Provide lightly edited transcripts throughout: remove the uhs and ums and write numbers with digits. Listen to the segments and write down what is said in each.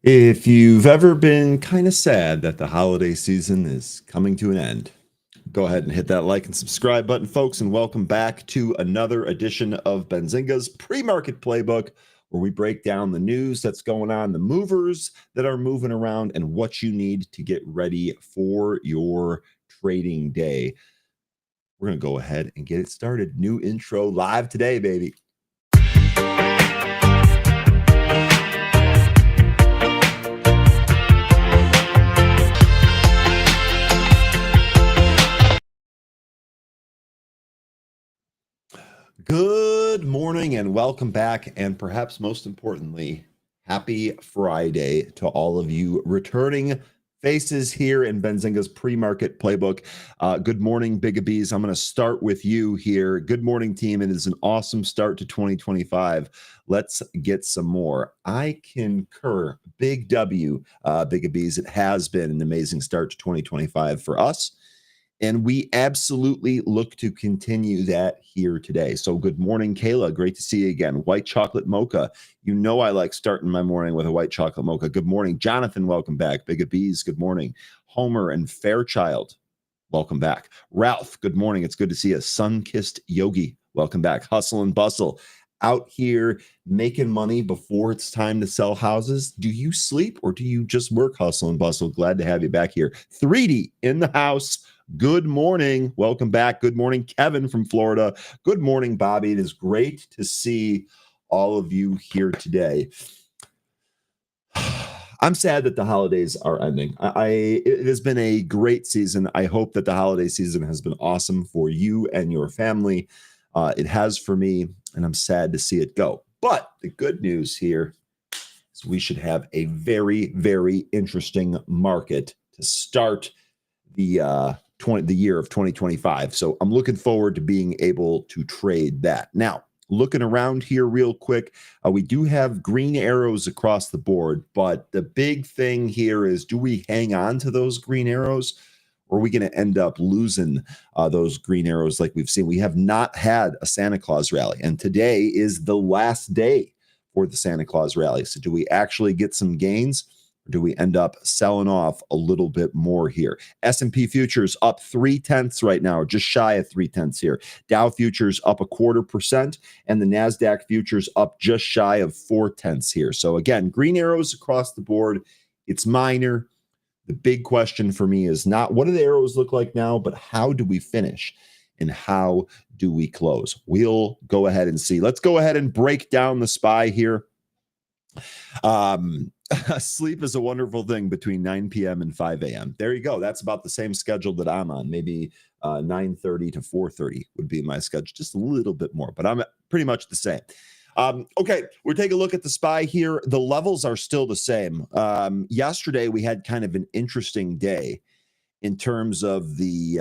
If you've ever been kind of sad that the holiday season is coming to an end, go ahead and hit that like and subscribe button, folks, and welcome back to another edition of Benzinga's Pre-Market Playbook, where we break down the news that's going on, the movers that are moving around, and what you need to get ready for your trading day. We're going to go ahead and get it started. New intro live today, baby. Good morning and welcome back. And perhaps most importantly, happy Friday to all of you returning faces here in Benzinga's pre-market playbook. Good morning, Bigabees. I'm going to start with you here. Good morning, team. It is an awesome start to 2025. Let's get some more. I concur. Big W, Bigabees. It has been an amazing start to 2025 for us. And we absolutely look to continue that here today. So good morning, Kayla. Great to see you again. White chocolate mocha. You know I like starting my morning with a white chocolate mocha. Good morning, Jonathan. Welcome back. Big Bees. Good morning. Homer and Fairchild. Welcome back. Ralph. Good morning. It's good to see you. Sun-kissed Yogi. Welcome back. Hustle and bustle. Out here making money before it's time to sell houses. Do you sleep or do you just work? Hustle and bustle. Glad to have you back here. 3D in the house. Good morning. Welcome back. Good morning, Kevin from Florida. Good morning, Bobby. It is great to see all of you here today. I'm sad that the holidays are ending. It has been a great season. I hope that the holiday season has been awesome for you and your family. It has for me, and I'm sad to see it go. But the good news here is we should have a very, very interesting market to start the year of 2025. So I'm looking forward to being able to trade that. Now, looking around here real quick, we do have green arrows across the board, but the big thing here is, do we hang on to those green arrows? Or are we going to end up losing those green arrows like we've seen? We have not had a Santa Claus rally, and today is the last day for the Santa Claus rally. So do we actually get some gains? Or do we end up selling off a little bit more here? S&P futures up 0.3 right now, just shy of 0.3 here. Dow futures up 0.25%, and the NASDAQ futures up just shy of 0.4 here. So again, green arrows across the board. It's minor. The big question for me is not what do the arrows look like now, but how do we finish and how do we close? We'll go ahead and see. Let's go ahead and break down the SPY here. Sleep is a wonderful thing between 9 p.m. and 5 a.m. There you go. That's about the same schedule that I'm on. Maybe 9:30 to 4:30 would be my schedule, just a little bit more, but I'm pretty much the same. Okay, we're taking a look at the SPY here. The levels are still the same. Yesterday we had kind of an interesting day in terms of the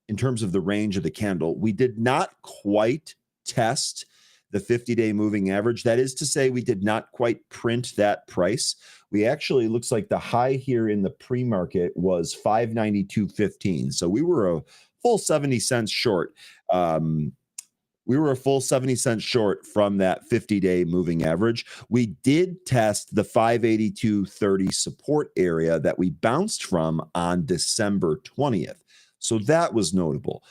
range of the candle. We did not quite test the 50-day moving average. That is to say, we did not quite print that price. We actually, looks like the high here in the pre-market was 592.15. So we were a full 70 cents short. We were a full 70 cents short from that 50-day moving average. We did test the 582.30 support area that we bounced from on December 20th. So that was notable.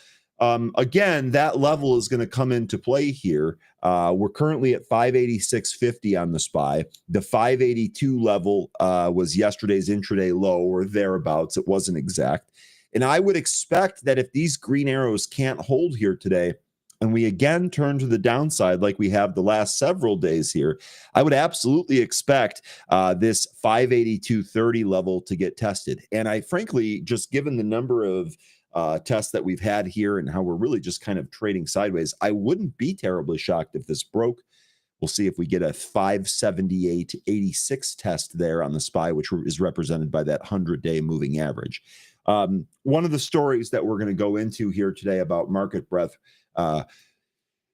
Again, that level is going to come into play here. We're currently at 586.50 on the SPY. The 582 level was yesterday's intraday low or thereabouts. It wasn't exact. And I would expect that if these green arrows can't hold here today, and we again turn to the downside like we have the last several days here, I would absolutely expect this 582.30 level to get tested. And I frankly, just given the number of tests that we've had here and how we're really just kind of trading sideways, I wouldn't be terribly shocked if this broke. We'll see if we get a 578.86 test there on the SPY, which is represented by that 100-day moving average. One of the stories that we're going to go into here today about market breadth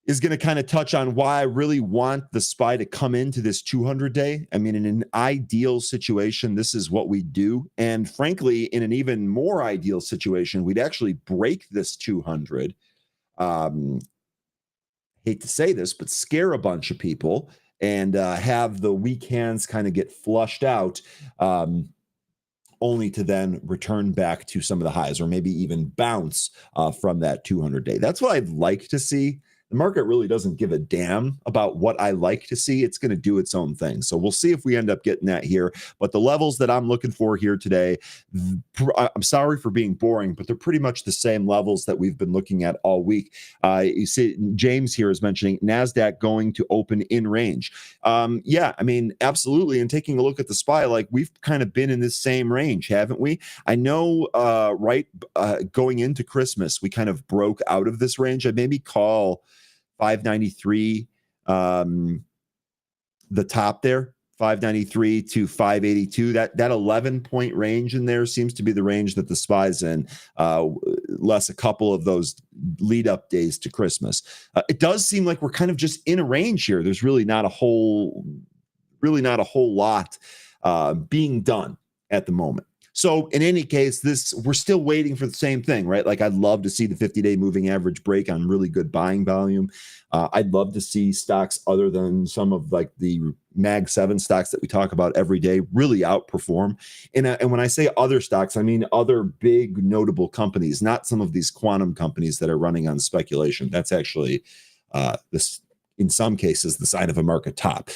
is going to kind of touch on why I really want the SPY to come into this 200-day. I mean, in an ideal situation, this is what we do. And frankly, in an even more ideal situation, we'd actually break this 200. Hate to say this, but scare a bunch of people and have the weak hands kind of get flushed out, only to then return back to some of the highs or maybe even bounce from that 200-day. That's what I'd like to see. The market really doesn't give a damn about what I like to see. It's going to do its own thing. So we'll see if we end up getting that here. But the levels that I'm looking for here today, I'm sorry for being boring, but they're pretty much the same levels that we've been looking at all week. You see, James here is mentioning NASDAQ going to open in range. Yeah, I mean, absolutely. And taking a look at the SPY, like we've kind of been in this same range, haven't we? I know going into Christmas, we kind of broke out of this range. I'd maybe call 593 the top there, 593 to 582. That 11-point range in there seems to be the range that the SPY's in, less a couple of those lead up days to Christmas. It does seem like we're kind of just in a range here. There's really not a whole lot being done at the moment. So in any case, we're still waiting for the same thing, right? Like I'd love to see the 50-day moving average break on really good buying volume. I'd love to see stocks other than some of like the Mag 7 stocks that we talk about every day really outperform. And when I say other stocks, I mean other big notable companies, not some of these quantum companies that are running on speculation. That's actually this, in some cases, the sign of a market top.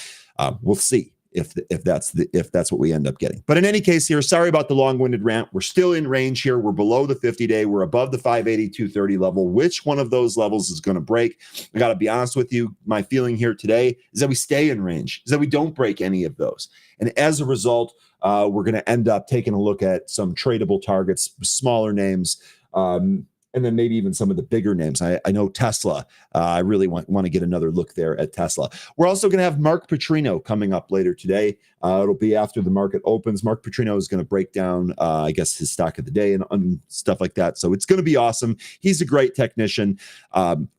We'll see if that's what we end up getting. But in any case here, sorry about the long-winded rant. We're still in range here. We're below the 50-day. We're above the 580-230 level. Which one of those levels is going to break? I got to be honest with you. My feeling here today is that we stay in range, is that we don't break any of those. And as a result, we're going to end up taking a look at some tradable targets, smaller names, and then maybe even some of the bigger names. I know Tesla. I really want to get another look there at Tesla. We're also going to have Mark Petrino coming up later today. It'll be after the market opens. Mark Petrino is going to break down, I guess, his stock of the day and stuff like that. So it's going to be awesome. He's a great technician.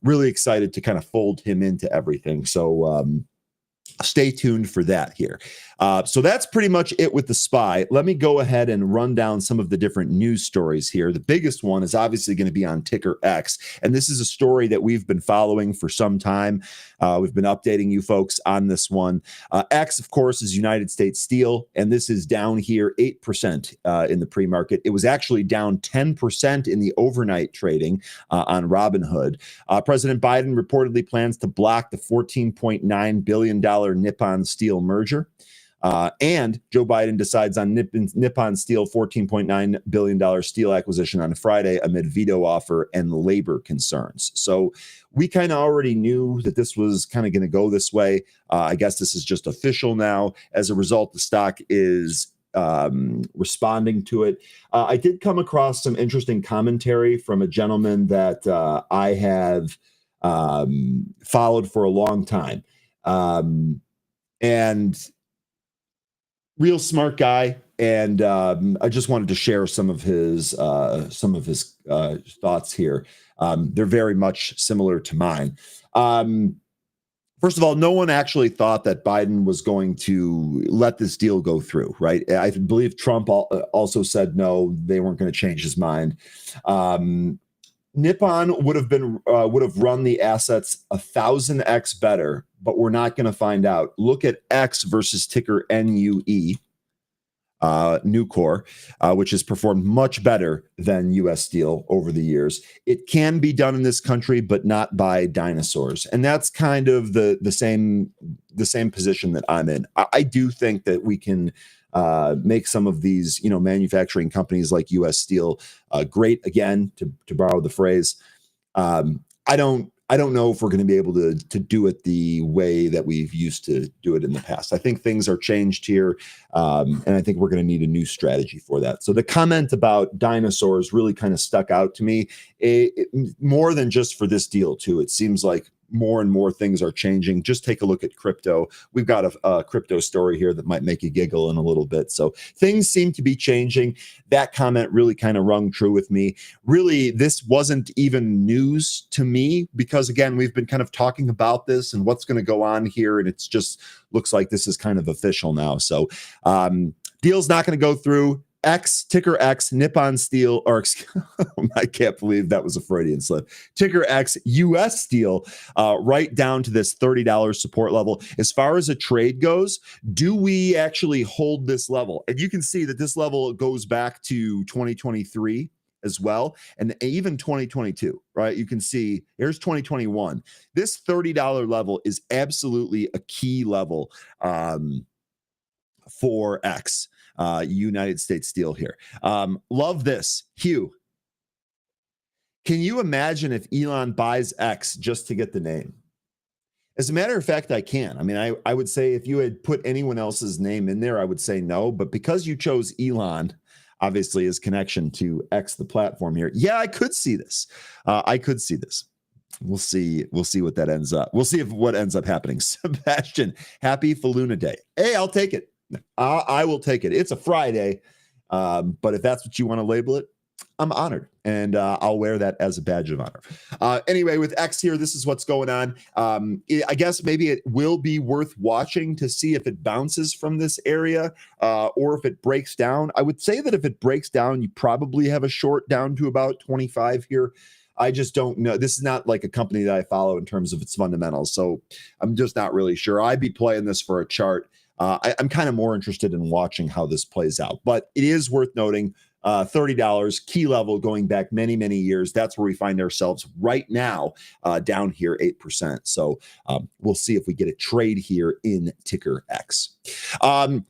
Really excited to kind of fold him into everything. So stay tuned for that here. So that's pretty much it with the SPY. Let me go ahead and run down some of the different news stories here. The biggest one is obviously going to be on ticker X. And this is a story that we've been following for some time. We've been updating you folks on this one. X, of course, is United States Steel. And this is down here 8% in the pre-market. It was actually down 10% in the overnight trading on Robinhood. President Biden reportedly plans to block the $14.9 billion Nippon Steel merger. And Joe Biden decides on Nippon Steel $14.9 billion steel acquisition on Friday amid veto offer and labor concerns. So we kind of already knew that this was kind of going to go this way. I guess this is just official now. As a result, the stock is responding to it. I did come across some interesting commentary from a gentleman that I have followed for a long time. And real smart guy, and I just wanted to share some of his thoughts here. They're very much similar to mine. First of all, no one actually thought that Biden was going to let this deal go through, right? I believe Trump also said no, they weren't going to change his mind. Nippon would have run the assets 1,000x better, but we're not going to find out. Look at X versus ticker NUE, Nucor, which has performed much better than U.S. Steel over the years. It can be done in this country, but not by dinosaurs, and that's kind of the same position that I'm in. I do think that we can make some of these, manufacturing companies like U.S. Steel great again, to borrow the phrase. I don't know if we're going to be able to do it the way that we've used to do it in the past. I think things are changed here, and I think we're going to need a new strategy for that. So the comment about dinosaurs really kind of stuck out to me, more than just for this deal too. It seems like more and more things are changing. Just take a look at crypto. We've got a crypto story here that might make you giggle in a little bit. So things seem to be changing. That comment really kind of rung true with me. Really, this wasn't even news to me because, again, we've been kind of talking about this and what's going to go on here. And it's just looks like this is kind of official now. So deal's not going to go through. X, ticker X, Nippon Steel, or I can't believe that was a Freudian slip. Ticker X, US Steel, right down to this $30 support level. As far as a trade goes, do we actually hold this level? And you can see that this level goes back to 2023 as well, and even 2022, right? You can see here's 2021. This $30 level is absolutely a key level for X, United States Steel here. Love this. Hugh, can you imagine if Elon buys X just to get the name? As a matter of fact, I can. I mean, I would say if you had put anyone else's name in there, I would say no. But because you chose Elon, obviously his connection to X, the platform here, yeah, I could see this. I could see this. We'll see. We'll see what that ends up. We'll see if what ends up happening. Sebastian, happy Faloona Day. Hey, I'll take it. I will take it. It's a Friday, but if that's what you want to label it, I'm honored, and I'll wear that as a badge of honor. Anyway, with X here, this is what's going on. I guess maybe it will be worth watching to see if it bounces from this area or if it breaks down. I would say that if it breaks down, you probably have a short down to about 25 here. I just don't know. This is not like a company that I follow in terms of its fundamentals, so I'm just not really sure. I'd be playing this for a chart. I'm kind of more interested in watching how this plays out, but it is worth noting $30 key level going back many, many years. That's where we find ourselves right now, down here 8%. So we'll see if we get a trade here in ticker X.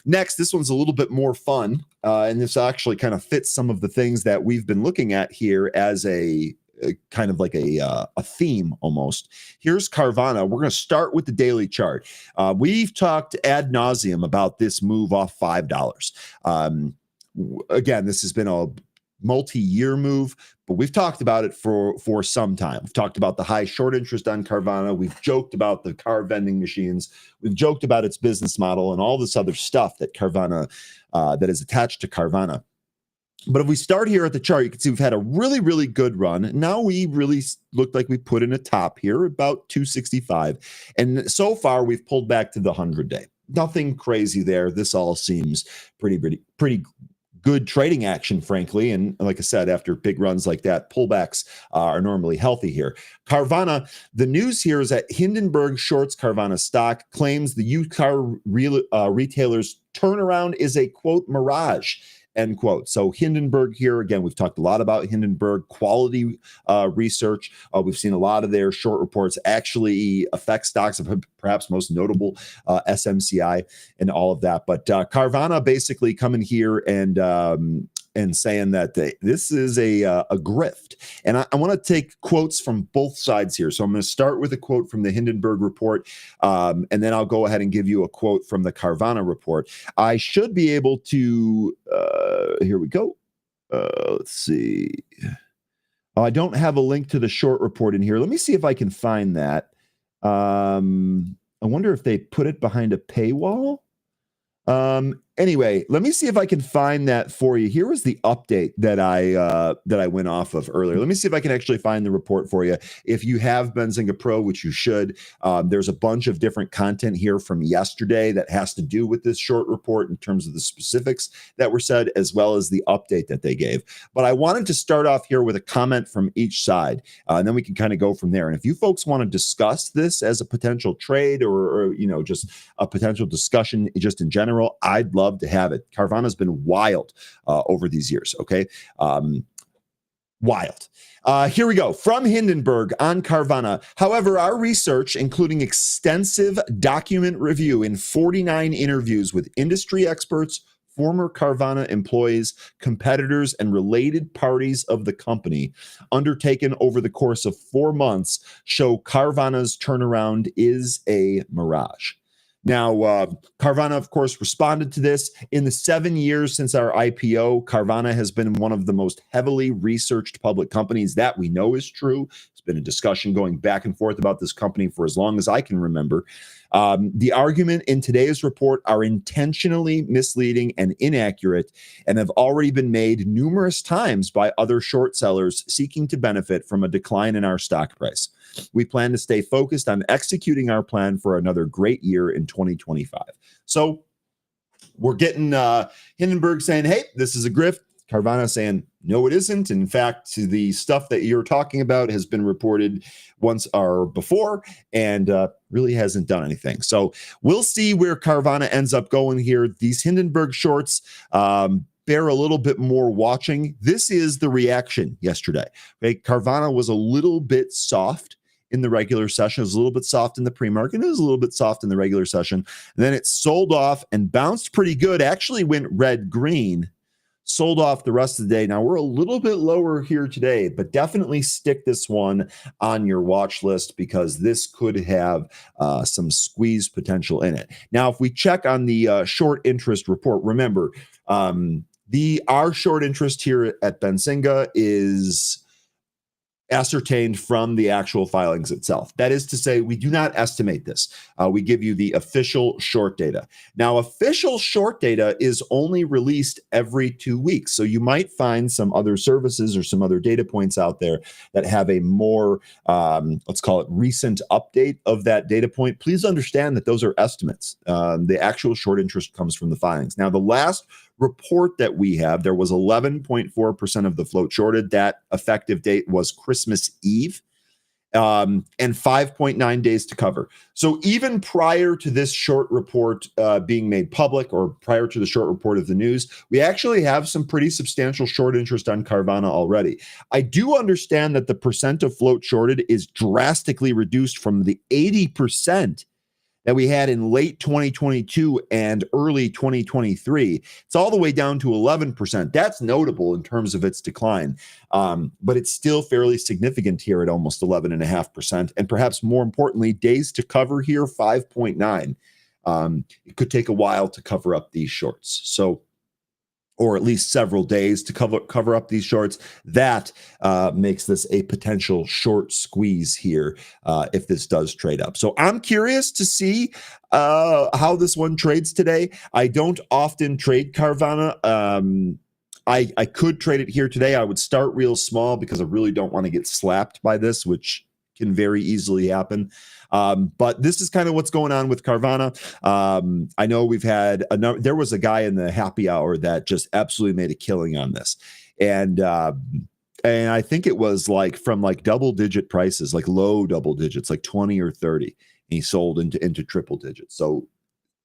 Next, this one's a little bit more fun, and this actually kind of fits some of the things that we've been looking at here as a kind of like a theme almost. Here's Carvana. We're going to start with the daily chart. We've talked ad nauseum about this move off $5. Again, this has been a multi-year move, but we've talked about it for some time. We've talked about the high short interest on Carvana. We've joked about the car vending machines. We've joked about its business model and all this other stuff that Carvana that is attached to Carvana. But if we start here at the chart, you can see we've had a really, really good run. Now we really look like we put in a top here, about 265. And so far, we've pulled back to the 100-day. Nothing crazy there. This all seems pretty good trading action, frankly. And like I said, after big runs like that, pullbacks are normally healthy here. Carvana, the news here is that Hindenburg shorts Carvana stock, claims the used car retailer's turnaround is a, quote, mirage, end quote. So Hindenburg here, again, we've talked a lot about Hindenburg quality research. We've seen a lot of their short reports actually affect stocks, of perhaps most notable SMCI and all of that. But Carvana basically coming here and saying that this is a grift. And I want to take quotes from both sides here. So I'm going to start with a quote from the Hindenburg report, and then I'll go ahead and give you a quote from the Carvana report. I should be able to, here we go. Let's see. Oh, I don't have a link to the short report in here. Let me see if I can find that. I wonder if they put it behind a paywall. Anyway, let me see if I can find that for you. Here was the update that I went off of earlier. Let me see if I can actually find the report for you. If you have Benzinga Pro, which you should, there's a bunch of different content here from yesterday that has to do with this short report in terms of the specifics that were said, as well as the update that they gave. But I wanted to start off here with a comment from each side, and then we can kind of go from there. And if you folks want to discuss this as a potential trade or just a potential discussion just in general, I'd love to have it. Carvana's been wild over these years. Okay. Wild. Here we go. From Hindenburg on Carvana. However, our research, including extensive document review in 49 interviews with industry experts, former Carvana employees, competitors, and related parties of the company, undertaken over the course of 4 months, show Carvana's turnaround is a mirage. Now, Carvana, of course, responded to this. In the 7 years since our IPO, Carvana has been one of the most heavily researched public companies. That we know is true. It's been a discussion going back and forth about this company for as long as I can remember. The argument in today's report are intentionally misleading and inaccurate and have already been made numerous times by other short sellers seeking to benefit from a decline in our stock price. We plan to stay focused on executing our plan for another great year in 2025. So we're getting Hindenburg saying, hey, this is a grift. Carvana saying, no, it isn't. In fact, the stuff that you're talking about has been reported once or before and really hasn't done anything. So we'll see where Carvana ends up going here. These Hindenburg shorts bear a little bit more watching. This is the reaction yesterday. Okay? Carvana was a little bit soft in the regular session. It was a little bit soft in the pre-market. It was a little bit soft in the regular session. And then it sold off and bounced pretty good. Actually went red-green, sold off the rest of the day. Now we're a little bit lower here today, but definitely stick this one on your watch list because this could have some squeeze potential in it. Now, if we check on the short interest report, remember, our short interest here at Benzinga is ascertained from the actual filings itself. That is to say, we do not estimate this. We give you the official short data. Now, official short data is only released every 2 weeks. So you might find some other services or some other data points out there that have a more, let's call it recent update of that data point. Please understand that those are estimates. The actual short interest comes from the filings. Now, the last report that we have, there was 11.4% of the float shorted. That effective date was Christmas Eve, and 5.9 days to cover. So even prior to this short report being made public, or prior to the short report of the news, we actually have some pretty substantial short interest on Carvana already. I do understand that the percent of float shorted is drastically reduced from the 80% that we had in late 2022 and early 2023. It's all the way down to 11%. That's notable in terms of its decline, but it's still fairly significant here at almost 11.5%. And perhaps more importantly, days to cover here, 5.9. It could take a while to cover up these shorts. So, or at least several days to cover up these shorts. That makes this a potential short squeeze here if this does trade up. So I'm curious to see how this one trades today. I don't often trade Carvana. I could trade it here today. I would start real small because I really don't want to get slapped by this, which can very easily happen. But this is kind of what's going on with Carvana. I know we've had there was a guy in the happy hour that just absolutely made a killing on this. And I think it was like from like double digit prices, like low double digits, like 20 or 30. And he sold into triple digits. So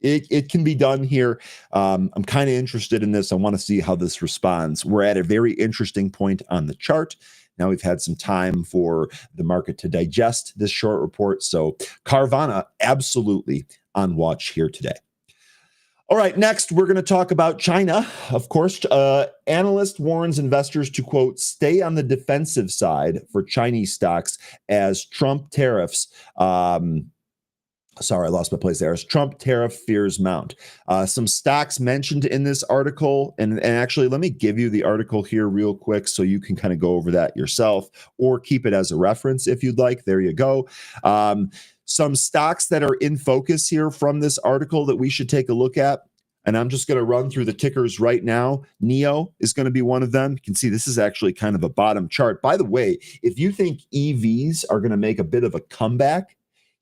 it can be done here. I'm kind of interested in this. I want to see how this responds. We're at a very interesting point on the chart. Now we've had some time for the market to digest this short report. So Carvana, absolutely on watch here today. All right, next we're going to talk about China. Of course, analyst warns investors to, quote, stay on the defensive side for Chinese stocks as Trump tariffs Sorry, I lost my place there. As Trump tariff fears mount. Some stocks mentioned in this article, and actually, let me give you the article here real quick so you can kind of go over that yourself or keep it as a reference if you'd like. There you go. Some stocks that are in focus here from this article that we should take a look at. And I'm just going to run through the tickers right now. NIO is going to be one of them. You can see this is actually kind of a bottom chart. By the way, if you think EVs are going to make a bit of a comeback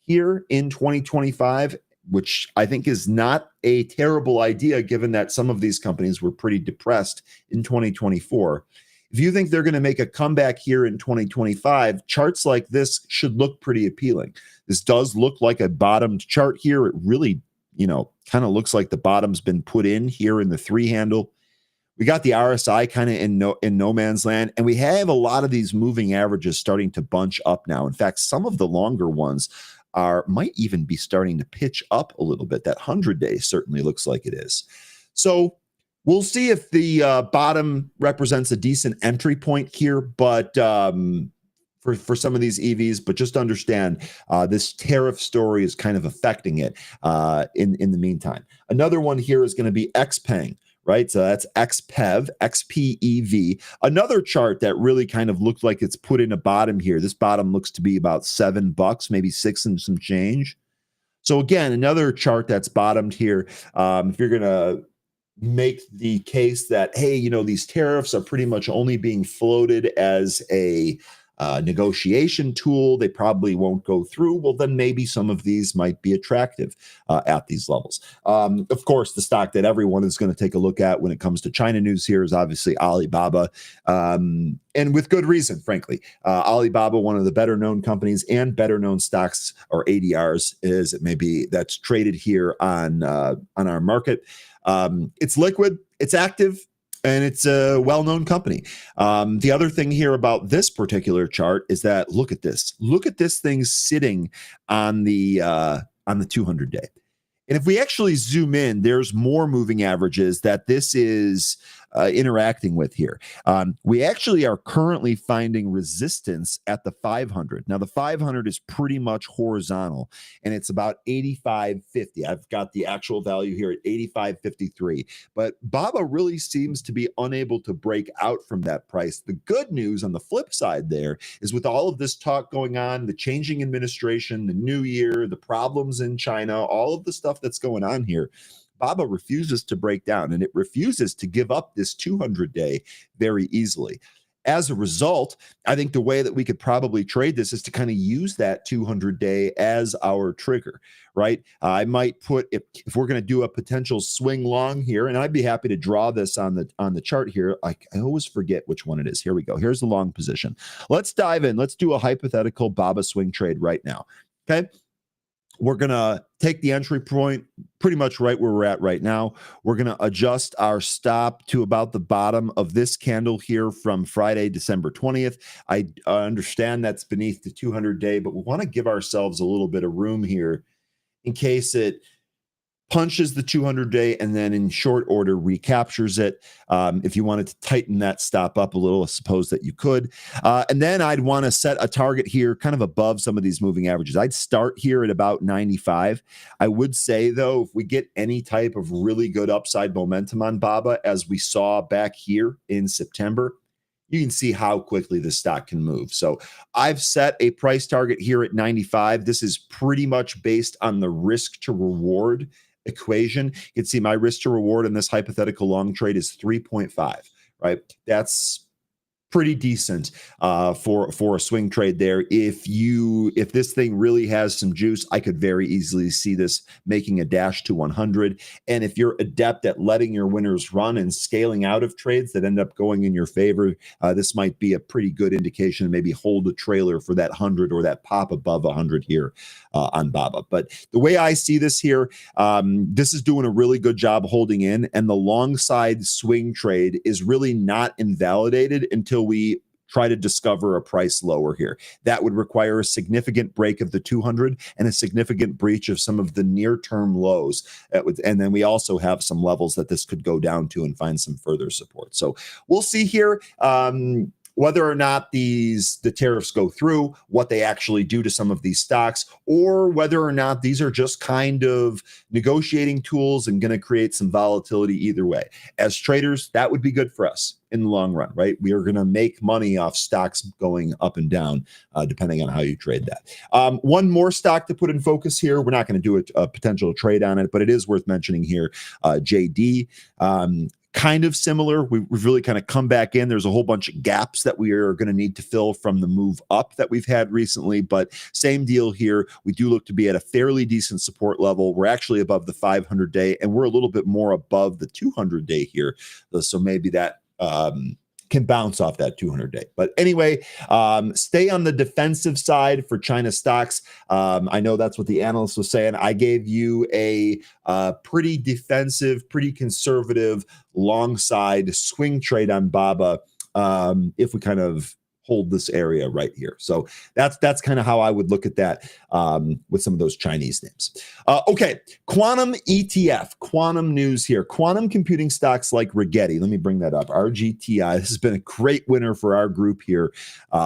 here in 2025, which I think is not a terrible idea given that some of these companies were pretty depressed in 2024. If you think they're going to make a comeback here in 2025, charts like this should look pretty appealing. This does look like a bottomed chart here. It really, kind of looks like the bottom's been put in here in the 3 handle. We got the RSI kind of in no man's land, and we have a lot of these moving averages starting to bunch up now. In fact, some of the longer ones might even be starting to pitch up a little bit. That 100-day certainly looks like it is. So we'll see if the bottom represents a decent entry point here, but for some of these EVs, but just understand this tariff story is kind of affecting it in the meantime. Another one here is going to be XPeng. Right, so that's XPEV, XPEV. Another chart that really kind of looked like it's put in a bottom here. This bottom looks to be about $7, maybe 6 and some change. So again, another chart that's bottomed here. If you're going to make the case that, hey, these tariffs are pretty much only being floated as a negotiation tool. They probably won't go through. Well, then maybe some of these might be attractive at these levels. Of course, the stock that everyone is going to take a look at when it comes to China news here is obviously Alibaba. And with good reason, frankly. Alibaba, one of the better known companies and better known stocks, or ADRs, as it may be, that's traded here on our market. It's liquid, it's active, and it's a well-known company. The other thing here about this particular chart is that look at this. Look at this thing sitting on the 200-day. And if we actually zoom in, there's more moving averages that this is interacting with here. We actually are currently finding resistance at the 500. Now, the 500 is pretty much horizontal, and it's about 85.50. I've got the actual value here at 85.53. But Baba really seems to be unable to break out from that price. The good news on the flip side there is with all of this talk going on, the changing administration, the new year, the problems in China, all of the stuff that's going on here, Baba refuses to break down, and it refuses to give up this 200-day very easily. As a result, I think the way that we could probably trade this is to kind of use that 200-day as our trigger, right? I might put, if we're going to do a potential swing long here, and I'd be happy to draw this on the chart here. I always forget which one it is. Here we go. Here's the long position. Let's dive in. Let's do a hypothetical Baba swing trade right now. Okay. We're going to take the entry point pretty much right where we're at right now. We're going to adjust our stop to about the bottom of this candle here from Friday, December 20th. I understand that's beneath the 200-day, but we want to give ourselves a little bit of room here in case it punches the 200-day and then in short order recaptures it. If you wanted to tighten that stop up a little, I suppose that you could. And then I'd want to set a target here kind of above some of these moving averages. I'd start here at about 95. I would say, though, if we get any type of really good upside momentum on Baba, as we saw back here in September, you can see how quickly the stock can move. So I've set a price target here at 95. This is pretty much based on the risk to reward equation. You can see my risk to reward in this hypothetical long trade is 3.5, right? That's pretty decent for a swing trade there. If this thing really has some juice, I could very easily see this making a dash to 100. And if you're adept at letting your winners run and scaling out of trades that end up going in your favor, this might be a pretty good indication to maybe hold a trailer for that 100 or that pop above 100 here on Baba. But the way I see this here, this is doing a really good job holding in, and the long side swing trade is really not invalidated until we try to discover a price lower here. That would require a significant break of the 200 and a significant breach of some of the near-term lows. And then we also have some levels that this could go down to and find some further support. So we'll see here. Whether or not the tariffs go through, what they actually do to some of these stocks, or whether or not these are just kind of negotiating tools and going to create some volatility either way. As traders, that would be good for us in the long run, right? We are going to make money off stocks going up and down, depending on how you trade that. One more stock to put in focus here. We're not going to do a potential trade on it, but it is worth mentioning here, JD. Kind of similar. We've really kind of come back in. There's a whole bunch of gaps that we are going to need to fill from the move up that we've had recently, but same deal here. We do look to be at a fairly decent support level. We're actually above the 500-day, and we're a little bit more above the 200-day here. So maybe that can bounce off that 200-day. But anyway, stay on the defensive side for China stocks. I know that's what the analyst was saying. I gave you a pretty defensive, pretty conservative, long side swing trade on Baba if we kind of hold this area right here. So that's kind of how I would look at that with some of those Chinese names. Okay, quantum ETF, quantum news here. Quantum computing stocks like Rigetti. Let me bring that up. RGTI. This has been a great winner for our group here.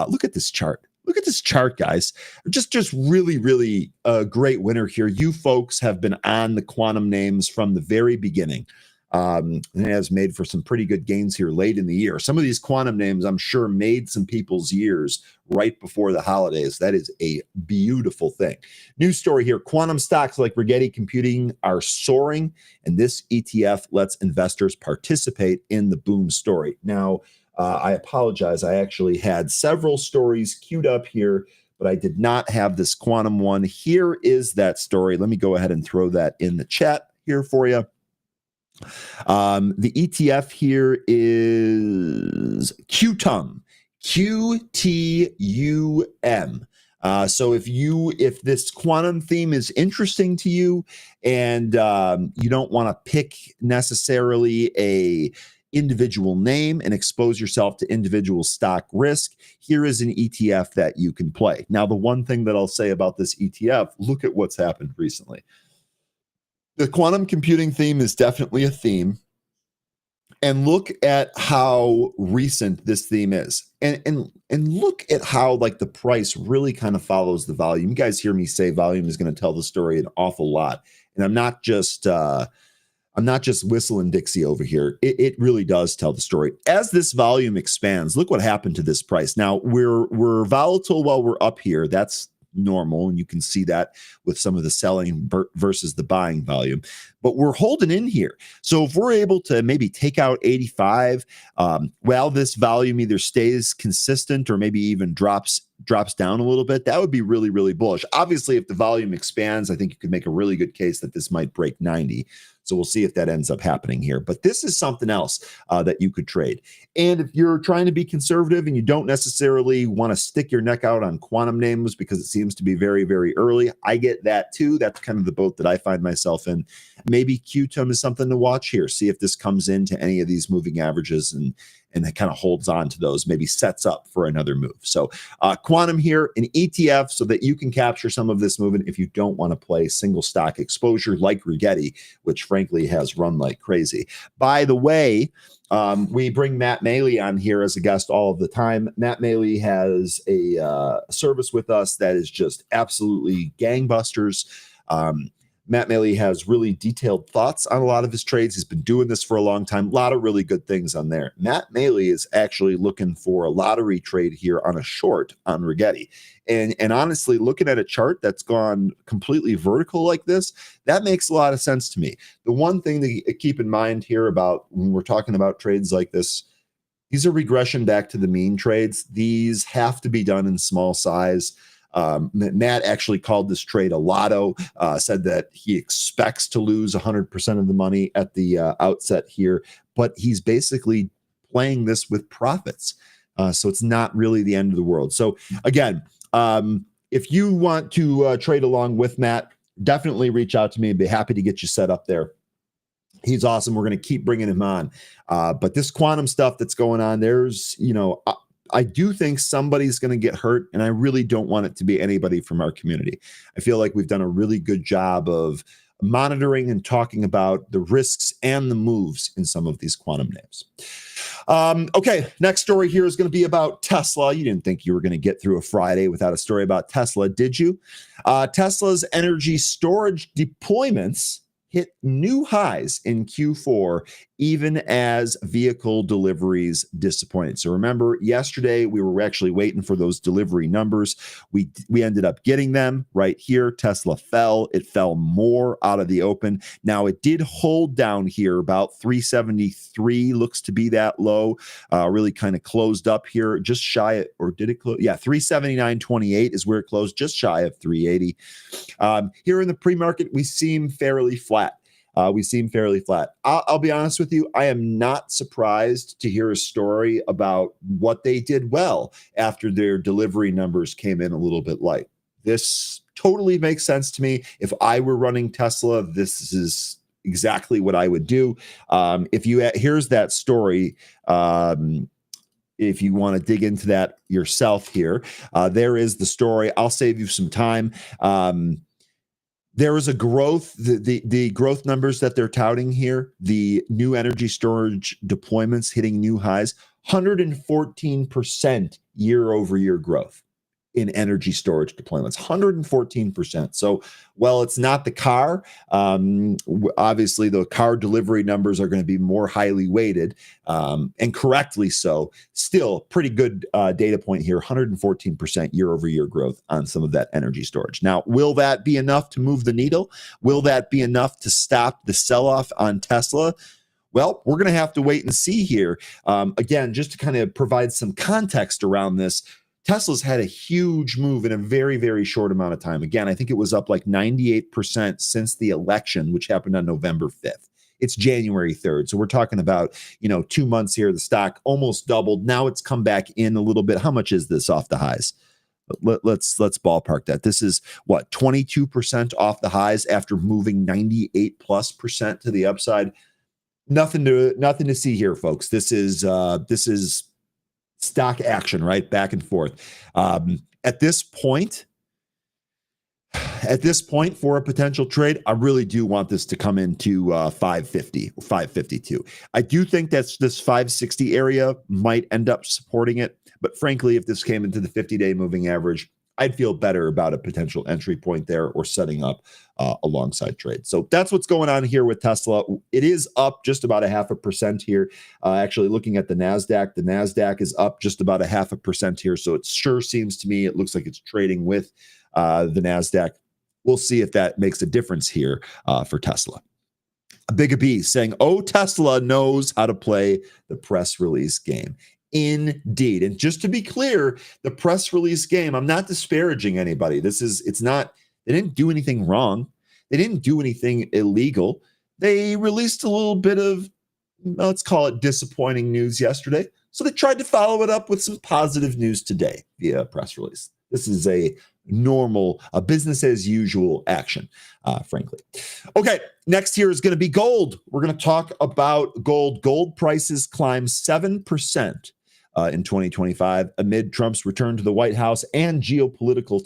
Look at this chart. Look at this chart, guys. Just really, really a great winner here. You folks have been on the quantum names from the very beginning. And it has made for some pretty good gains here late in the year. Some of these quantum names, I'm sure, made some people's years right before the holidays. That is a beautiful thing. News story here. Quantum stocks like Rigetti Computing are soaring, and this ETF lets investors participate in the boom story. Now, I apologize. I actually had several stories queued up here, but I did not have this quantum one. Here is that story. Let me go ahead and throw that in the chat here for you. The ETF here is QTUM, QTUM. So if this quantum theme is interesting to you, and you don't want to pick necessarily a individual name and expose yourself to individual stock risk, here is an ETF that you can play. Now, the one thing that I'll say about this ETF, look at what's happened recently. The quantum computing theme is definitely a theme. And look at how recent this theme is. And look at how like the price really kind of follows the volume. You guys hear me say volume is going to tell the story an awful lot. And I'm not just whistling Dixie over here. It really does tell the story. As this volume expands, look what happened to this price. Now we're volatile while we're up here. That's normal, and you can see that with some of the selling versus the buying volume, but we're holding in here. So if we're able to maybe take out 85 while this volume either stays consistent or maybe even drops down a little bit, that would be really, really bullish. Obviously, if the volume expands, I think you could make a really good case that this might break 90. So we'll see if that ends up happening here. But this is something else that you could trade. And if you're trying to be conservative and you don't necessarily want to stick your neck out on quantum names because it seems to be very, very early, I get that too. That's kind of the boat that I find myself in. Maybe QTUM is something to watch here. See if this comes into any of these moving averages and it kind of holds on to those, maybe sets up for another move. So quantum here, an ETF, so that you can capture some of this movement if you don't want to play single stock exposure like Rigetti, which frankly has run like crazy. By the way, we bring Matt Maley on here as a guest all of the time. Matt Maley has a service with us that is just absolutely gangbusters. Matt Maley has really detailed thoughts on a lot of his trades. He's been doing this for a long time. A lot of really good things on there. Matt Maley is actually looking for a lottery trade here on a short on Rigetti. And honestly, looking at a chart that's gone completely vertical like this, that makes a lot of sense to me. The one thing to keep in mind here about when we're talking about trades like this, these are regression back to the mean trades. These have to be done in small size. Matt actually called this trade a lotto, said that he expects to lose 100% of the money at the outset here, but he's basically playing this with profits. So it's not really the end of the world. So again, if you want to trade along with Matt, definitely reach out to me. I'd be happy to get you set up there. He's awesome. We're going to keep bringing him on. But this quantum stuff that's going on, there's, I do think somebody's going to get hurt, and I really don't want it to be anybody from our community. I feel like we've done a really good job of monitoring and talking about the risks and the moves in some of these quantum names. Okay, next story here is going to be about Tesla. You didn't think you were going to get through a Friday without a story about Tesla, did you? Tesla's energy storage deployments hit new highs in Q4, even as vehicle deliveries disappointed. So remember, yesterday we were actually waiting for those delivery numbers. We ended up getting them right here. Tesla fell. It fell more out of the open. Now it did hold down here about 373, looks to be that low. Really kind of closed up here, just shy of, or did it close? Yeah, 379.28 is where it closed, just shy of 380. Here in the pre-market, we seem fairly flat. I'll be honest with you. I am not surprised to hear a story about what they did well after their delivery numbers came in a little bit light. This totally makes sense to me. If I were running Tesla, this is exactly what I would do. Here's that story. If you want to dig into that yourself here, there is the story. I'll save you some time. There is a growth, the growth numbers that they're touting here, the new energy storage deployments hitting new highs, 114% year-over-year growth in energy storage deployments, 114%. So, well, it's not the car. Obviously, the car delivery numbers are going to be more highly weighted, and correctly so. Still, pretty good data point here, 114% year-over-year growth on some of that energy storage. Now, will that be enough to move the needle? Will that be enough to stop the sell-off on Tesla? Well, we're going to have to wait and see here. Again, just to kind of provide some context around this, Tesla's had a huge move in a very, very short amount of time. Again, I think it was up like 98% since the election, which happened on November 5th. It's January 3rd. So we're talking about, 2 months here. The stock almost doubled. Now it's come back in a little bit. How much is this off the highs? Let's ballpark that. This is what, 22% off the highs after moving 98+% to the upside. Nothing to see here, folks. This is stock action, right? Back and forth. At this point, for a potential trade, I really do want this to come into 550, 552. I do think that's this 560 area might end up supporting it. But frankly, if this came into the 50-day moving average, I'd feel better about a potential entry point there or setting up alongside trade. So that's what's going on here with Tesla. It is up just about 0.5% here. Actually, looking at the NASDAQ is up just about 0.5% here. So it sure seems to me, it looks like it's trading with the NASDAQ. We'll see if that makes a difference here for Tesla. A Big B saying, oh, Tesla knows how to play the press release game. Indeed. And just to be clear, the press release game, I'm not disparaging anybody. They didn't do anything wrong. They didn't do anything illegal. They released a little bit of, let's call it disappointing news yesterday. So they tried to follow it up with some positive news today via press release. This is a normal, a business as usual action, frankly. Okay, next here is going to be gold. We're going to talk about gold. Gold prices climb 7% in 2025 amid Trump's return to the White House and geopolitical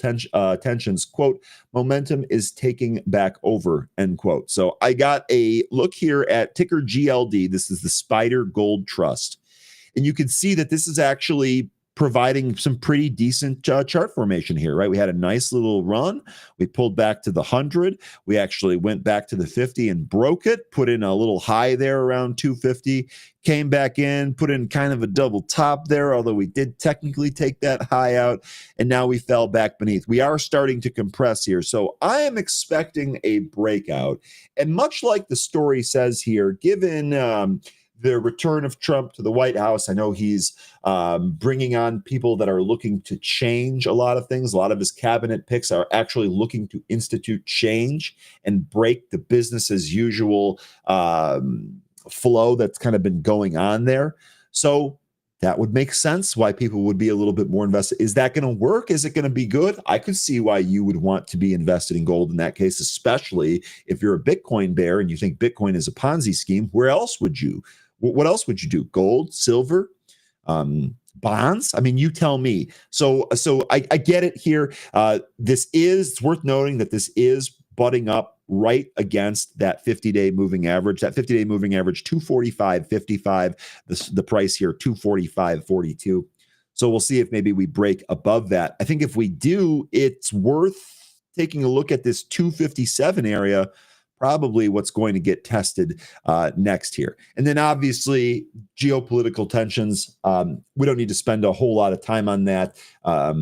tensions. Quote, momentum is taking back over, end quote. So I got a look here at ticker GLD. This is the Spider Gold Trust. And you can see that this is actually providing some pretty decent chart formation here, right? We had a nice little run. We pulled back to the 100. We actually went back to the 50 and broke it, put in a little high there around 250, came back in, put in kind of a double top there, although we did technically take that high out, and now we fell back beneath. We are starting to compress here. So I am expecting a breakout. And much like the story says here, given the return of Trump to the White House, I know he's bringing on people that are looking to change a lot of things. A lot of his cabinet picks are actually looking to institute change and break the business as usual flow that's kind of been going on there. So that would make sense why people would be a little bit more invested. Is that going to work? Is it going to be good? I could see why you would want to be invested in gold in that case, especially if you're a Bitcoin bear and you think Bitcoin is a Ponzi scheme. Where else would you? What else would you do? Gold, silver, bonds? I mean, you tell me. So I get it here. It's worth noting that this is butting up right against that 50-day moving average. That 50-day moving average, 245.55. The price here, 245.42. So we'll see if maybe we break above that. I think if we do, it's worth taking a look at this 257 area. Probably what's going to get tested next here. And then obviously geopolitical tensions. We don't need to spend a whole lot of time on that.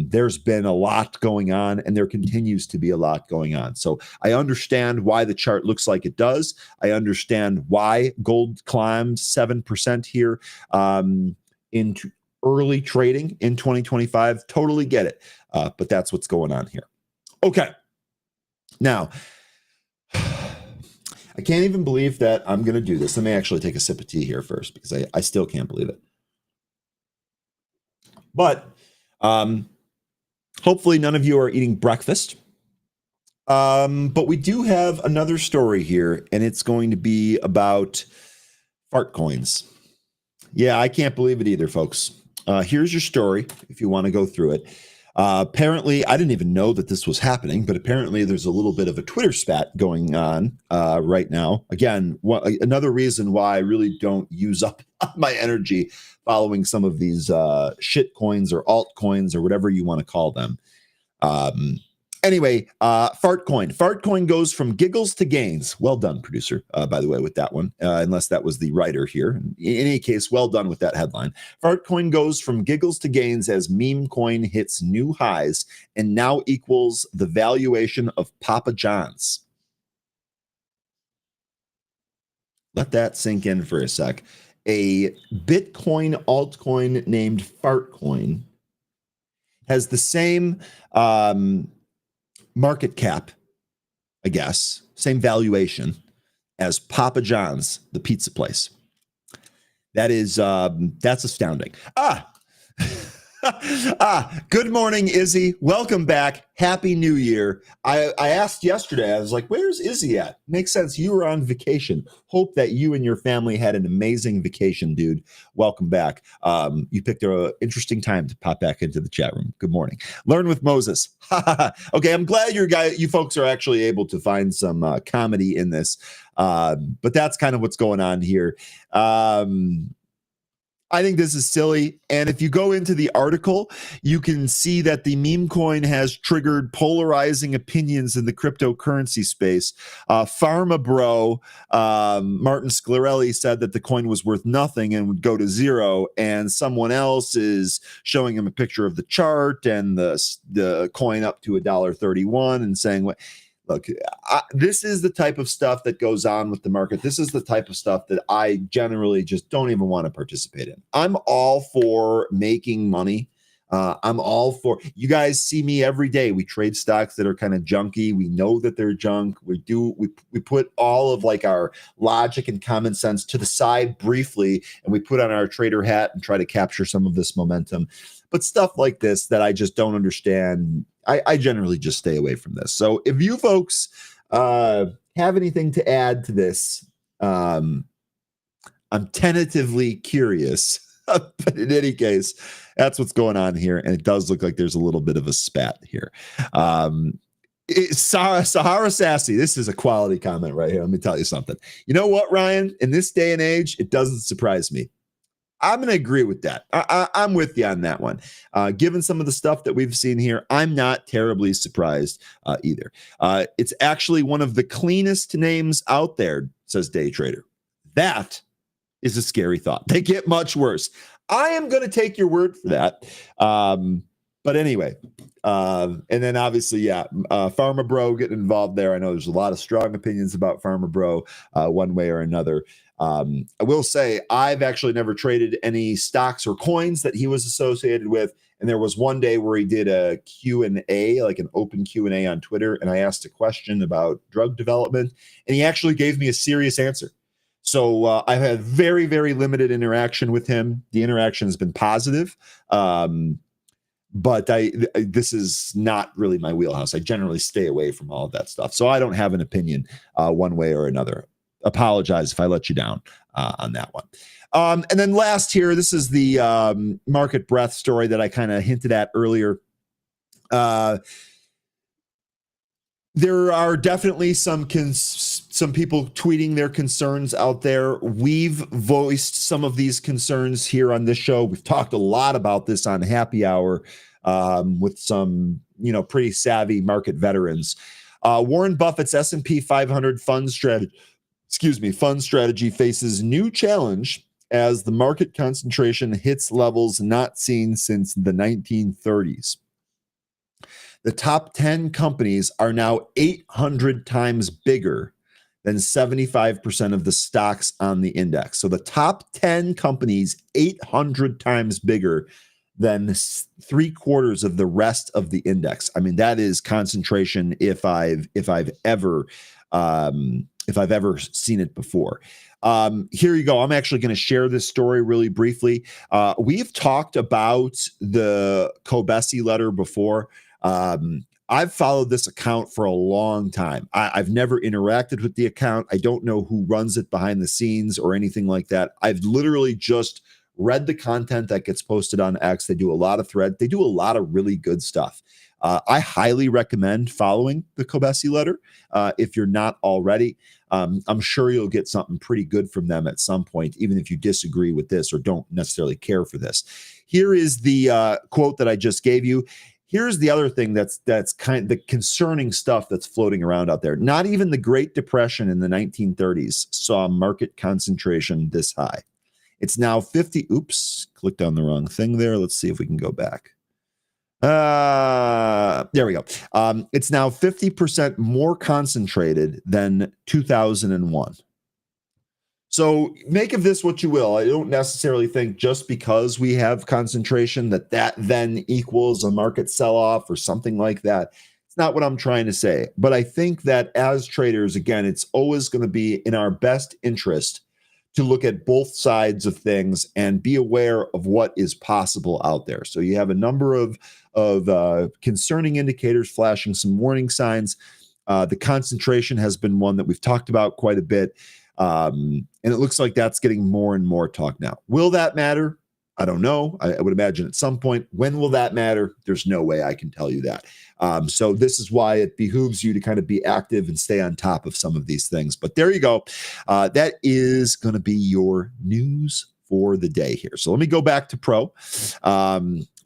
There's been a lot going on and there continues to be a lot going on. So I understand why the chart looks like it does. I understand why gold climbs 7% here into early trading in 2025. Totally get it. But that's what's going on here. Okay. Now, I can't even believe that I'm going to do this. Let me actually take a sip of tea here first because I still can't believe it. But hopefully none of you are eating breakfast. But we do have another story here, and it's going to be about fart coins. Yeah, I can't believe it either, folks. Here's your story if you want to go through it. Apparently, I didn't even know that this was happening, but apparently there's a little bit of a Twitter spat going on right now. Again, another reason why I really don't use up my energy following some of these shit coins or altcoins or whatever you want to call them. Anyway, Fartcoin. Fartcoin goes from giggles to gains. Well done, producer, by the way, with that one, unless that was the writer here. In any case, well done with that headline. Fartcoin goes from giggles to gains as meme coin hits new highs and now equals the valuation of Papa John's. Let that sink in for a sec. A Bitcoin altcoin named Fartcoin has the same market cap, I guess, same valuation as Papa John's, the pizza place. That is that's astounding. Good morning, Izzy. Welcome back. Happy New Year. I asked yesterday, I was like, where's Izzy at? Makes sense. You were on vacation. Hope that you and your family had an amazing vacation, dude. Welcome back. You picked an interesting time to pop back into the chat room. Good morning. Learn with Moses. Okay, I'm glad you folks are actually able to find some comedy in this. But that's kind of what's going on here. I think this is silly. And if you go into the article, you can see that the meme coin has triggered polarizing opinions in the cryptocurrency space. Pharma Bro, Martin Sclarelli said that the coin was worth nothing and would go to zero. And someone else is showing him a picture of the chart and the coin up to $1.31 and saying, look, this is the type of stuff that goes on with the market. This is the type of stuff that I generally just don't even want to participate in. I'm all for making money. I'm all for, you guys see me every day. We trade stocks that are kind of junky. We know that they're junk. We put all of like our logic and common sense to the side briefly, and we put on our trader hat and try to capture some of this momentum. But stuff like this that I just don't understand, I generally just stay away from this. So if you folks have anything to add to this, I'm tentatively curious. But in any case, that's what's going on here. And it does look like there's a little bit of a spat here. Sahara Sassy, this is a quality comment right here. Let me tell you something. You know what, Ryan? In this day and age, it doesn't surprise me. I'm going to agree with that. I'm with you on that one. Given some of the stuff that we've seen here, I'm not terribly surprised either. It's actually one of the cleanest names out there, says Day Trader. That is a scary thought. They get much worse. I am going to take your word for that. But anyway, and then obviously, Pharma Bro getting involved there. I know there's a lot of strong opinions about Pharma Bro one way or another. I will say I've actually never traded any stocks or coins that he was associated with. And there was one day where he did a Q&A, like an open Q&A on Twitter. And I asked a question about drug development, and he actually gave me a serious answer. So I've had very, very limited interaction with him. The interaction has been positive. But this is not really my wheelhouse. I generally stay away from all of that stuff. So I don't have an opinion one way or another. Apologize if I let you down on that one. And then last here, this is the market breadth story that I kind of hinted at earlier. There are definitely some people tweeting their concerns out there. We've voiced some of these concerns here on this show. We've talked a lot about this on Happy Hour with some, pretty savvy market veterans. Warren Buffett's S&P 500 fund strategy faces new challenge as the market concentration hits levels not seen since the 1930s. The top 10 companies are now 800 times bigger than 75% of the stocks on the index. So the top 10 companies, 800 times bigger than 3/4 of the rest of the index. I mean, that is concentration if I've ever seen it before. Here you go. I'm actually going to share this story really briefly. We've talked about the Kobesi letter before. I've followed this account for a long time. I've never interacted with the account. I don't know who runs it behind the scenes or anything like that. I've literally just read the content that gets posted on X. They do a lot of thread. They do a lot of really good stuff. I highly recommend following the Kobesi letter if you're not already. I'm sure you'll get something pretty good from them at some point, even if you disagree with this or don't necessarily care for this. Here is the quote that I just gave you. Here's the other thing that's kind of the concerning stuff that's floating around out there. Not even the Great Depression in the 1930s saw market concentration this high. It's now 50. Oops, clicked on the wrong thing there. Let's see if we can go back. There we go. It's now 50% more concentrated than 2001. So make of this what you will. I don't necessarily think just because we have concentration that then equals a market sell-off or something like that. It's not what I'm trying to say. But I think that as traders, again, it's always going to be in our best interest to look at both sides of things and be aware of what is possible out there. So you have a number of concerning indicators flashing some warning signs. The concentration has been one that we've talked about quite a bit. And it looks like that's getting more and more talk now. Will that matter? I don't know. I would imagine at some point. When will that matter? There's no way I can tell you that. So this is why it behooves you to kind of be active and stay on top of some of these things. But there you go. That is going to be your news for the day here. So let me go back to Pro.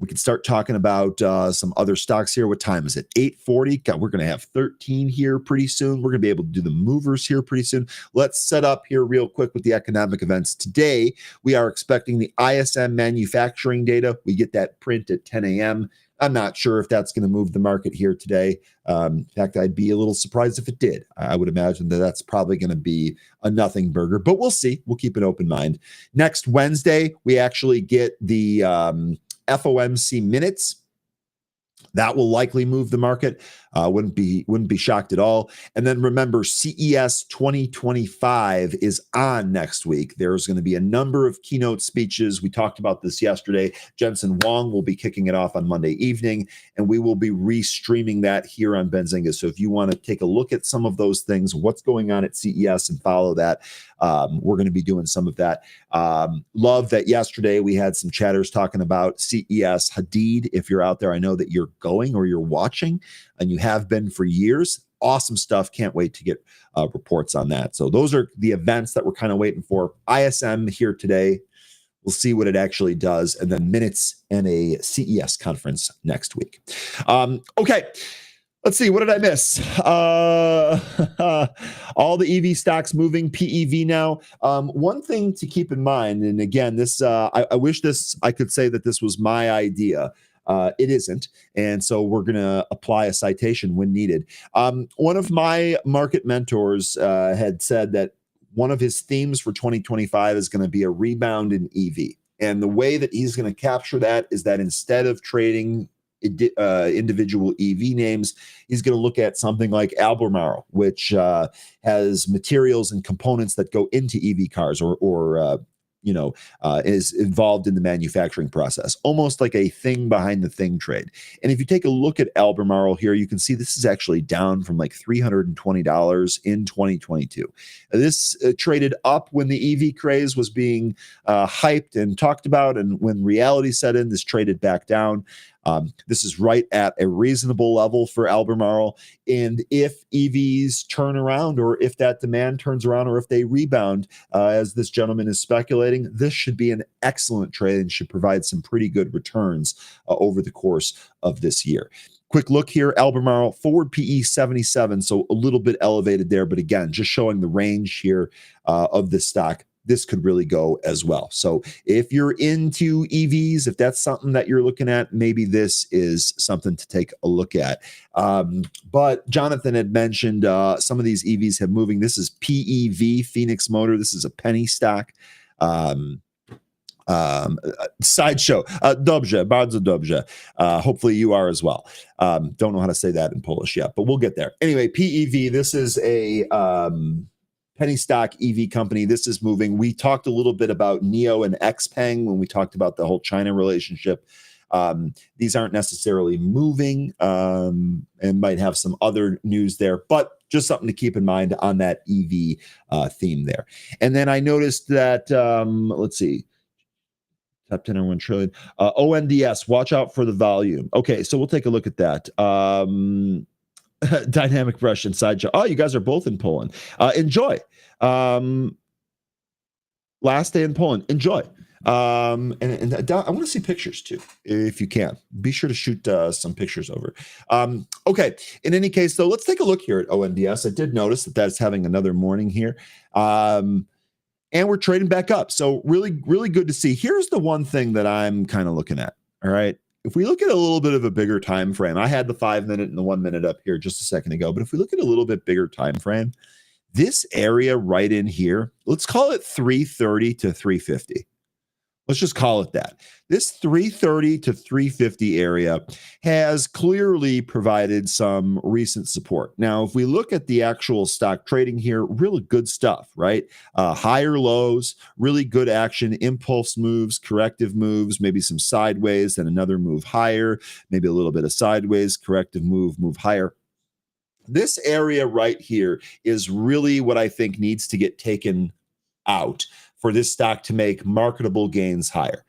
We can start talking about some other stocks here. What time is it? 8:40. God, we're going to have 13 here pretty soon. We're going to be able to do the movers here pretty soon. Let's set up here real quick with the economic events. Today, we are expecting the ISM manufacturing data. We get that print at 10 a.m. I'm not sure if that's going to move the market here today. In fact, I'd be a little surprised if it did. I would imagine that that's probably going to be a nothing burger, but we'll see. We'll keep an open mind. Next Wednesday, we actually get the FOMC minutes. That will likely move the market. Wouldn't be shocked at all. And then remember, CES 2025 is on next week. There's going to be a number of keynote speeches. We talked about this yesterday. Jensen Huang will be kicking it off on Monday evening, and we will be restreaming that here on Benzinga. So if you want to take a look at some of those things, what's going on at CES, and follow that, we're going to be doing some of that. Love that yesterday we had some chatters talking about CES. Hadid, if you're out there, I know that you're going or you're watching, and you have been for years. Awesome stuff. Can't wait to get reports on that. So those are the events that we're kind of waiting for. ISM here today. We'll see what it actually does. And then minutes and a CES conference next week. Okay. Let's see. What did I miss? All the EV stocks moving, PEV now. One thing to keep in mind, and again, this I wish I could say that this was my idea. It isn't. And so we're going to apply a citation when needed. One of my market mentors had said that one of his themes for 2025 is going to be a rebound in EV. And the way that he's going to capture that is that instead of trading individual EV names, he's going to look at something like Albemarle, which has materials and components that go into EV cars or is involved in the manufacturing process, almost like a thing behind the thing trade. And if you take a look at Albemarle here, you can see this is actually down from like $320 in 2022. This traded up when the EV craze was being hyped and talked about, and when reality set in, this traded back down. This is right at a reasonable level for Albemarle. And if EVs turn around, or if that demand turns around, or if they rebound, as this gentleman is speculating, this should be an excellent trade and should provide some pretty good returns over the course of this year. Quick look here, Albemarle, forward PE 77, so a little bit elevated there. But again, just showing the range here of this stock. This could really go as well. So if you're into EVs, if that's something that you're looking at, maybe this is something to take a look at. But Jonathan had mentioned some of these EVs have moving. This is PEV, Phoenix Motor. This is a penny stock. Sideshow, dobrze, bardzo dobrze. Hopefully you are as well. Don't know how to say that in Polish yet, but we'll get there. Anyway, PEV, this is a penny stock EV company. This is moving. We talked a little bit about NIO and XPeng when we talked about the whole China relationship. These aren't necessarily moving and might have some other news there, but just something to keep in mind on that EV theme there. And then I noticed that, let's see, top 10 or 1 trillion. ONDS, watch out for the volume. Okay, so we'll take a look at that. Dynamic brush and sideshow. Oh, you guys are both in Poland. Enjoy. Last day in Poland. Enjoy. And I want to see pictures too, if you can. Be sure to shoot some pictures over. Okay. In any case, though, let's take a look here at ONDS. I did notice that that's having another morning here. And we're trading back up. So really, really good to see. Here's the one thing that I'm kind of looking at. All right. If we look at a little bit of a bigger time frame, I had the 5 minute and the 1 minute up here just a second ago, but if we look at a little bit bigger time frame, This area right in here, let's call it 330 to 350. Let's just call it that. This 330 to 350 area has clearly provided some recent support. Now, if we look at the actual stock trading here, really good stuff, right? Higher lows, really good action, impulse moves, corrective moves, maybe some sideways, then another move higher, maybe a little bit of sideways, corrective move higher. This area right here is really what I think needs to get taken out for this stock to make marketable gains higher.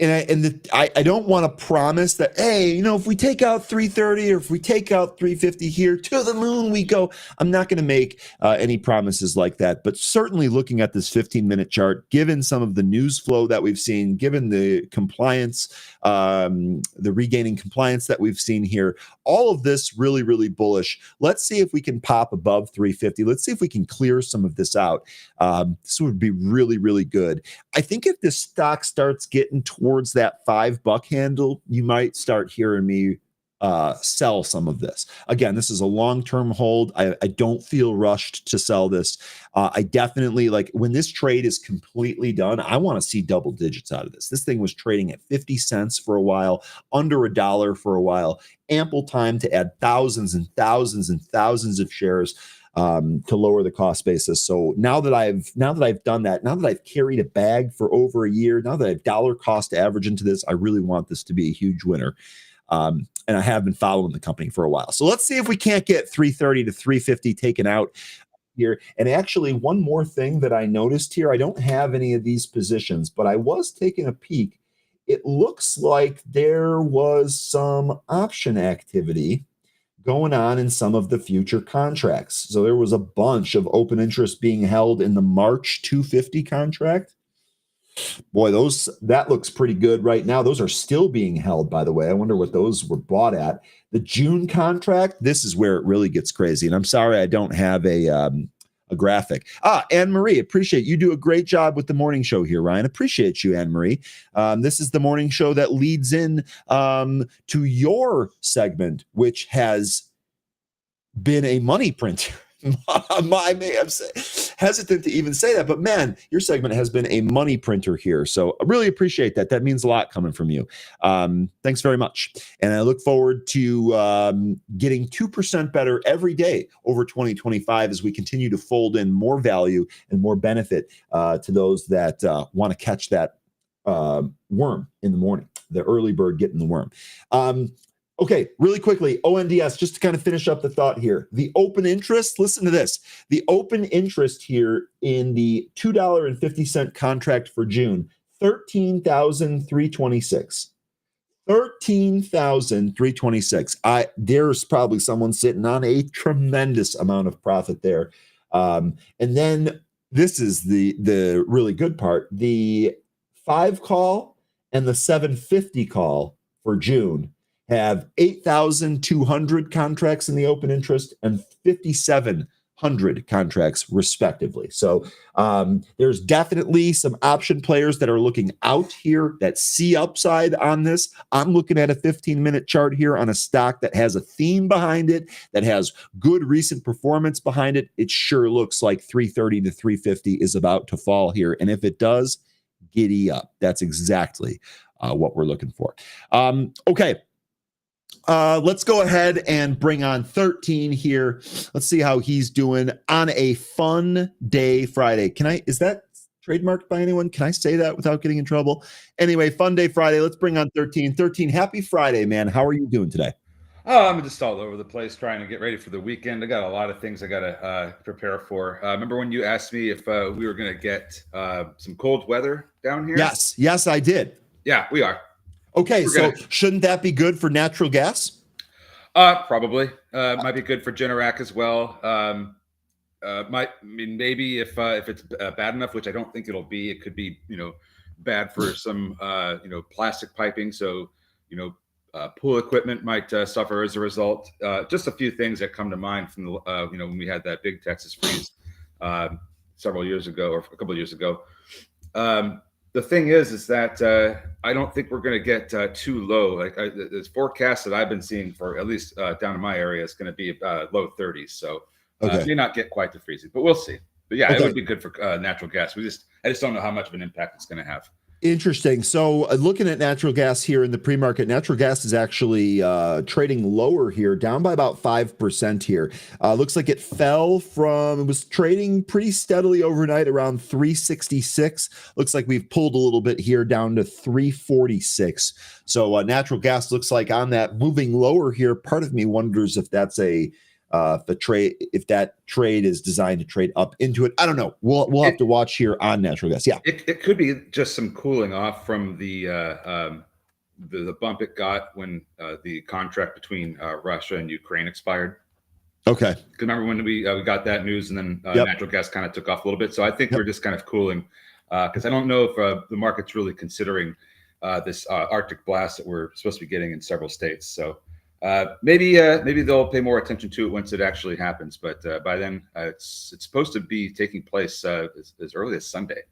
I don't want to promise that, hey, if we take out 330 or if we take out 350 here, to the moon we go. I'm not going to make any promises like that. But certainly looking at this 15-minute chart, given some of the news flow that we've seen, given the compliance, the regaining compliance that we've seen here, all of this really, really bullish. Let's see if we can pop above 350. Let's see if we can clear some of this out. This would be really, really good. I think if this stock starts getting towards that $5 handle, you might start hearing me sell some of this. Again, this is a long-term hold. I don't feel rushed to sell this. I definitely, like, when this trade is completely done, I want to see double digits out of this. This thing was trading at 50 cents for a while, under $1 for a while, ample time to add thousands and thousands and thousands of shares to lower the cost basis. So now that I've done that, now that I've carried a bag for over a year, now that I've dollar cost average into this, I really want this to be a huge winner. And I have been following the company for a while. So let's see if we can't get 330 to 350 taken out here. And actually, one more thing that I noticed here, I don't have any of these positions, but I was taking a peek. It looks like there was some option activity going on in some of the future contracts. So there was a bunch of open interest being held in the March 250 contract. Boy, that looks pretty good right now. Those are still being held, by the way. I wonder what those were bought at. The June contract, this is where it really gets crazy. And I'm sorry I don't have a graphic. Anne Marie, appreciate you. Do a great job with the morning show here, Ryan. Appreciate you, Anne Marie. This is the morning show that leads in to your segment, which has been a money printer. I may have hesitant to even say that, but man, your segment has been a money printer here. So I really appreciate that. That means a lot coming from you. Thanks very much. And I look forward to getting 2% better every day over 2025 as we continue to fold in more value and more benefit to those that want to catch that worm in the morning, the early bird getting the worm. Okay, really quickly, ONDS, just to kind of finish up the thought here. The open interest, listen to this. The open interest here in the $2.50 contract for June, 13,326. 13,326. There's probably someone sitting on a tremendous amount of profit there. And then this is the really good part. The 5 call and the 750 call for June have 8,200 contracts in the open interest and 5,700 contracts respectively. So there's definitely some option players that are looking out here that see upside on this. I'm looking at a 15-minute chart here on a stock that has a theme behind it, that has good recent performance behind it. It sure looks like 330 to 350 is about to fall here. And if it does, giddy up. That's exactly what we're looking for. Okay. Let's go ahead and bring on 13 here. Let's see how he's doing on a fun day Friday. Is that trademarked by anyone? Can I say that without getting in trouble? Anyway, fun day Friday. Let's bring on 13. 13, happy Friday, man. How are you doing today? Oh, I'm just all over the place trying to get ready for the weekend. I got a lot of things I got to prepare for. Remember when you asked me if we were going to get some cold weather down here? Yes, I did. Yeah, we are. Okay, so shouldn't that be good for natural gas? Probably. Might be good for Generac as well. Maybe if it's bad enough, which I don't think it'll be, it could be, bad for some, plastic piping. So, pool equipment might suffer as a result. Just a few things that come to mind from the, when we had that big Texas freeze several years ago or a couple of years ago. The thing is that I don't think we're going to get too low. Like the forecast that I've been seeing for at least down in my area is going to be low 30s. So Okay. May not get quite to freezing, but we'll see. But yeah, it Okay. would be good for natural gas. I just don't know how much of an impact it's going to have. Interesting. So looking at natural gas here in the pre-market, natural gas is actually trading lower here, down by about 5% here. Looks like it was trading pretty steadily overnight around 366. Looks like we've pulled a little bit here down to 346. So natural gas looks like on that moving lower here. Part of me wonders if that's if that trade is designed to trade up into it. I don't know. We'll have to watch here on natural gas. Yeah, it could be just some cooling off from the bump it got when the contract between Russia and Ukraine expired. Okay. Remember when we got that news, and then Yep. natural gas kind of took off a little bit. So I think we're just kind of cooling, because I don't know if the market's really considering this Arctic blast that we're supposed to be getting in several states. So maybe they'll pay more attention to it once it actually happens. But by then, it's supposed to be taking place as early as Sunday.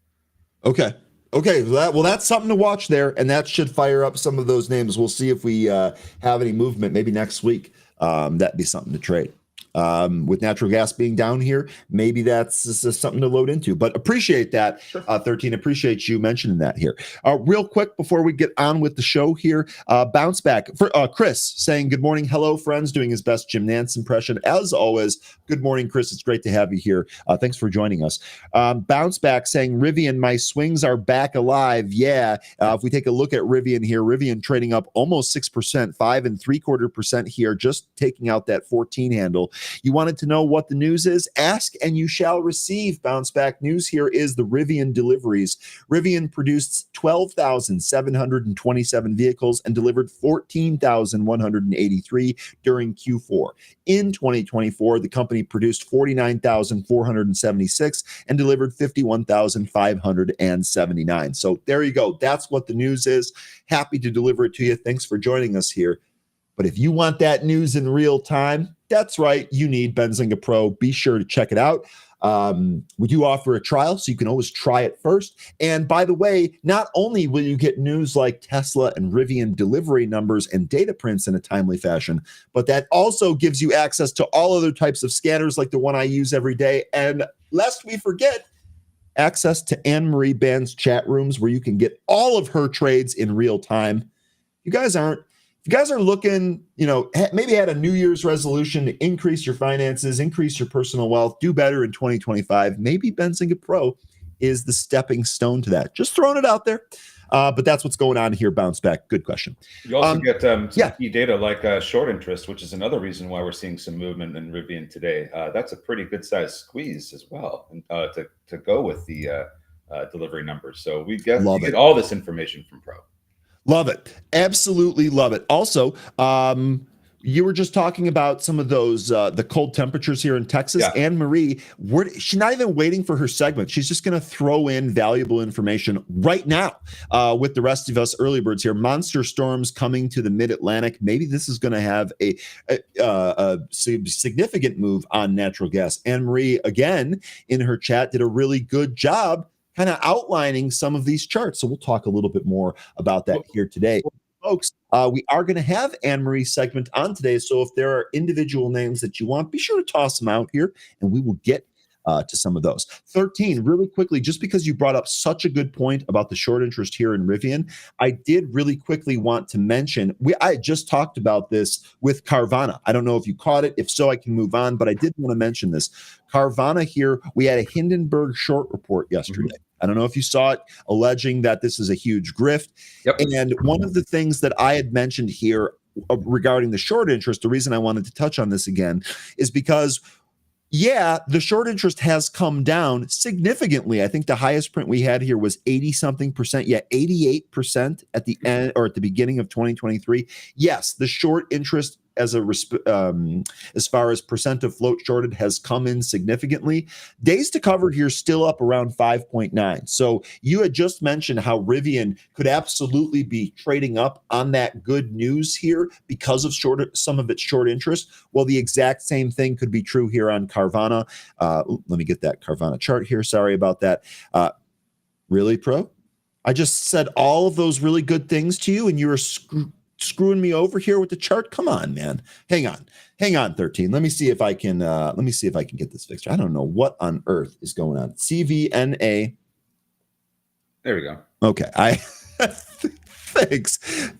Okay. Well, that's something to watch there, and that should fire up some of those names. We'll see if we have any movement maybe next week. That'd be something to trade. With natural gas being down here, maybe that's something to load into. But appreciate that, Sure. 13. Appreciate you mentioning that here. Real quick before we get on with the show here, bounce back for Chris saying good morning, hello friends, doing his best Jim Nance impression as always. Good morning, Chris. It's great to have you here. Thanks for joining us. Bounce back saying Rivian, my swings are back alive. Yeah. If we take a look at Rivian here, Rivian trading up almost 6%, 5.75% here, just taking out that 14 handle. You wanted to know what the news is? Ask and you shall receive. Bounce back news here is the Rivian deliveries. Rivian produced 12,727 vehicles and delivered 14,183 during Q4. In 2024, the company produced 49,476 and delivered 51,579. So there you go. That's what the news is. Happy to deliver it to you. Thanks for joining us here. But if you want that news in real time, that's right, you need Benzinga Pro. Be sure to check it out. We do offer a trial, so you can always try it first. And by the way, not only will you get news like Tesla and Rivian delivery numbers and data prints in a timely fashion, but that also gives you access to all other types of scanners like the one I use every day. And lest we forget, access to Anne-Marie Band's chat rooms where you can get all of her trades in real time. If you guys are looking, maybe had a New Year's resolution to increase your finances, increase your personal wealth, do better in 2025, maybe Benzinga Pro is the stepping stone to that. Just throwing it out there. But that's what's going on here. Bounce back. Good question. You also get some key data like short interest, which is another reason why we're seeing some movement in Rivian today. That's a pretty good size squeeze as well to go with the delivery numbers. So we get all this information from Pro. Love it. Absolutely love it. Also, you were just talking about some of those, the cold temperatures here in Texas. Yeah. Anne-Marie, she's not even waiting for her segment. She's just going to throw in valuable information right now with the rest of us early birds here. Monster storms coming to the mid-Atlantic. Maybe this is going to have a significant move on natural gas. Anne-Marie, again, in her chat, did a really good job kind of outlining some of these charts. So we'll talk a little bit more about that here today. Folks, we are going to have Anne-Marie's segment on today. So if there are individual names that you want, be sure to toss them out here and we will get to some of those. 13, really quickly, just because you brought up such a good point about the short interest here in Rivian, I did really quickly want to mention, I just talked about this with Carvana. I don't know if you caught it. If so, I can move on, but I did want to mention this. Carvana here, we had a Hindenburg short report yesterday. Mm-hmm. I don't know if you saw it, alleging that this is a huge grift. Yep. And one of the things that I had mentioned here regarding the short interest, the reason I wanted to touch on this again is because, the short interest has come down significantly. I think the highest print we had here was 80-something%. 88% at the end or at the beginning of 2023. Yes, the short interest as far as percent of float shorted has come in significantly. Days to cover here still up around 5.9. So you had just mentioned how Rivian could absolutely be trading up on that good news here because of some of its short interest. Well, the exact same thing could be true here on Carvana. Let me get that Carvana chart here. Sorry about that. Really, Pro? I just said all of those really good things to you and you were screwing me over here with the chart? Come on, man. Hang on, 13. Let me see if I can get this fixed. I don't know what on earth is going on. CVNA. There we go. Okay.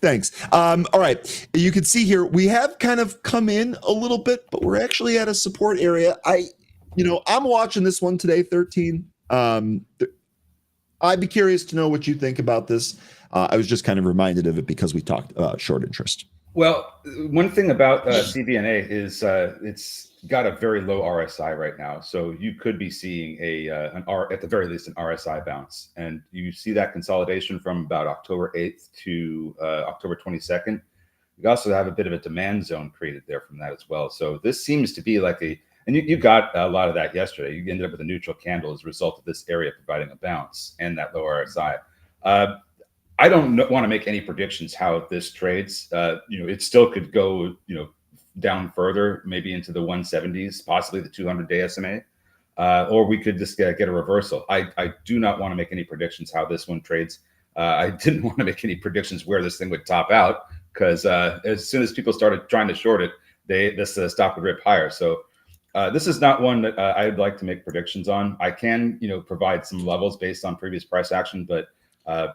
Thanks. All right. You can see here we have kind of come in a little bit, but we're actually at a support area. I'm watching this one today, 13. I'd be curious to know what you think about this. I was just kind of reminded of it because we talked about short interest. Well, one thing about CVNA is it's got a very low RSI right now, so you could be seeing at the very least an RSI bounce, and you see that consolidation from about October 8th to October 22nd. You also have a bit of a demand zone created there from that as well. So this seems to be like and you got a lot of that yesterday. You ended up with a neutral candle as a result of this area providing a bounce and that low RSI. I don't want to make any predictions how this trades. It still could go, down further, maybe into the 170s, possibly the 200-day SMA, or we could just get a reversal. I do not want to make any predictions how this one trades. I didn't want to make any predictions where this thing would top out because as soon as people started trying to short it, this stock would rip higher. So this is not one that I'd like to make predictions on. I can, provide some levels based on previous price action, but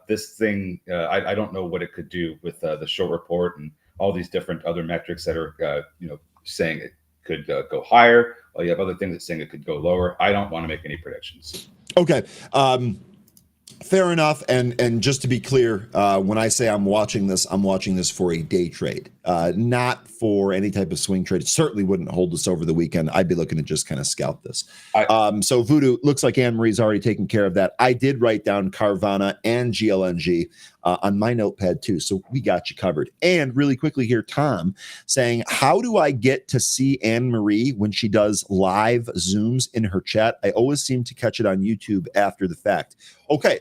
this thing, I don't know what it could do with the short report and all these different other metrics that are, saying it could go higher. Well, you have other things that saying it could go lower. I don't want to make any predictions. Okay. Fair enough. And just to be clear, when I say I'm watching this for a day trade, not for any type of swing trade. It certainly wouldn't hold us over the weekend. I'd be looking to just kind of scalp this. So Voodoo, looks like Anne-Marie's already taken care of that. I did write down Carvana and GLNG on my notepad too. So we got you covered. And really quickly here, Tom saying, how do I get to see Anne-Marie when she does live Zooms in her chat? I always seem to catch it on YouTube after the fact. Okay.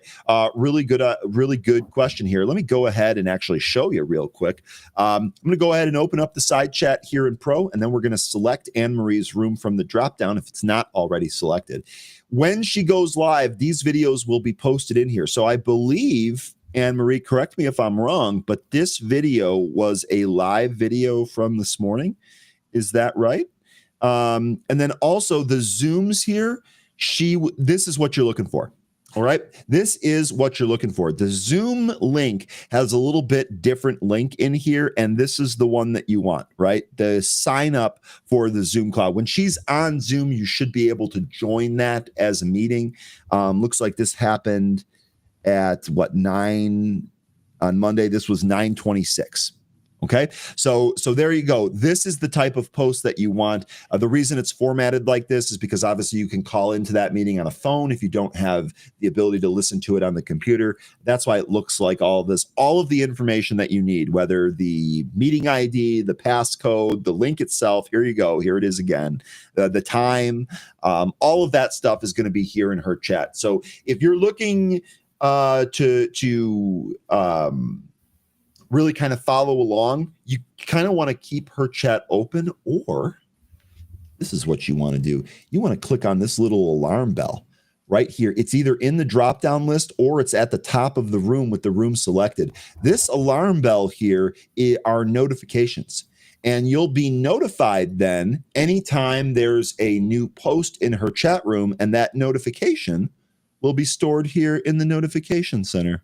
Really good question here. Let me go ahead and actually show you real quick. I'm going to go ahead and open up the side chat here in Pro, and then we're going to select Anne-Marie's room from the dropdown if it's not already selected. When she goes live, these videos will be posted in here. So I believe, Anne-Marie, correct me if I'm wrong, but this video was a live video from this morning. Is that right? And then also the Zooms here, this is what you're looking for. All right. This is what you're looking for. The Zoom link has a little bit different link in here, and this is the one that you want, right? The sign up for the Zoom call. When she's on Zoom, you should be able to join that as a meeting. Looks like this happened at 9 on Monday. This was 9:26. Okay, so there you go. This is the type of post that you want. The reason it's formatted like this is because obviously you can call into that meeting on a phone if you don't have the ability to listen to it on the computer. That's why it looks like all of the information that you need, whether the meeting ID, the passcode, the link itself. Here you go. Here it is again. The time, all of that stuff is going to be here in her chat. So if you're looking to really kind of follow along, you kind of want to keep her chat open, or this is what you want to do. You want to click on this little alarm bell right here. It's either in the drop down list or it's at the top of the room with the room selected. This alarm bell here are notifications, and you'll be notified then anytime there's a new post in her chat room, and that notification will be stored here in the notification center.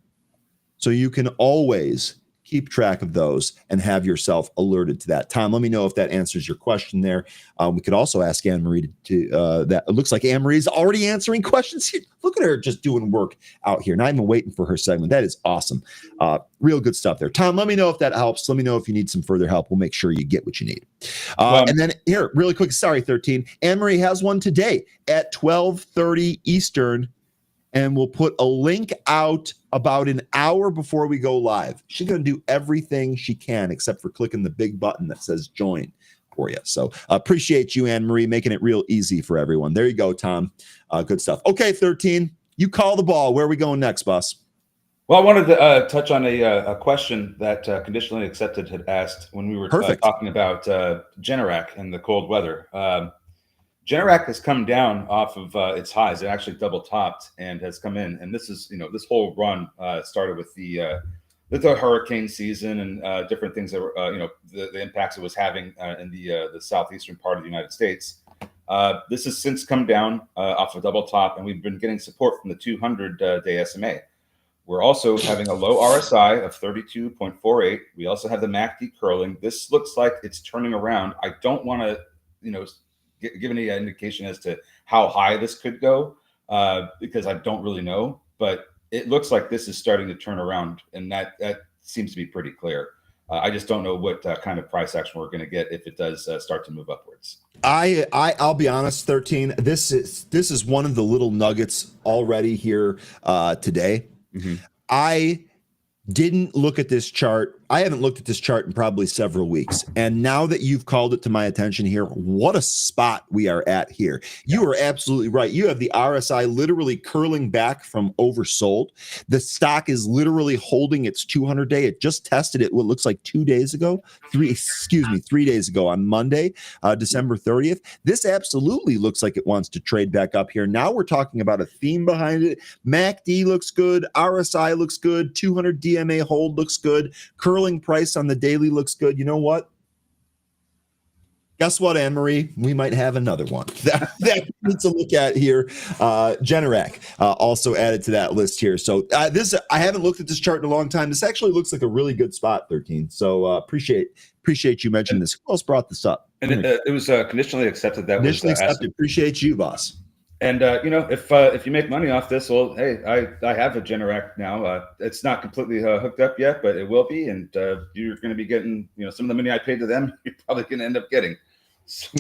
So you can always keep track of those and have yourself alerted to that. Tom, let me know if that answers your question there. We could also ask Anne-Marie to that. It looks like Anne-Marie's already answering questions here. Look at her just doing work out here, not even waiting for her segment. That is awesome. Real good stuff there. Tom, let me know if that helps. Let me know if you need some further help. We'll make sure you get what you need. And then here, really quick, sorry, 13. Anne-Marie has one today at 12:30 Eastern, and we'll put a link out about an hour before we go live. She's going to do everything she can except for clicking the big button that says join for you. So appreciate you, Anne-Marie, making it real easy for everyone. There you go, Tom. Good stuff. Okay, 13, you call the ball. Where are we going next, boss? Well, I wanted to touch on a question that Conditionally Accepted had asked when we were talking about Generac and the cold weather. Generac has come down off of its highs. It actually double topped and has come in. And this is, this whole run started with the the hurricane season and different things that were, the impacts it was having in the southeastern part of the United States. This has since come down off a double top, and we've been getting support from the 200-day SMA. We're also having a low RSI of 32.48. We also have the MACD curling. This looks like it's turning around. I don't want to, give any indication as to how high this could go because I don't really know. But it looks like this is starting to turn around, and that seems to be pretty clear. I just don't know what kind of price action we're going to get if it does start to move upwards. I'll be honest, 13. This is one of the little nuggets already here today. Mm-hmm. I didn't look at this chart. I haven't looked at this chart in probably several weeks. And now that you've called it to my attention here, what a spot we are at here. You are absolutely right. You have the RSI literally curling back from oversold. The stock is literally holding its 200-day. It just tested it what looks like 3 days ago on Monday, December 30th. This absolutely looks like it wants to trade back up here. Now we're talking about a theme behind it. MACD looks good. RSI looks good. 200 DMA hold looks good. Curling price on the daily looks good. You know what? Guess what, Anne-Marie? We might have another one that we need to look at here. Generac also added to that list here. So I haven't looked at this chart in a long time. This actually looks like a really good spot, 13. So appreciate you mentioning this. Who else brought this up? And it was conditionally accepted. That conditionally was accepted. Appreciate you, boss. And if you make money off this, well, hey, I have a Generac now. It's not completely hooked up yet, but it will be, and you're going to be getting, some of the money I paid to them, you're probably going to end up getting. So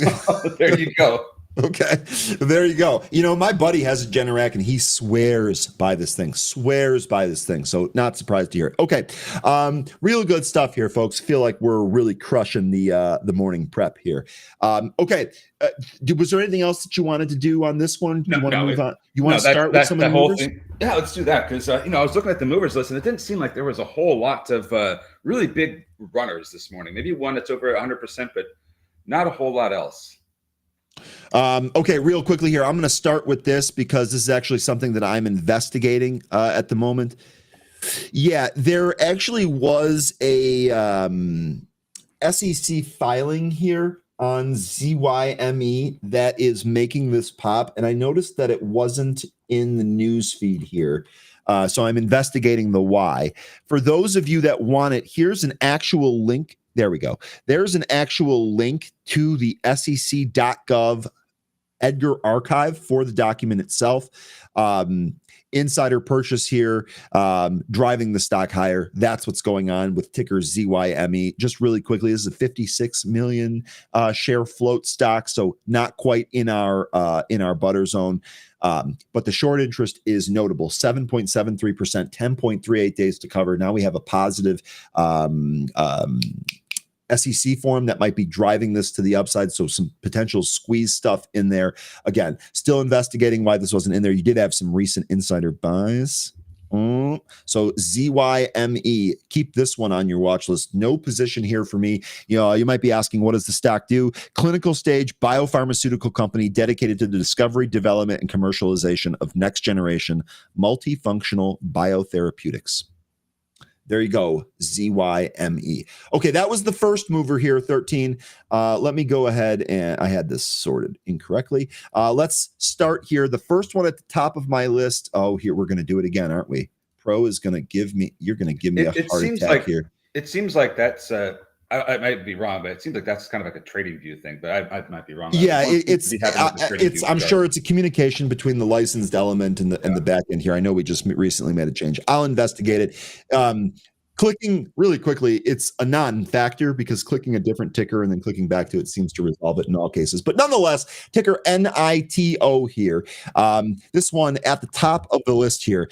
there you go. Okay, there you go. My buddy has a Generac and he swears by this thing. So not surprised to hear it. Okay, real good stuff here, folks. Feel like we're really crushing the morning prep here. Okay, was there anything else that you wanted to do on this one? Do you want to move on? You want to start with some of the whole movers? thing? Yeah, let's do that because I was looking at the movers list and it didn't seem like there was a whole lot of really big runners this morning. Maybe one that's over 100%, but not a whole lot else. Okay, real quickly here, I'm going to start with this because this is actually something that I'm investigating at the moment. Yeah, there actually was a SEC filing here on ZYME that is making this pop, and I noticed that it wasn't in the news feed here. So I'm investigating the why. For those of you that want it, here's an actual link. There we go. There's an actual link to the SEC.gov Edgar archive for the document itself. Insider purchase here, driving the stock higher. That's what's going on with ticker ZYME. Just really quickly, this is a 56 million share float stock, so not quite in our butter zone. But the short interest is notable, 7.73%, 10.38 days to cover. Now we have a positive SEC form that might be driving this to the upside. So some potential squeeze stuff in there. Again, still investigating why this wasn't in there. You did have some recent insider buys. So ZYME, keep this one on your watch list. No position here for me. You might be asking, what does the stock do? Clinical stage biopharmaceutical company dedicated to the discovery, development, and commercialization of next generation multifunctional biotherapeutics. There you go, ZYME. Okay, that was the first mover here, 13. Let me go ahead, and I had this sorted incorrectly. Let's start here. The first one at the top of my list. Oh, here, we're going to do it again, aren't we? Pro is going to give me, you're going to give me a heart attack here. It seems like that's, I might be wrong, but it seems like that's kind of like a trading view thing, but I might be wrong. Yeah, I'm sure it's a communication between the licensed element and the back end here. I know we just recently made a change. I'll investigate it. Clicking really quickly, it's a non-factor because clicking a different ticker and then clicking back to it seems to resolve it in all cases. But nonetheless, ticker NITO here. This one at the top of the list here.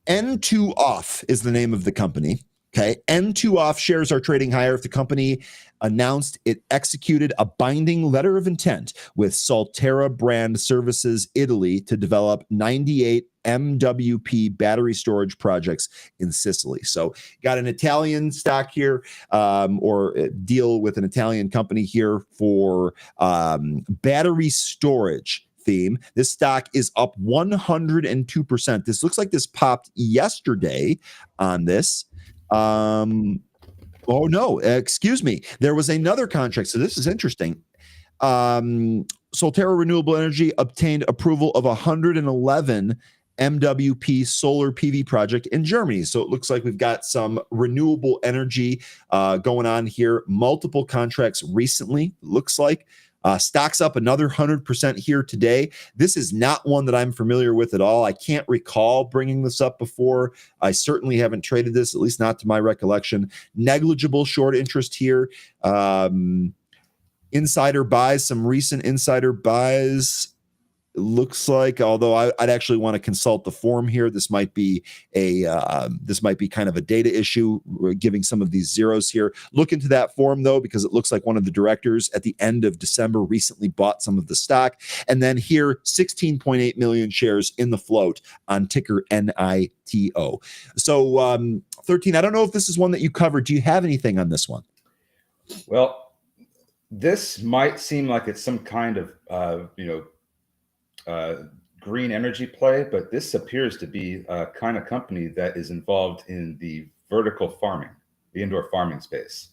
N2 Off is the name of the company. Okay, N2 Off shares are trading higher if the company announced it executed a binding letter of intent with Solterra Brand Services Italy to develop 98 MWP battery storage projects in Sicily. So got an Italian stock here, or a deal with an Italian company here for battery storage theme. This stock is up 102%. This looks like this popped yesterday on this. Oh no, excuse me. There was another contract. So this is interesting. Solterra Renewable Energy obtained approval of 111 MWP solar PV project in Germany. So it looks like we've got some renewable energy going on here. Multiple contracts recently, looks like. Stocks up another 100% here today. This is not one that I'm familiar with at all. I can't recall bringing this up before. I certainly haven't traded this, at least not to my recollection. Negligible short interest here. Insider buys, some recent insider buys. It looks like, although I'd actually want to consult the form here. This might be kind of a data issue. We're giving some of these zeros here. Look into that form though, because it looks like one of the directors at the end of December recently bought some of the stock. And then here, 16.8 million shares in the float on ticker NITO. So 13, I don't know if this is one that you covered. Do you have anything on this one? Well, this might seem like it's some kind of, green energy play, but this appears to be a kind of company that is involved in the vertical farming, the indoor farming space.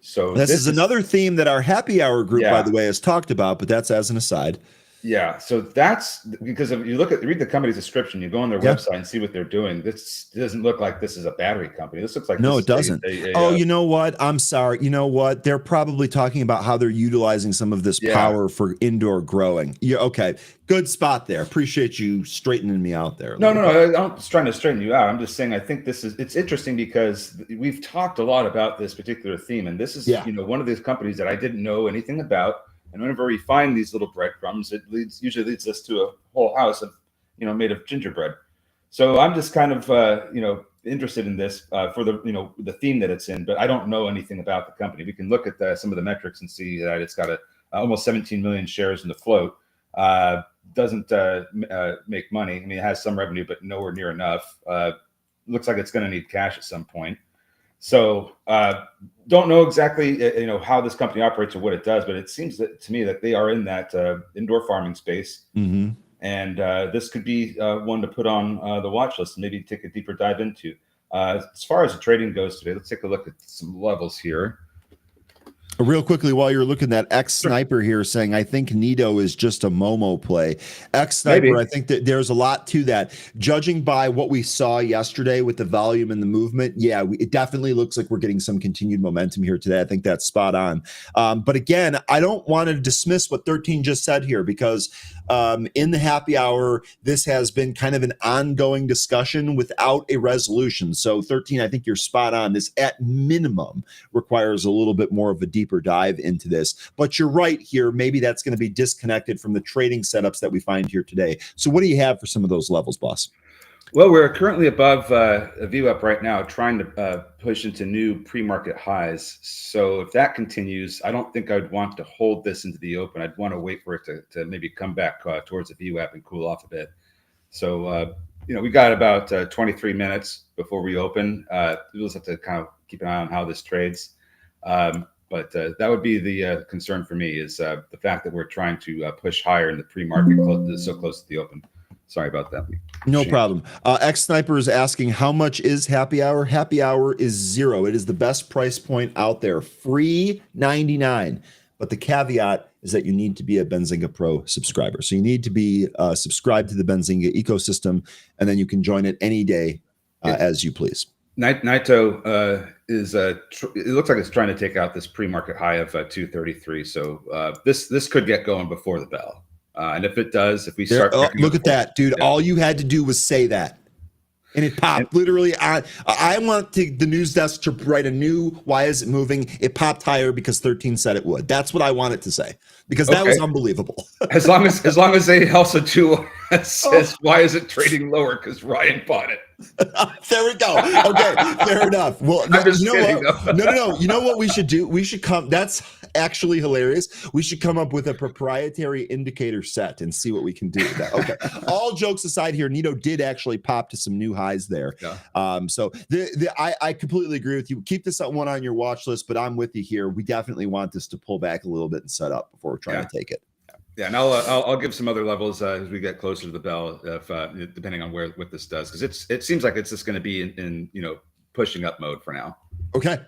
So this is another theme that our happy hour group, by the way, has talked about, but that's as an aside. Yeah, so that's because if you read the company's description, you go on their website and see what they're doing. This doesn't look like this is a battery company. This looks like it doesn't. You know what? I'm sorry. You know what? They're probably talking about how they're utilizing some of this power for indoor growing. Yeah, okay. Good spot there. Appreciate you straightening me out there. No, I'm just trying to straighten you out. I'm just saying I think it's interesting because we've talked a lot about this particular theme, and this is one of these companies that I didn't know anything about. And whenever we find these little breadcrumbs, it usually leads us to a whole house of, made of gingerbread. So I'm just kind of, interested in this for the theme that it's in, but I don't know anything about the company. We can look at some of the metrics and see that it's got almost 17 million shares in the float. Doesn't make money. I mean, it has some revenue, but nowhere near enough. Looks like it's going to need cash at some point. So don't know exactly how this company operates or what it does, but it seems to me that they are in that indoor farming space, and this could be one to put on the watch list and maybe take a deeper dive into. As far as the trading goes today, let's take a look at some levels here. Real quickly, while you're looking at X-Sniper here saying, I think Nito is just a Momo play. X-Sniper, I think that there's a lot to that. Judging by what we saw yesterday with the volume and the movement, it definitely looks like we're getting some continued momentum here today. I think that's spot on. But again, I don't want to dismiss what 13 just said here because in the happy hour, this has been kind of an ongoing discussion without a resolution. So 13, I think you're spot on. This at minimum requires a little bit more of a deeper dive into this, but you're right here. Maybe that's going to be disconnected from the trading setups that we find here today. So what do you have for some of those levels, boss? Well, we're currently above a view up right now, trying to push into new pre-market highs. So if that continues, I don't think I'd want to hold this into the open. I'd want to wait for it to maybe come back towards the view up and cool off a bit. So, we got about 23 minutes before we open. We'll just have to kind of keep an eye on how this trades. But that would be the concern for me is the fact that we're trying to push higher in the pre-market so close to the open. Sorry about that. No problem. X-Sniper is asking, how much is happy hour? Happy hour is $0. It is the best price point out there. Free $99. But the caveat is that you need to be a Benzinga Pro subscriber. So you need to be subscribed to the Benzinga ecosystem, and then you can join it any day as you please. Nito is it looks like it's trying to take out this pre-market high of 233. So this could get going before the bell. And if it does, if we start, look at that, dude! Yeah. All you had to do was say that, and it popped. Literally, I want the news desk to write a new. Why is it moving? It popped higher because 13 said it would. That's what I want it to say because that was unbelievable. as long as they also do says why is it trading lower because Ryan bought it. There we go. Okay, fair enough. Well, no. You know what we should do? We should come. That's actually hilarious. We should come up with a proprietary indicator set and see what we can do with that. Okay. All jokes aside here, Nito did actually pop to some new highs there. Yeah. So I completely agree with you. Keep this one on your watch list, but I'm with you here. We definitely want this to pull back a little bit and set up before we're trying to take it. Yeah, and I'll give some other levels as we get closer to the bell, if depending on what this does, because it seems like it's just going to be in pushing up mode for now. Okay.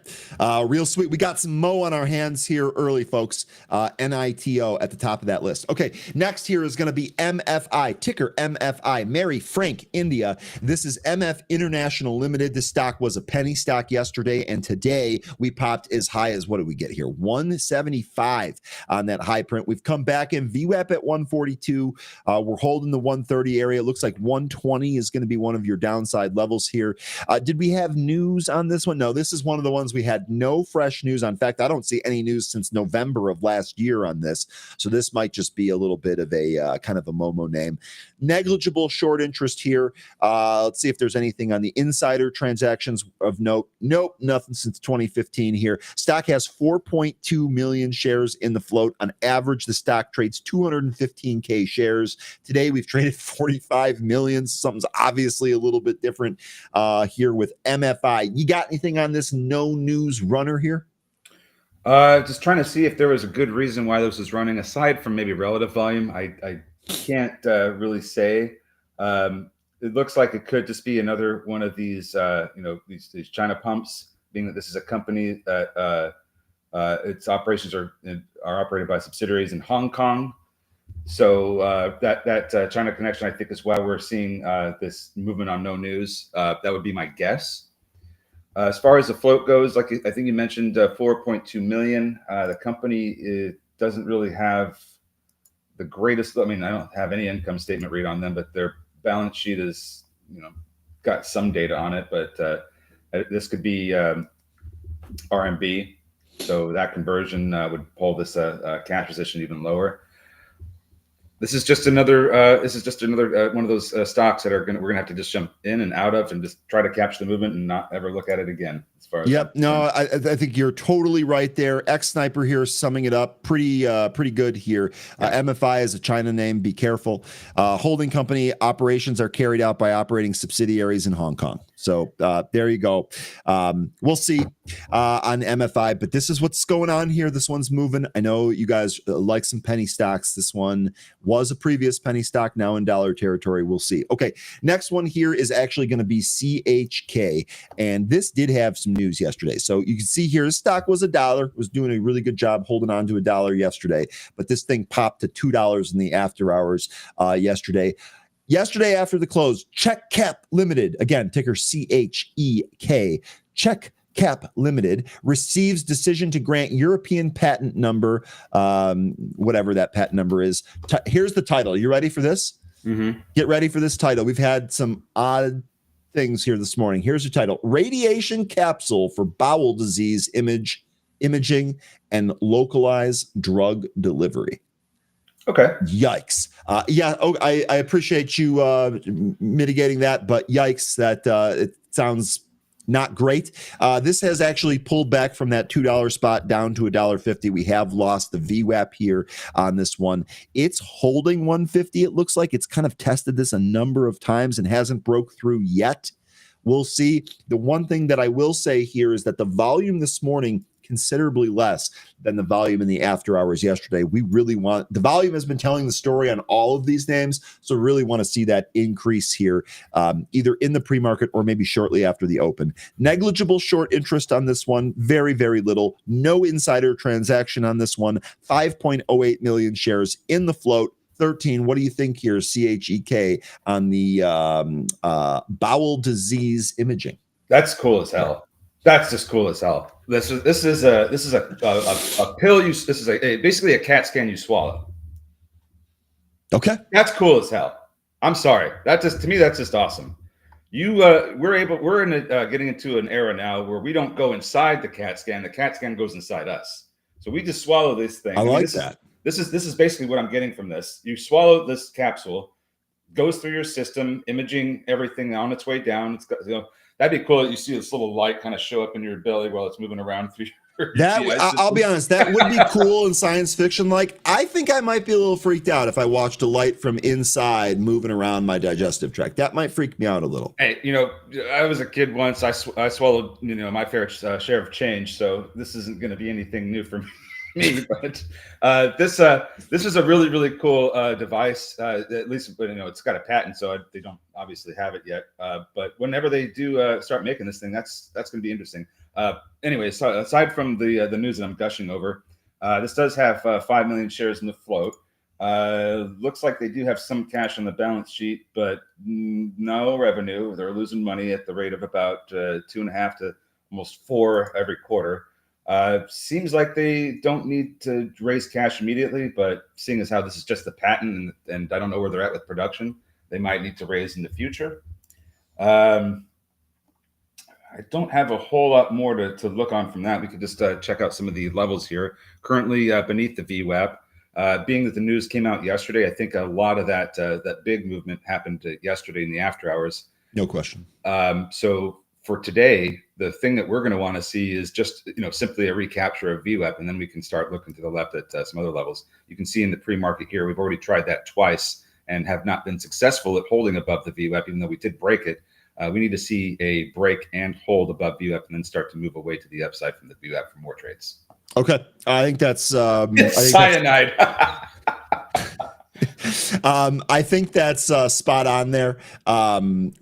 Real sweet. We got some Mo on our hands here early, folks. NITO at the top of that list. Okay. Next here is going to be MFI, ticker MFI, Mary Frank, India. This is MF International Limited. This stock was a penny stock yesterday, and today we popped as high as, what did we get here? 175 on that high print. We've come back in VWAP at 142. We're holding the 130 area. It looks like 120 is going to be one of your downside levels here. Did we have news on this one? No, this is one of the ones we had no fresh news on. In fact, I don't see any news since November of last year on this. So this might just be a little bit of a kind of a Momo name. Negligible short interest here. Let's see if there's anything on the insider transactions of note. Nope, nothing since 2015 here. Stock has 4.2 million shares in the float. On average, the stock trades 215K shares. Today, we've traded 45 million. Something's obviously a little bit different here with MFI. You got anything on this no news runner here? Just trying to see if there was a good reason why this was running, aside from maybe relative volume. I can't really say. It looks like it could just be another one of these, these China pumps, being that this is a company that its operations are operated by subsidiaries in Hong Kong. So that China connection, I think, is why we're seeing this movement on no news. That would be my guess. As far as the float goes, like I think you mentioned, 4.2 million. The company doesn't really have the greatest. I mean, I don't have any income statement read on them, but their balance sheet is, got some data on it. But this could be RMB, so that conversion would pull this cash position even lower. This is just another. One of those stocks that we're gonna have to just jump in and out of and just try to capture the movement and not ever look at it again. As far as I think you're totally right there. Sniper here summing it up pretty good here. MFI is a China name. Be careful. Holding company operations are carried out by operating subsidiaries in Hong Kong. So there you go. We'll see on MFI, but this is what's going on here. This one's moving. I know you guys like some penny stocks. This one was a previous penny stock, now in dollar territory. We'll see. Okay, next one here is actually going to be CHK, and this did have some news yesterday. So you can see here, the stock was $1, was doing a really good job holding on to $1 yesterday, but this thing popped to $2 in the after hours yesterday. Yesterday after the close, Check Cap Limited, again, ticker CHEK, Check Cap Limited receives decision to grant European patent number, whatever that patent number is. Here's the title. You ready for this? Mm-hmm. Get ready for this title. We've had some odd things here this morning. Here's the title: Radiation Capsule for Bowel Disease Imaging and Localized Drug Delivery. Okay. Yikes. I appreciate you mitigating that, but yikes, that it sounds not great. This has actually pulled back from that $2 spot down to $1.50. We have lost the VWAP here on this one. It's holding 150. It looks like it's kind of tested this a number of times and hasn't broke through yet. We'll see. The one thing that I will say here is that the volume this morning considerably less than the volume in the after hours yesterday. We really want, the volume has been telling the story on all of these names, so really want to see that increase here, either in the pre-market or maybe shortly after the open. Negligible short interest on this one, very, very little. No insider transaction on this one. 5.08 million shares in the float. 13. What do you think here, CHEK, on the bowel disease imaging? That's cool as hell. That's just cool as hell. This is a pill you. This is basically a CAT scan you swallow. Okay, that's cool as hell. I'm sorry. That just, to me, that's just awesome. We're getting into an era now where we don't go inside the CAT scan. The CAT scan goes inside us. So we just swallow this thing. I mean, that. This is basically what I'm getting from this. You swallow this capsule, goes through your system, imaging everything on its way down. It's got, that'd be cool. You see this little light kind of show up in your belly while it's moving around through your I'll be honest, that would be cool in science fiction. Like, I think I might be a little freaked out if I watched a light from inside moving around my digestive tract. That might freak me out a little. Hey, I was a kid once. I swallowed, my fair share of change. So this isn't going to be anything new for me. me, but this is a really really cool device. At least, but it's got a patent, so they don't obviously have it yet. But whenever they do start making this thing, that's going to be interesting. Anyway, so aside from the news that I'm gushing over, this does have 5 million shares in the float. Looks like they do have some cash on the balance sheet, but no revenue. They're losing money at the rate of about 2.5 to almost 4 every quarter. Seems like they don't need to raise cash immediately, but seeing as how this is just the patent and I don't know where they're at with production, they might need to raise in the future. I don't have a whole lot more to look on from that. We could just check out some of the levels here. Currently beneath the VWAP. Being that the news came out yesterday, I think a lot of that big movement happened yesterday in the after hours. No question. So for today, the thing that we're going to want to see is just simply a recapture of VWAP, and then we can start looking to the left at some other levels. You can see in the pre-market here, we've already tried that twice and have not been successful at holding above the VWAP, even though we did break it. We need to see a break and hold above VWAP, and then start to move away to the upside from the VWAP for more trades. Okay, I think that's cyanide. I think that's spot on there.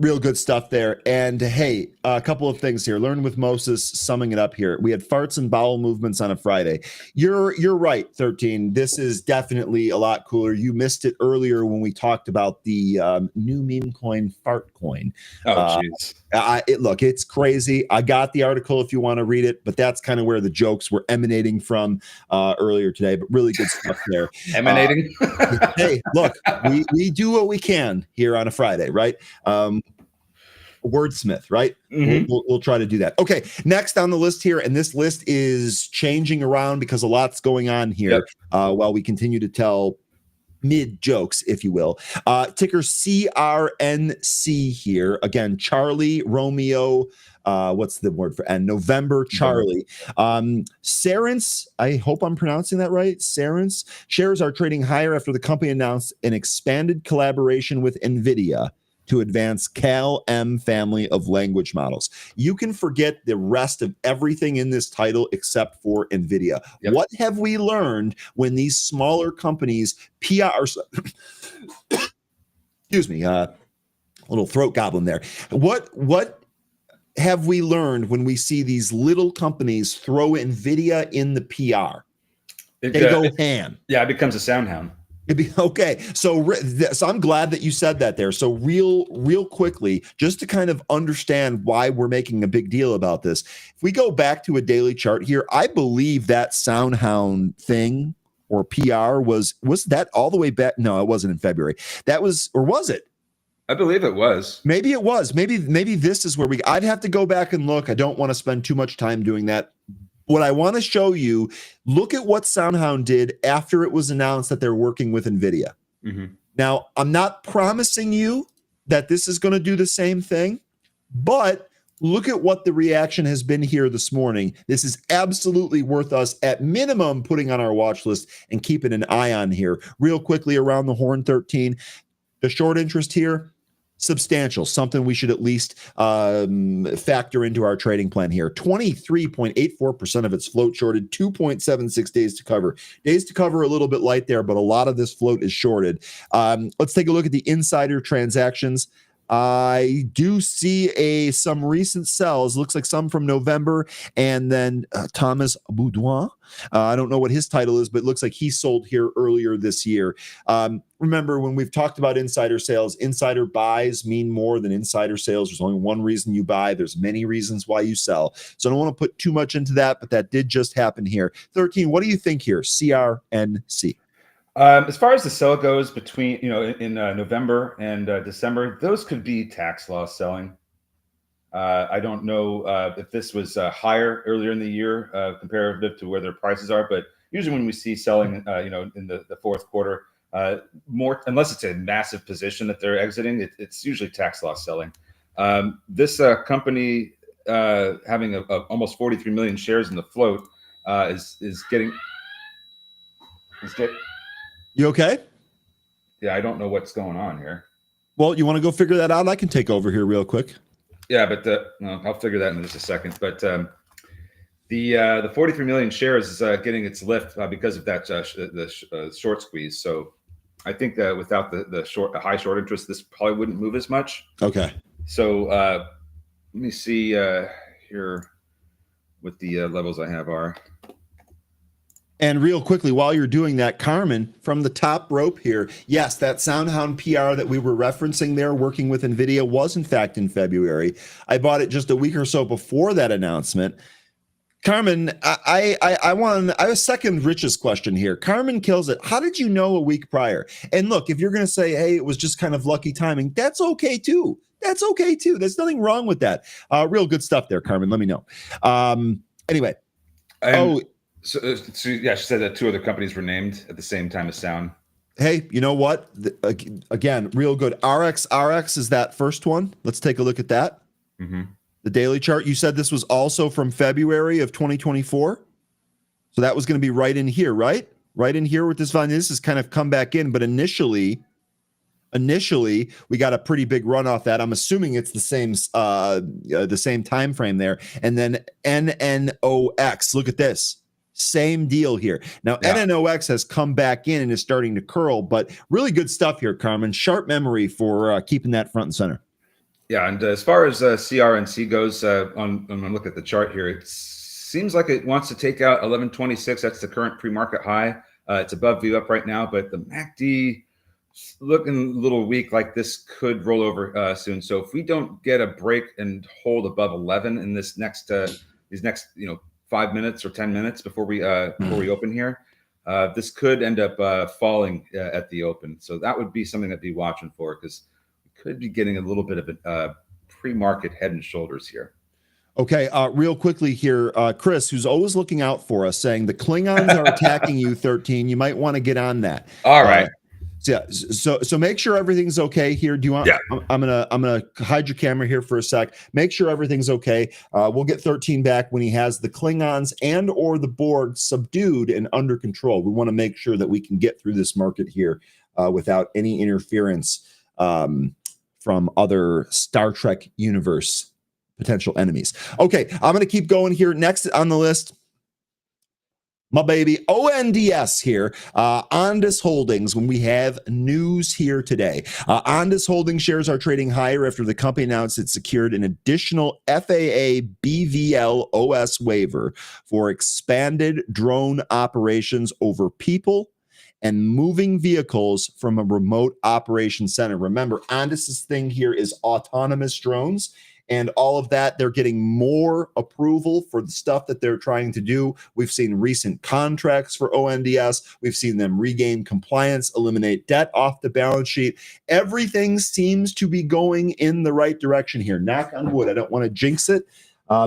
Real good stuff there. And hey, a couple of things here. Learn with Moses, summing it up here. We had farts and bowel movements on a Friday. You're right, 13. This is definitely a lot cooler. You missed it earlier when we talked about the new meme coin, fart coin. Oh, jeez. Look, it's crazy. I got the article if you want to read it, but that's kind of where the jokes were emanating from earlier today. But really good stuff there. Emanating? Hey, look, we do what we can here on a Friday, right? Wordsmith, right? Mm-hmm. We'll try to do that. Okay, next on the list here, and this list is changing around because a lot's going on here. Yep. While we continue to tell mid jokes, if you will. Ticker CRNC here. Again, Charlie Romeo. What's the word for N? November Charlie. Cerence, I hope I'm pronouncing that right. Cerence shares are trading higher after the company announced an expanded collaboration with NVIDIA to advance Cal-M family of language models. You can forget the rest of everything in this title except for NVIDIA. Yep. What have we learned when these smaller companies PR? Excuse me, little throat goblin there. What have we learned when we see these little companies throw NVIDIA in the PR? They go ham. Yeah, it becomes a sound hound. Okay, so I'm glad that you said that there. So real quickly, just to kind of understand why we're making a big deal about this. If we go back to a daily chart here, I believe that SoundHound thing or PR was that all the way back? No, it wasn't in February. That was, or was it? I believe it was. Maybe it was. Maybe this is where I'd have to go back and look. I don't want to spend too much time doing that. What I want to show you, look at what SoundHound did after it was announced that they're working with NVIDIA. Mm-hmm. Now, I'm not promising you that this is going to do the same thing, but look at what the reaction has been here this morning. This is absolutely worth us, at minimum, putting on our watch list and keeping an eye on here. Real quickly around the horn, 13. The short interest here, substantial, something we should at least factor into our trading plan here. 23.84% of its float shorted, 2.76 days to cover. Days to cover a little bit light there, but a lot of this float is shorted. Let's take a look at the insider transactions. I do see some recent sells. Looks like some from November, and then Thomas Boudouin. I don't know what his title is, but it looks like he sold here earlier this year. Remember, when we've talked about insider sales, insider buys mean more than insider sales. There's only one reason you buy. There's many reasons why you sell. So I don't want to put too much into that, but that did just happen here. 13, what do you think here? CRNC. As far as the sell goes, between in November and December, those could be tax loss selling. I don't know if this was higher earlier in the year comparative to where their prices are, but usually when we see selling, in the fourth quarter, more, unless it's a massive position that they're exiting, it's usually tax loss selling. This company having almost 43 million shares in the float is getting. You okay? Yeah, I don't know what's going on here. Well, you want to go figure that out? I can take over here real quick. Yeah, but I'll figure that in just a second. But The 43 million shares is getting its lift because of that short squeeze. So I think that without the high short interest, this probably wouldn't move as much. Okay. So let me see here what the levels I have are. And real quickly, while you're doing that, Carmen, from the top rope here, yes, that SoundHound PR that we were referencing there, working with NVIDIA, was in fact in February. I bought it just a week or so before that announcement. Carmen, I have a second richest question here. Carmen kills it. How did you know a week prior? And look, if you're going to say, hey, it was just kind of lucky timing, that's okay too. That's okay too. There's nothing wrong with that. Real good stuff there, Carmen. Let me know. Anyway. So yeah, she said that 2 other companies were named at the same time as Sound. Hey, you know what? Again, real good. RX is that first one. Let's take a look at that. Mm-hmm. The daily chart. You said this was also from February of 2024. So that was going to be right in here, right? Right in here with this volume. This has kind of come back in, but initially we got a pretty big run off that. I'm assuming it's the same time frame there. And then NNOX. Look at this. Same deal here. Now, yeah. NNOX has come back in and is starting to curl, but really good stuff here, Carmen. Sharp memory for keeping that front and center. Yeah, and as far as CRNC goes, on look at the chart here, it seems like it wants to take out 1126. That's the current pre-market high. It's above view up right now, but the MACD looking a little weak. Like this could roll over soon. So if we don't get a break and hold above 11 in this next these next 5 minutes or 10 minutes before we open here, this could end up falling at the open. So that would be something to be watching for, because we could be getting a little bit of a pre-market head and shoulders here. Okay, real quickly here, Chris, who's always looking out for us, saying the Klingons are attacking you, 13. You might want to get on that. All right. So make sure everything's okay here. Do you want? Yeah. I'm gonna hide your camera here for a sec. Make sure everything's okay. We'll get 13 back when he has the Klingons and or the Borg subdued and under control. We want to make sure that we can get through this market here without any interference from other Star Trek universe potential enemies. Okay, I'm gonna keep going here. Next on the list, my baby ONDS here, Ondas Holdings, when we have news here today. Ondas Holdings shares are trading higher after the company announced it secured an additional FAA BVL OS waiver for expanded drone operations over people and moving vehicles from a remote operation center. Remember, Ondas's thing here is autonomous drones. And all of that, they're getting more approval for the stuff that they're trying to do. We've seen recent contracts for ONDS. We've seen them regain compliance, eliminate debt off the balance sheet. Everything seems to be going in the right direction here. Knock on wood. I don't want to jinx it,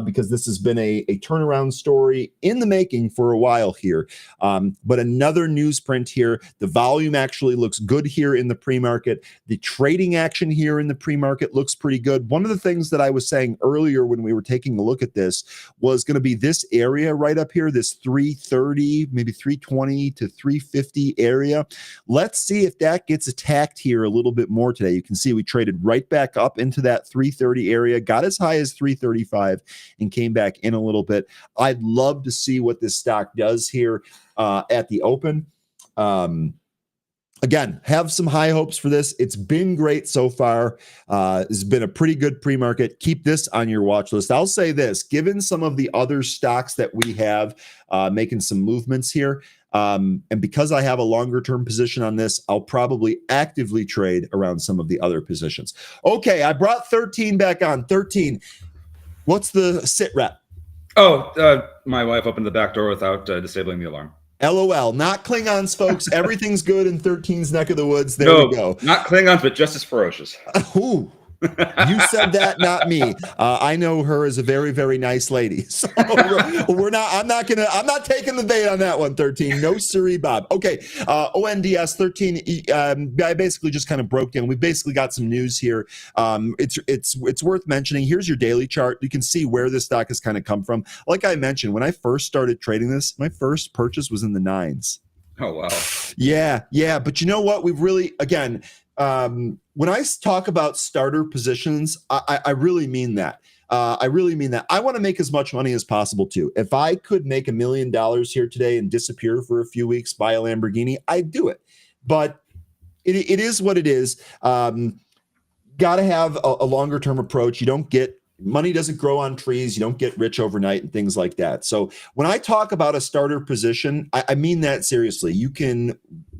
because this has been a turnaround story in the making for a while here. But another newsprint here. The volume actually looks good here in the pre-market. The trading action here in the pre-market looks pretty good. One of the things that I was saying earlier when we were taking a look at this was going to be this area right up here, this 330, maybe 320 to 350 area. Let's see if that gets attacked here a little bit more today. You can see we traded right back up into that 330 area, got as high as 335. And came back in a little bit. I'd love to see what this stock does here at the open. Again, have some high hopes for this. It's been great so far. It's been a pretty good pre-market. Keep this on your watch list. I'll say this, given some of the other stocks that we have making some movements here, and because I have a longer term position on this, I'll probably actively trade around some of the other positions. Okay, I brought 13 back on. 13. What's the sit rep? Oh, my wife opened the back door without disabling the alarm. LOL. Not Klingons, folks. Everything's good in 13's neck of the woods. There we go. Not Klingons, but just as ferocious. Ooh. You said that, not me. I know her as a very, very nice lady. So I'm not taking the bait on that one, 13. No siree, Bob. Okay. ONDS 13. I basically just kind of broke down. We basically got some news here. It's worth mentioning. Here's your daily chart. You can see where this stock has kind of come from. Like I mentioned, when I first started trading this, my first purchase was in the 9s. Oh, wow. Yeah. But you know what? We've really, again, when I talk about starter positions, I really mean that. I really mean that. I want to make as much money as possible too. If I could make $1 million here today and disappear for a few weeks, buy a Lamborghini, I'd do it. But it is what it is. Got to have a longer term approach. You don't get money doesn't grow on trees. You don't get rich overnight and things like that. So when I talk about a starter position, I mean that seriously. You can,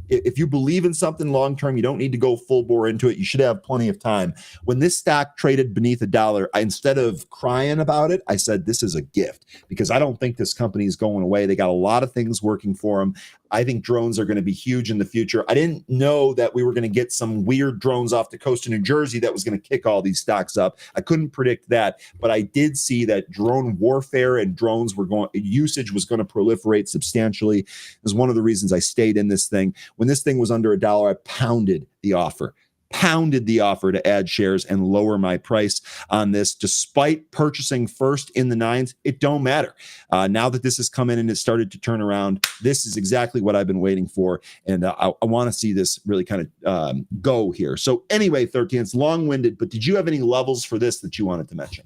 if you believe in something long term, you don't need to go full bore into it. You should have plenty of time. When this stock traded beneath $1, instead of crying about it, I said this is a gift because I don't think this company is going away. They got a lot of things working for them. I think drones are going to be huge in the future. I didn't know that we were going to get some weird drones off the coast of New Jersey that was going to kick all these stocks up. I couldn't predict that, but I did see that drone warfare and drones usage was going to proliferate substantially. It was one of the reasons I stayed in this thing. When this thing was under $1, I pounded the offer to add shares and lower my price on this, despite purchasing first in the 9s. It don't matter. Now that this has come in and it started to turn around, this is exactly what I've been waiting for. And I want to see this really kind of go here. So anyway, 13, it's long-winded, but did you have any levels for this that you wanted to mention?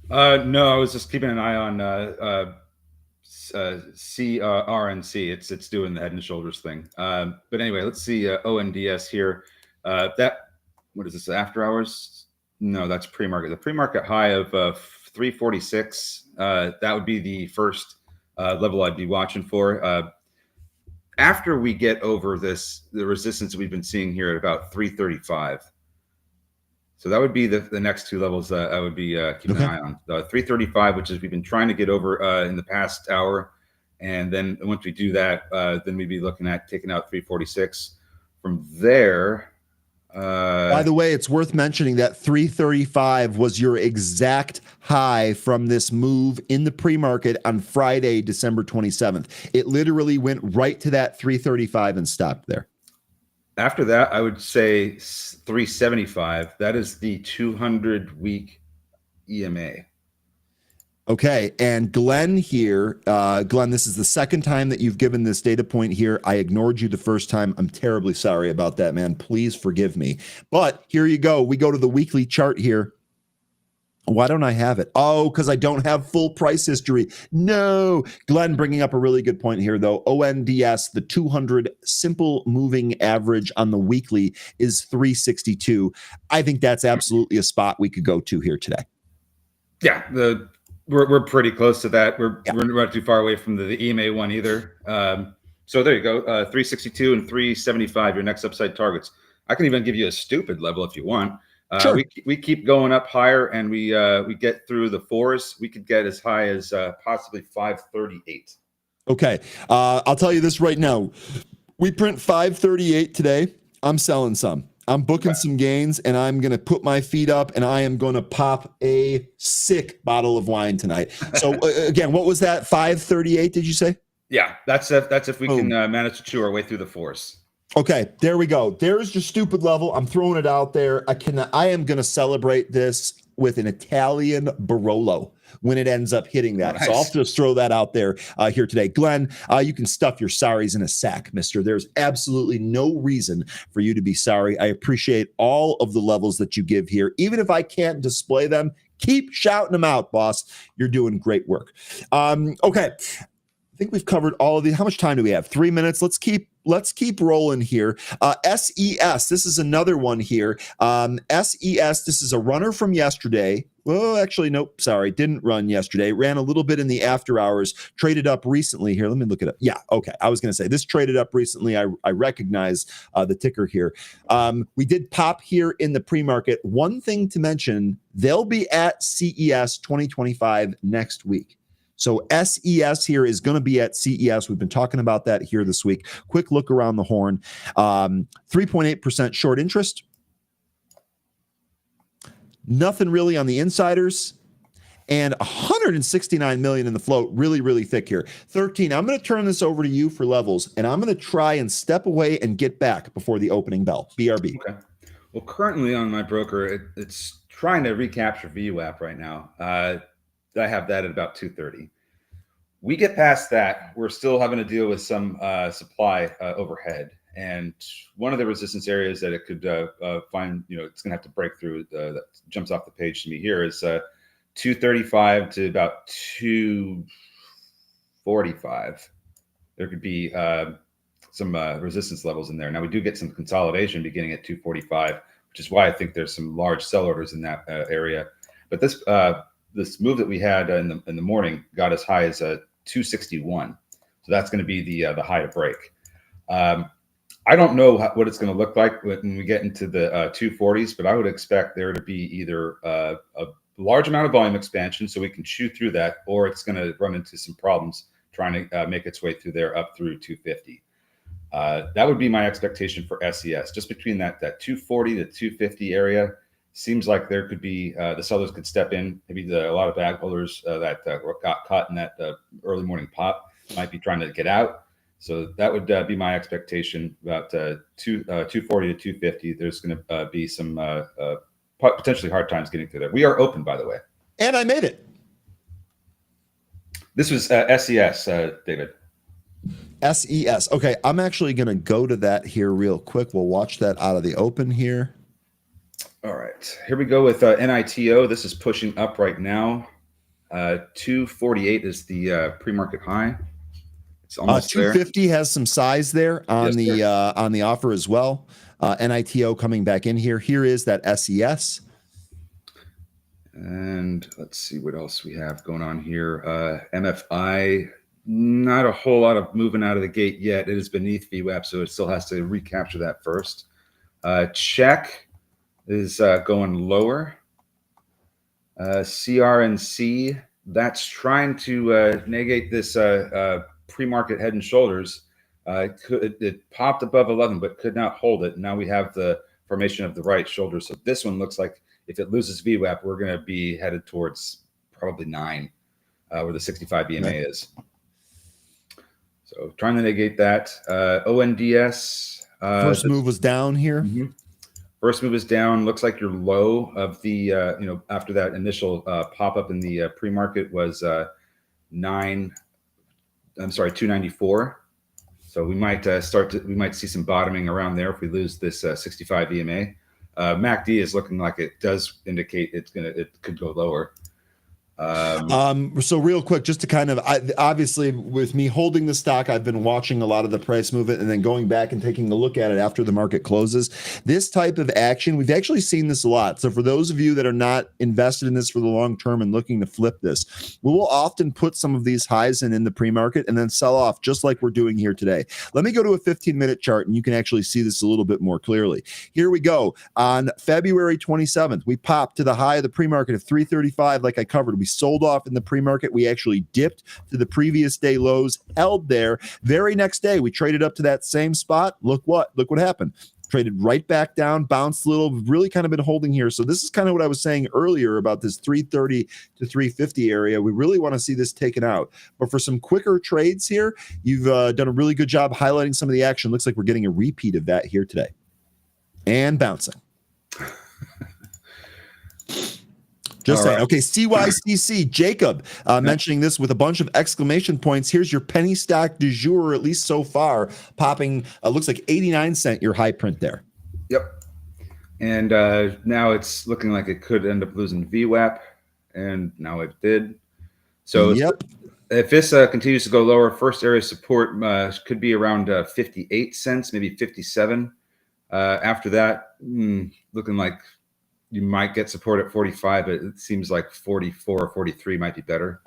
No, I was just keeping an eye on CRNC. It's doing the head and shoulders thing. But anyway, let's see ONDS here. What is this? After hours? No, that's pre-market. The pre-market high of 346. That would be the first level I'd be watching for. After we get over the resistance we've been seeing here at about 335. So that would be the next two levels that I would be keeping an eye on. 335, which is we've been trying to get over in the past hour. And then once we do that, then we'd be looking at taking out 346. From there... by the way, it's worth mentioning that 335 was your exact high from this move in the pre-market on Friday, December 27th. It literally went right to that 335 and stopped there. After that, I would say 375. That is the 200-week EMA. Okay, and Glenn here, Glenn, this is the second time that you've given this data point here. I ignored you the first time. I'm terribly sorry about that, man. Please forgive me. But here you go. We go to the weekly chart here. Why don't I have it? Oh, because I don't have full price history. No. Glenn bringing up a really good point here, though. ONDS, the 200 simple moving average on the weekly is 362. I think that's absolutely a spot we could go to here today. Yeah, we're pretty close to that. We're not too far away from the EMA one either. So there you go, 362 and 375, your next upside targets. I can even give you a stupid level if you want. Sure. We keep going up higher, and we get through the 4s. We could get as high as possibly 538. Okay, I'll tell you this right now. We print 538 today. I'm selling some. I'm booking some gains, and I'm going to put my feet up, and I am going to pop a sick bottle of wine tonight. So again, what was that? 538, did you say? Yeah, that's if we can manage to chew our way through the 4s. Okay, there we go. There's your stupid level. I'm throwing it out there. I am going to celebrate this with an Italian Barolo when it ends up hitting that. Nice. So I'll just throw that out there here today. Glenn, you can stuff your sorries in a sack, mister. There's absolutely no reason for you to be sorry. I appreciate all of the levels that you give here. Even if I can't display them, keep shouting them out, boss. You're doing great work. Okay. I think we've covered all of these. How much time do we have? 3 minutes. Let's keep rolling here. SES. This is another one here. SES. This is a runner from yesterday. Well, actually, nope. Sorry, didn't run yesterday. Ran a little bit in the after hours. Traded up recently here. Let me look it up. Yeah. Okay. I was going to say this traded up recently. I recognize the ticker here. We did pop here in the pre-market. One thing to mention: they'll be at CES 2025 next week. So SES here is going to be at CES. We've been talking about that here this week. Quick look around the horn. 3.8% short interest. Nothing really on the insiders. And 169 million in the float. Really, really thick here. 13. I'm going to turn this over to you for levels, and I'm going to try and step away and get back before the opening bell. BRB. Okay. Well, currently on my broker, it's trying to recapture VWAP right now. I have that at about 230. We get past that, we're still having to deal with some supply overhead. And one of the resistance areas that it could find, it's going to have to break through that jumps off the page to me here is 235 to about 245. There could be some resistance levels in there. Now we do get some consolidation beginning at 245, which is why I think there's some large sell orders in that area. But this move that we had in the morning got as high as 261. So that's going to be the high to break. I don't know what it's going to look like when we get into the 240s, but I would expect there to be either a large amount of volume expansion so we can chew through that, or it's going to run into some problems trying to make its way through there up through 250. That would be my expectation for SES. Just between that 240 to 250 area, seems like there could be the sellers could step in. Maybe a lot of bag holders that got caught in that early morning pop might be trying to get out. So that would be my expectation about 240 to 250. There's going to be some potentially hard times getting through there. We are open, by the way. And I made it. This was SES, David. SES. Okay, I'm actually going to go to that here real quick. We'll watch that out of the open here. All right, here we go with NITO. This is pushing up right now. 248 is the pre-market high. It's almost 250 there. has some size there on on the offer as well. NITO coming back in here. Here is that SES. And let's see what else we have going on here. MFI, not a whole lot of moving out of the gate yet. It is beneath VWAP, so it still has to recapture that first. Check is going lower. CRNC, that's trying to negate this pre-market head and shoulders. It popped above 11, but could not hold it. Now we have the formation of the right shoulder. So this one looks like if it loses VWAP, we're going to be headed towards probably 9, where the 65 EMA is. So trying to negate that. ONDS. First move was down here. Mm-hmm. First move is down. Looks like your low of the, after that initial pop up in the pre-market was 294. So we might we might see some bottoming around there if we lose this 65 EMA. MACD is looking like it does indicate it could go lower. So real quick, just to kind of, obviously with me holding the stock, I've been watching a lot of the price movement and then going back and taking a look at it after the market closes. This type of action, we've actually seen this a lot. So for those of you that are not invested in this for the long term and looking to flip this, we will often put some of these highs in the pre-market and then sell off just like we're doing here today. Let me go to a 15-minute chart and you can actually see this a little bit more clearly. Here we go. On February 27th, we popped to the high of the pre-market of 335 like I covered. We sold off in the pre-market. We actually dipped to the previous day lows, held there. Very next day, we traded up to that same spot. Look what happened. Traded right back down, bounced a little, really kind of been holding here. So this is kind of what I was saying earlier about this 330 to 350 area. We really want to see this taken out. But for some quicker trades here, you've done a really good job highlighting some of the action. Looks like we're getting a repeat of that here today. And bouncing. Just saying. Right. Okay, CYCC, Jacob mentioning this with a bunch of exclamation points. Here's your penny stock du jour, at least so far, popping, looks like 89 cent, your high print there. Yep. And now it's looking like it could end up losing VWAP, and now it did. So yep. If this continues to go lower, first area support could be around 58 cents, maybe 57. After that, looking like you might get support at 45, but it seems like 44 or 43 might be better.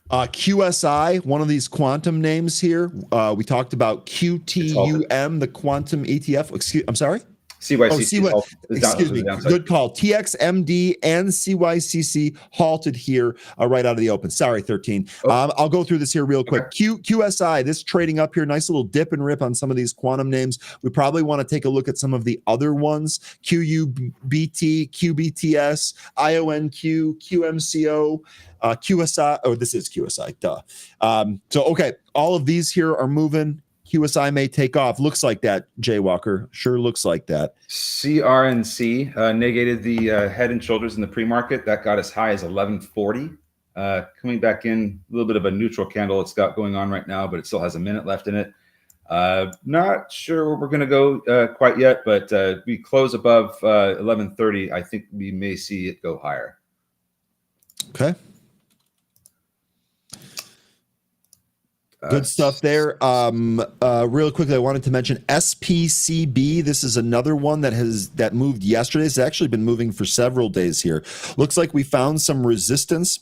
QSI, one of these quantum names here. We talked about QTUM, the quantum ETF. I'm sorry? CYCC. Excuse me. Good call. TXMD and CYCC halted here right out of the open. Sorry, 13. I'll go through this here real quick. Okay. QSI, this trading up here, nice little dip and rip on some of these quantum names. We probably want to take a look at some of the other ones. QUBT, QBTS, IONQ, QMCO, QSI. Oh, this is QSI. Duh. Okay. All of these here are moving. QSI may take off. Looks like that, Jay Walker. Sure looks like that. CRNC negated the head and shoulders in the pre-market. That got as high as 1140. Coming back in, a little bit of a neutral candle it's got going on right now, but it still has a minute left in it. Not sure where we're going to go quite yet, but we close above 1130. I think we may see it go higher. Okay. Good stuff there. Real quickly, I wanted to mention SPCB. This is another one that moved yesterday. It's actually been moving for several days here. Looks like we found some resistance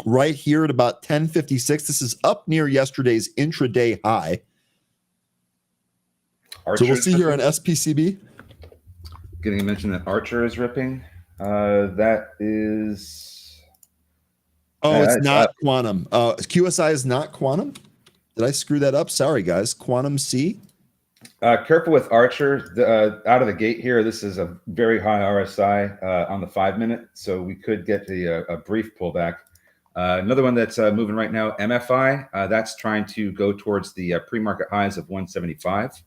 right here at about 1056. This is up near yesterday's intraday high. So we'll see here on SPCB. Getting a mention that Archer is ripping. That is. Oh, it's not Quantum. QSI is not Quantum. Did I screw that up? Sorry, guys. Quantum C. Careful with Archer. Out of the gate here, this is a very high RSI on the 5-minute, so we could get a brief pullback. Another one that's moving right now, MFI. That's trying to go towards the pre-market highs of 175.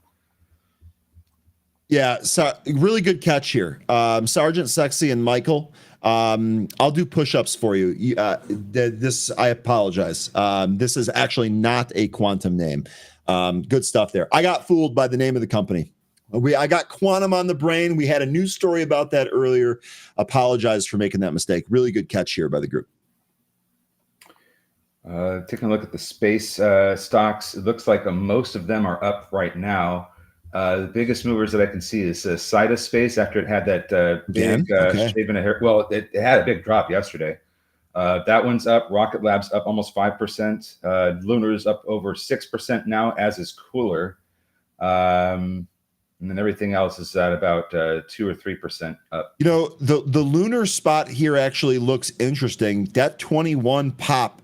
Yeah, so really good catch here. Sergeant Sexy and Michael. I'll do push-ups for you. This, I apologize. This is actually not a Quantum name. Good stuff there. I got fooled by the name of the company. I got Quantum on the brain. We had a news story about that earlier. Apologize for making that mistake. Really good catch here by the group. Taking a look at the space stocks, it looks like most of them are up right now. The biggest movers that I can see is Sida Space after it had that big shaving a hair. Well, it had a big drop yesterday. That one's up. Rocket Lab's up almost 5%. Lunar's up over 6% now, as is Cooler. And then everything else is at about 2 or 3% up. You know, the Lunar spot here actually looks interesting. That 21 pop,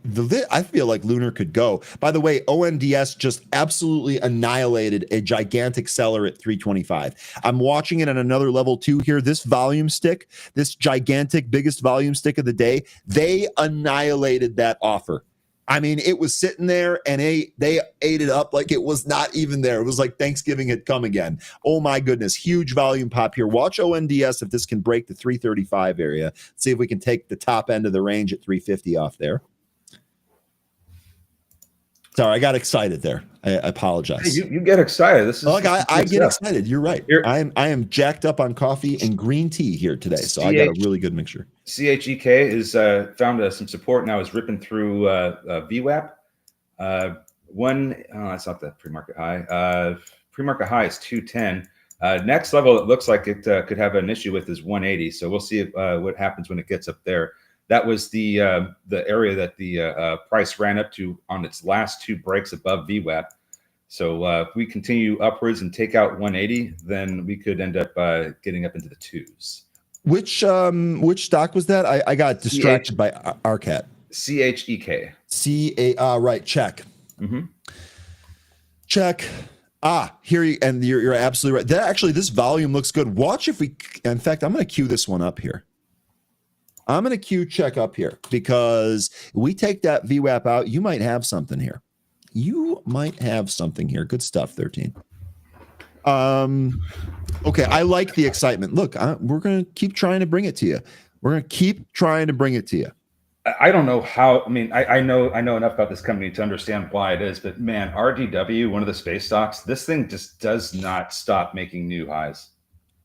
I feel like Lunar could go. By the way, ONDS just absolutely annihilated a gigantic seller at 325. I'm watching it on another level too here. This volume stick, this gigantic biggest volume stick of the day, they annihilated that offer. I mean, it was sitting there and they ate it up like it was not even there. It was like Thanksgiving had come again. Oh my goodness. Huge volume pop here. Watch ONDS if this can break the 335 area. See if we can take the top end of the range at 350 off there. Sorry, I got excited there. I apologize. Hey, you get excited. This is I get excited. You're right. I am jacked up on coffee and green tea here today, so I got a really good mixture. CHEK is found some support now. Is ripping through VWAP. That's not the pre-market high. Pre-market high is 210. Next level, it looks like it could have an issue with is 180. So we'll see what happens when it gets up there. That was the area that the price ran up to on its last two breaks above VWAP. So if we continue upwards and take out 180, then we could end up getting up into the twos. Which stock was that? I got distracted by ARCAT. CHEK. Right. Check. Mm-hmm. Check. Here you're absolutely right. This volume looks good. Watch if we. In fact, I'm going to queue this one up here. I'm going to queue check up here because we take that VWAP out. You might have something here. Good stuff, 13. Okay, I like the excitement. Look, we're going to keep trying to bring it to you. I don't know how. I mean, I know enough about this company to understand why it is, but man, RDW, one of the space stocks, this thing just does not stop making new highs.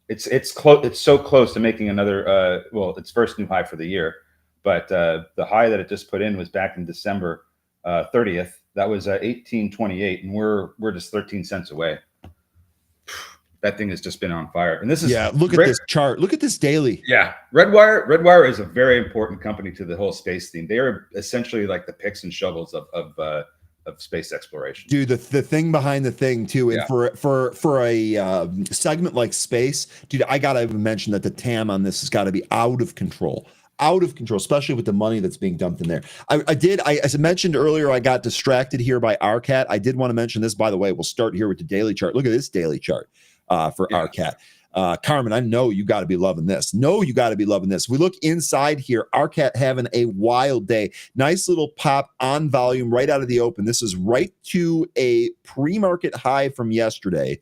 It's close. It's so close to making another. Its first new high for the year, but the high that it just put in was back in December 30th. That was 1828, and we're just 13 cents away. That thing has just been on fire. And this is look at this chart. Look at this daily. Yeah. Redwire is a very important company to the whole space theme. They are essentially like the picks and shovels of space exploration. Dude, the thing behind the thing too. And for a segment like space, dude, I gotta even mention that the TAM on this has got to be out of control, especially with the money that's being dumped in there. As I mentioned earlier, I got distracted here by ARCAT. I did want to mention this, by the way. We'll start here with the daily chart. Look at this daily chart for ARCAT. Carmen, I know you got to be loving this. We look inside here. ARCAT having a wild day. Nice little pop on volume right out of the open. This is right to a pre-market high from yesterday,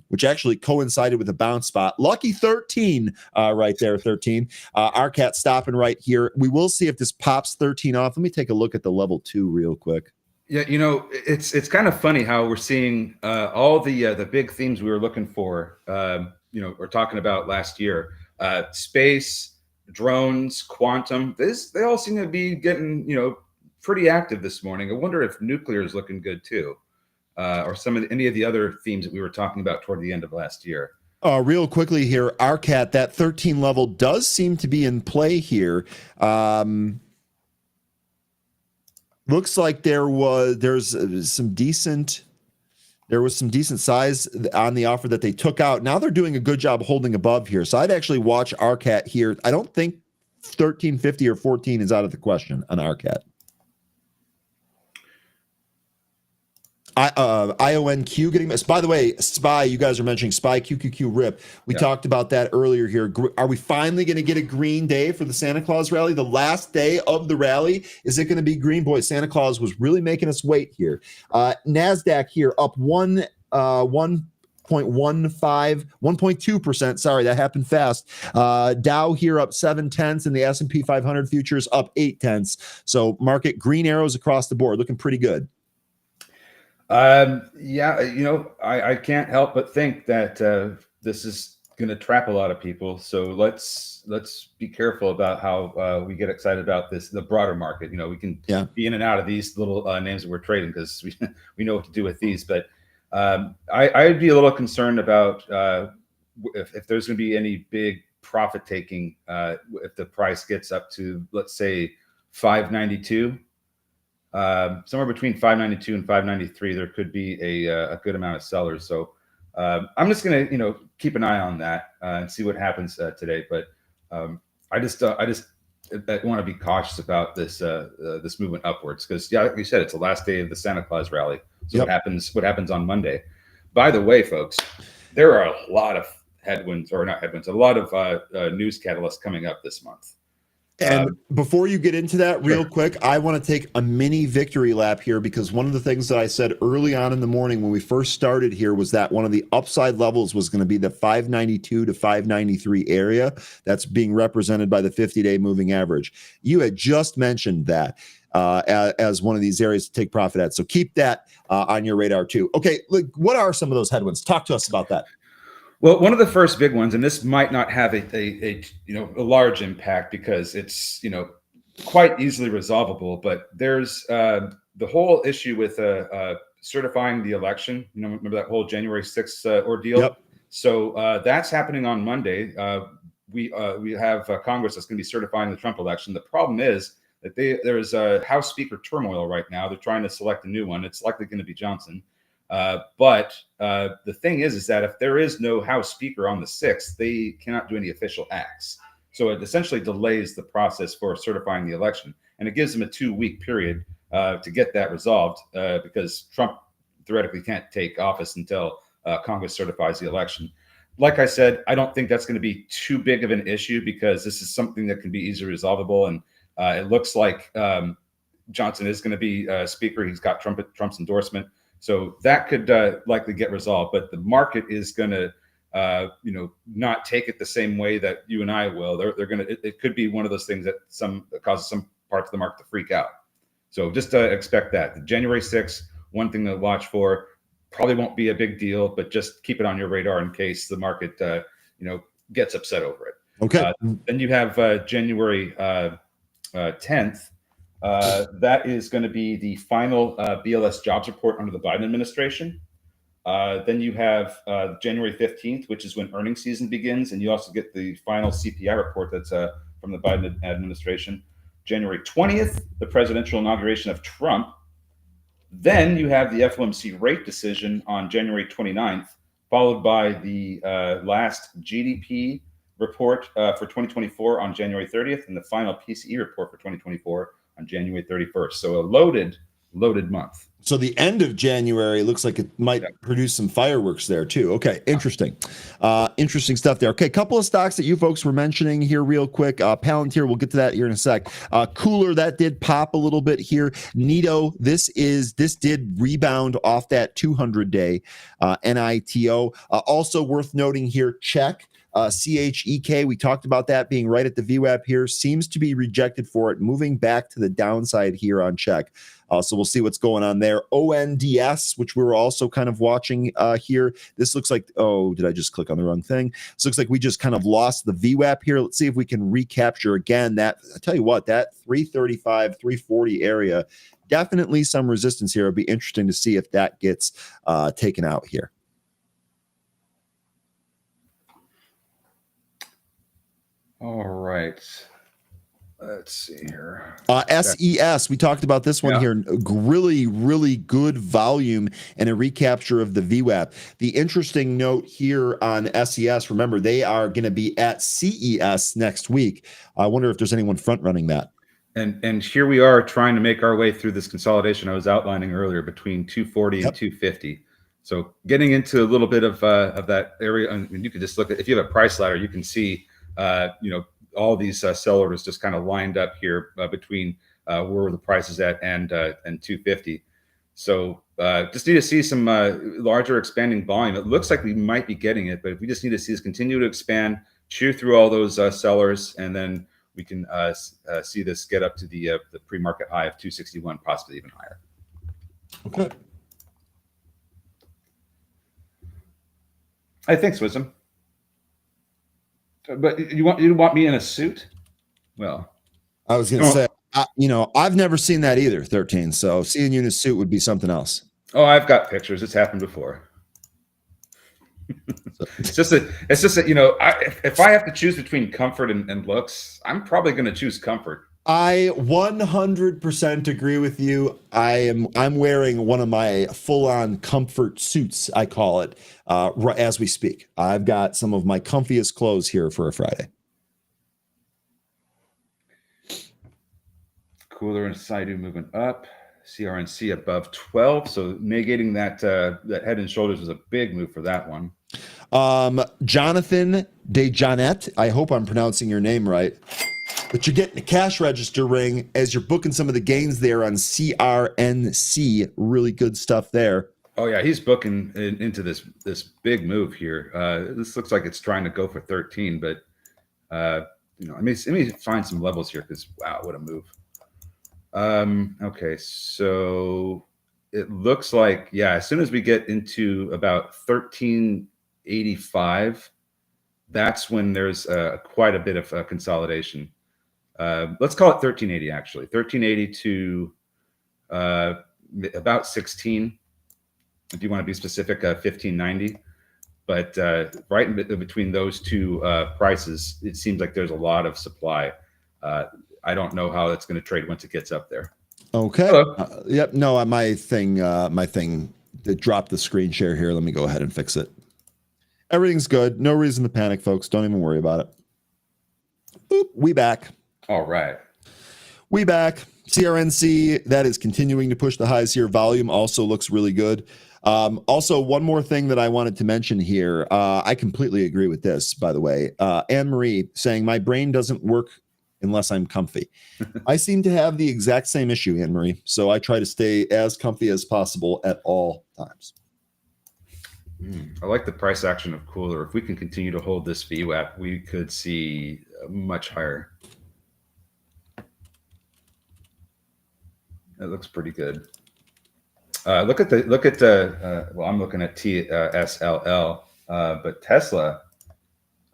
which actually coincided with a bounce spot. Lucky 13 right there, 13. ARCAT stopping right here. We will see if this pops 13 off. Let me take a look at the level 2 real quick. Yeah, it's kind of funny how we're seeing all the big themes we were looking for, or talking about last year. Space, drones, quantum. They all seem to be getting pretty active this morning. I wonder if nuclear is looking good too, or any of the other themes that we were talking about toward the end of last year. Real quickly here, RCAT, that 13 level does seem to be in play here. Looks like there was some decent size on the offer that they took out. Now they're doing a good job holding above here. So I'd actually watch RCAT here. I don't think 1350 or 14 is out of the question on RCAT. IONQ getting this. By the way, SPY, you guys are mentioning SPY QQQ RIP. We talked about that earlier here. Are we finally going to get a green day for the Santa Claus rally? The last day of the rally, is it going to be green? Boy, Santa Claus was really making us wait here. NASDAQ here up 1.2%. Sorry, that happened fast. Dow here up 0.7, and the S&P 500 futures up 0.8. So market green arrows across the board, looking pretty good. I can't help but think that this is going to trap a lot of people. So let's be careful about how we get excited about the broader market. We can be in and out of these little names that we're trading because we know what to do with these. But I'd be a little concerned about if there's going to be any big profit taking if the price gets up to, let's say, 592. Somewhere between 592 and 593, there could be a good amount of sellers. So I'm just going to keep an eye on that and see what happens today. But I just want to be cautious about this movement upwards because, like you said, it's the last day of the Santa Claus rally. So what happens on Monday? By the way, folks, there are a lot of headwinds, or not headwinds, a lot of news catalysts coming up this month. And before you get into that real quick, I want to take a mini victory lap here because one of the things that I said early on in the morning when we first started here was that one of the upside levels was going to be the 592 to 593 area that's being represented by the 50-day moving average. You had just mentioned that as one of these areas to take profit at. So keep that on your radar too. Okay, look, what are some of those headwinds? Talk to us about that. Well, one of the first big ones, and this might not have a large impact because it's quite easily resolvable, but there's the whole issue with certifying the election. Remember that whole January 6th ordeal? Yep. So that's happening on Monday. We have Congress that's going to be certifying the Trump election. The problem is that there's a House Speaker turmoil right now. They're trying to select a new one. It's likely going to be Johnson. But the thing is that if there is no House Speaker on the 6th, they cannot do any official acts. So it essentially delays the process for certifying the election. And it gives them a 2-week period to get that resolved because Trump theoretically can't take office until Congress certifies the election. Like I said, I don't think that's going to be too big of an issue because this is something that can be easily resolvable. And it looks like Johnson is going to be Speaker. He's got Trump's endorsement. So that could likely get resolved, but the market is going to, not take it the same way that you and I will. They're going to. It could be one of those things that causes some parts of the market to freak out. So just expect that. The January 6th, one thing to watch for. Probably won't be a big deal, but just keep it on your radar in case the market, gets upset over it. Okay. Then you have January 10th. That is going to be the final BLS jobs report under the Biden administration. Then you have January 15th, which is when earnings season begins. And you also get the final CPI report that's from the Biden administration. January 20th, the presidential inauguration of Trump. Then you have the FOMC rate decision on January 29th, followed by the last GDP report for 2024 on January 30th, and the final PCE report for 2024 on January 31st. So a loaded month. So the end of January looks like it might produce some fireworks there too. Okay, interesting. Interesting stuff there. Okay, a couple of stocks that you folks were mentioning here real quick. Palantir, we'll get to that here in a sec. Cooler, that did pop a little bit here. Nito, this did rebound off that 200-day NITO. Also worth noting here, check. CHEK, we talked about that being right at the VWAP here, seems to be rejected for it, moving back to the downside here on check. So we'll see what's going on there. ONDS, which we were also kind of watching here. This looks like, oh, did I just click on the wrong thing? This looks like we just kind of lost the VWAP here. Let's see if we can recapture again that. I tell you what, that 335, 340 area, definitely some resistance here. It'll be interesting to see if that gets taken out here. All right. Let's see here. SES, we talked about this one here. Really, really good volume and a recapture of the VWAP. The interesting note here on SES, remember, they are going to be at CES next week. I wonder if there's anyone front running that. And here we are trying to make our way through this consolidation I was outlining earlier between 240 and 250. So getting into a little bit of that area, and you can just look at, if you have a price ladder, you can see, all these sell orders just kind of lined up here between where the price is at and 250. So just need to see some larger expanding volume. It looks like we might be getting it, but we just need to see this continue to expand, chew through all those sellers, and then we can see this get up to the pre-market high of 261, possibly even higher. Okay. I think Swism. But you want me in a suit? Well, I was going to say, I've never seen that either, 13. So seeing you in a suit would be something else. Oh, I've got pictures. It's happened before. It's just that if I have to choose between comfort and looks, I'm probably going to choose comfort. I 100% agree with you. I'm wearing one of my full-on comfort suits, I call it, as we speak. I've got some of my comfiest clothes here for a Friday. Cooler and Saidu moving up. CRNC above 12, so negating that head and shoulders was a big move for that one. Jonathan DeJohnette, I hope I'm pronouncing your name right. But you're getting a cash register ring as you're booking some of the gains there on CRNC. Really good stuff there. Oh yeah, he's booking into this big move here. This looks like it's trying to go for 13, but let me find some levels here because wow, what a move. Okay, so it looks like as soon as we get into about 1385, that's when there's quite a bit of consolidation. Let's call it 1380 actually. 1380 to about 16. If you want to be specific, 1590. But right in between those two prices, it seems like there's a lot of supply. I don't know how that's going to trade once it gets up there. Okay. Yep. No, my thing that dropped the screen share here. Let me go ahead and fix it. Everything's good. No reason to panic, folks. Don't even worry about it. Boop. We back. All right. We back. CRNC, that is continuing to push the highs here. Volume also looks really good. Also, one more thing that I wanted to mention here. I completely agree with this, by the way. Anne-Marie saying, my brain doesn't work unless I'm comfy. I seem to have the exact same issue, Anne-Marie. So I try to stay as comfy as possible at all times. I like the price action of Cooler. If we can continue to hold this VWAP, we could see much higher. It looks pretty good. Look at well, I'm looking at TSLL, but Tesla.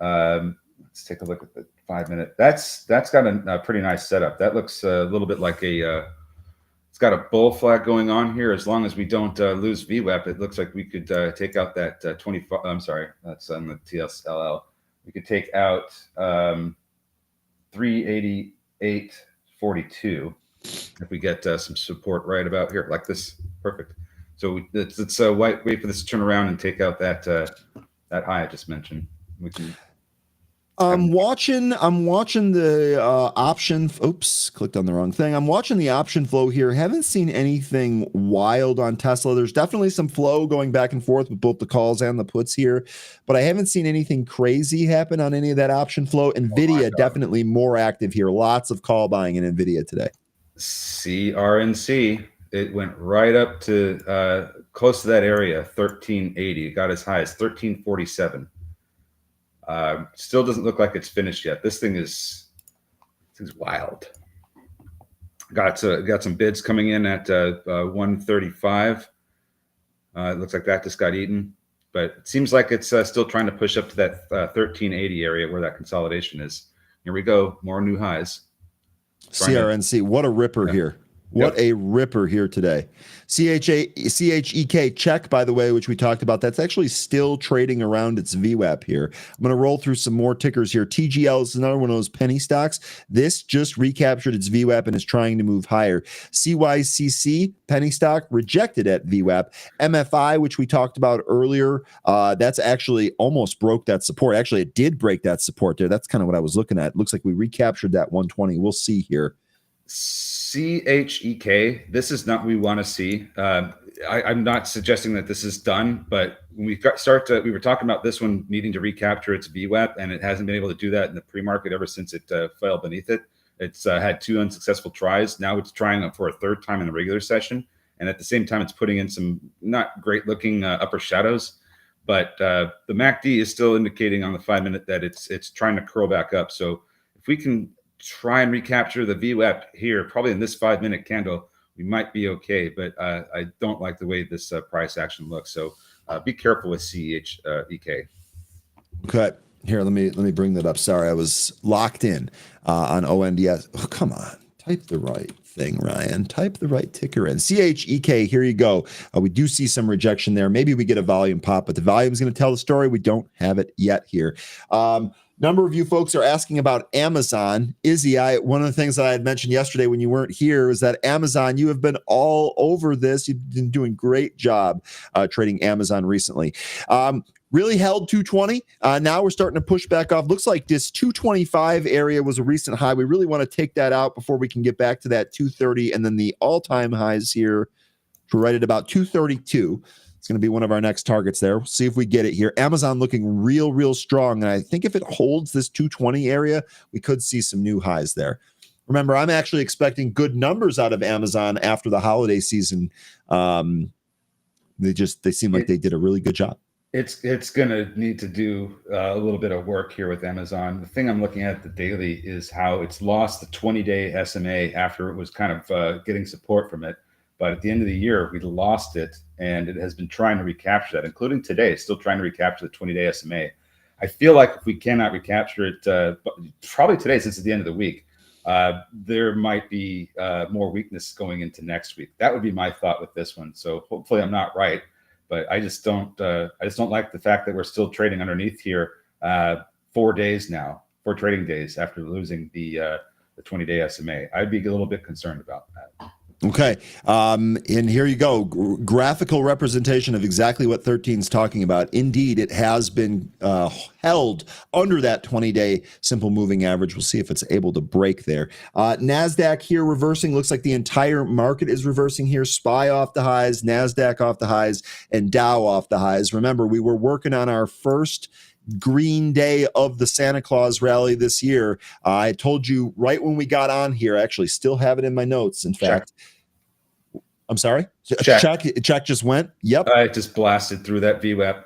Let's take a look at the 5-minute. That's got a pretty nice setup. That looks a little bit like it's got a bull flag going on here. As long as we don't lose VWAP, it looks like we could take out that 25. I'm sorry, that's on the TSLL. We could take out 388.42 if we get some support right about here, like this. Perfect. So let's wait for this to turn around and take out that high I just mentioned. We can. I'm watching the option. Oops, clicked on the wrong thing. I'm watching the option flow here. Haven't seen anything wild on Tesla. There's definitely some flow going back and forth with both the calls and the puts here, but I haven't seen anything crazy happen on any of that option flow. NVIDIA definitely more active here. Lots of call buying in NVIDIA today. CRNC, it went right up to close to that area, 1380. It got as high as 1347. Still doesn't look like it's finished yet. This thing's wild. Got some bids coming in at 135. It looks like that just got eaten, but it seems like it's still trying to push up to that 1380 area where that consolidation is. Here we go, more new highs. CRNC, what a ripper here. What a ripper here today. CHEK check, by the way, which we talked about, that's actually still trading around its VWAP here. I'm going to roll through some more tickers here. TGL is another one of those penny stocks. This just recaptured its VWAP and is trying to move higher. CYCC, penny stock, rejected at VWAP. MFI, which we talked about earlier, that's actually almost broke that support. Actually, it did break that support there. That's kind of what I was looking at. It looks like we recaptured that 120. We'll see here. CHEK, this is not what we want to see. I'm not suggesting that this is done, but when we we were talking about this one needing to recapture its VWAP, and it hasn't been able to do that in the pre-market ever since it fell beneath it. It's had 2 unsuccessful tries. Now it's trying for a 3rd time in the regular session, and at the same time, it's putting in some not great-looking upper shadows. But the MACD is still indicating on the 5-minute that it's trying to curl back up. So if we can try and recapture the VWAP here, probably in this 5-minute candle, we might be okay. But I don't like the way this price action looks. So be careful with CHEK. Okay, here, let me bring that up. Sorry, I was locked in on ONDS. Oh, come on, type the right thing, Ryan. Type the right ticker in. CHEK, here you go. We do see some rejection there. Maybe we get a volume pop, but the volume is going to tell the story. We don't have it yet here. Number of you folks are asking about Amazon. Izzy, one of the things that I had mentioned yesterday when you weren't here is that Amazon, you have been all over this. You've been doing a great job trading Amazon recently. Really held 220. Now we're starting to push back off. Looks like this 225 area was a recent high. We really want to take that out before we can get back to that 230. And then the all-time highs here, we're right at about 232. It's going to be one of our next targets there. We'll see if we get it here. Amazon looking real strong. And I think if it holds this 220 area, we could see some new highs there. Remember, I'm actually expecting good numbers out of Amazon after the holiday season. They seem like they did a really good job. It's going to need to do a little bit of work here with Amazon. The thing I'm looking at the daily is how it's lost the 20-day SMA after it was kind of getting support from it. But at the end of the year, we lost it, and it has been trying to recapture that, including today, still trying to recapture the 20-day SMA. I feel like if we cannot recapture it, probably today, since it's the end of the week, there might be more weakness going into next week. That would be my thought with this one. So hopefully I'm not right, but I just don't like the fact that we're still trading underneath here 4 days now, 4 trading days after losing the 20-day SMA. I'd be a little bit concerned about that. Okay. And here you go. Graphical representation of exactly what 13 is talking about. Indeed, it has been held under that 20-day simple moving average. We'll see if it's able to break there. NASDAQ here reversing. Looks like the entire market is reversing here. SPY off the highs, NASDAQ off the highs, and Dow off the highs. Remember, we were working on our first green day of the Santa Claus rally this year. I told you right when we got on here, I actually still have it in my notes. In fact, I'm sorry. Check just went. Yep. I just blasted through that VWAP.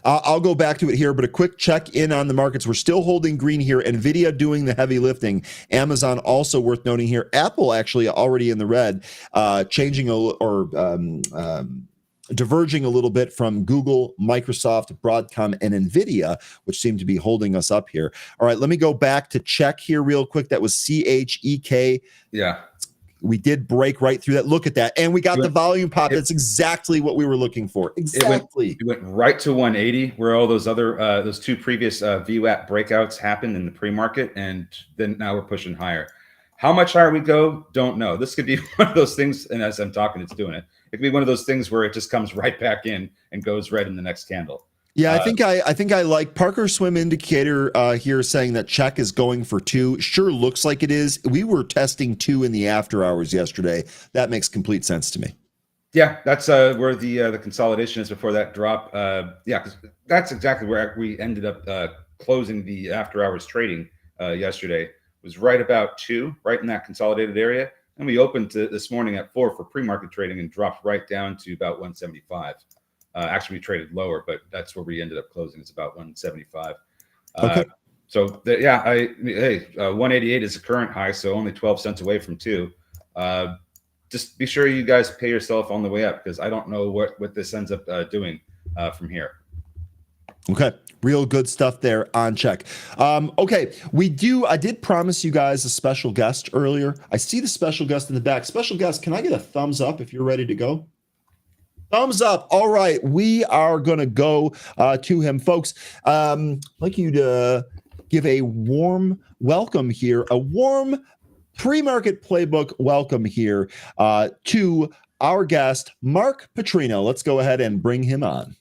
I'll go back to it here, but a quick check in on the markets. We're still holding green here. NVIDIA doing the heavy lifting. Amazon also worth noting here. Apple actually already in the red, diverging a little bit from Google, Microsoft, Broadcom, and NVIDIA, which seem to be holding us up here. All right, let me go back to check here real quick. That was CHEK. Yeah. We did break right through that. Look at that. And we got the volume pop. That's exactly what we were looking for. Exactly. It went right to 180 where all those other, those 2 previous VWAP breakouts happened in the pre-market. And then now we're pushing higher. How much higher we go, don't know. This could be one of those things. And as I'm talking, it's doing it. It could be one of those things where it just comes right back in and goes red in the next candle. Yeah, I think I like Parker Swim Indicator here saying that check is going for 2. Sure looks like it is. We were testing 2 in the after hours yesterday. That makes complete sense to me. Yeah, that's where the consolidation is before that drop. Yeah, because that's exactly where we ended up closing the after hours trading yesterday. It was right about 2, right in that consolidated area. And we opened this morning at 4 for pre-market trading and dropped right down to about 175. Actually, we traded lower, but that's where we ended up closing. It's about 175. Okay. Hey, 188 is the current high, so only 12 cents away from 2. Just be sure you guys pay yourself on the way up, because I don't know what this ends up doing from here. Okay. Real good stuff there on check. Okay. I did promise you guys a special guest earlier. I see the special guest in the back. Special guest, can I get a thumbs up if you're ready to go? Thumbs up. All right. We are going to go to him, folks. I'd like you to give a warm welcome here, a warm pre-market playbook welcome here to our guest, Mark Petrino. Let's go ahead and bring him on.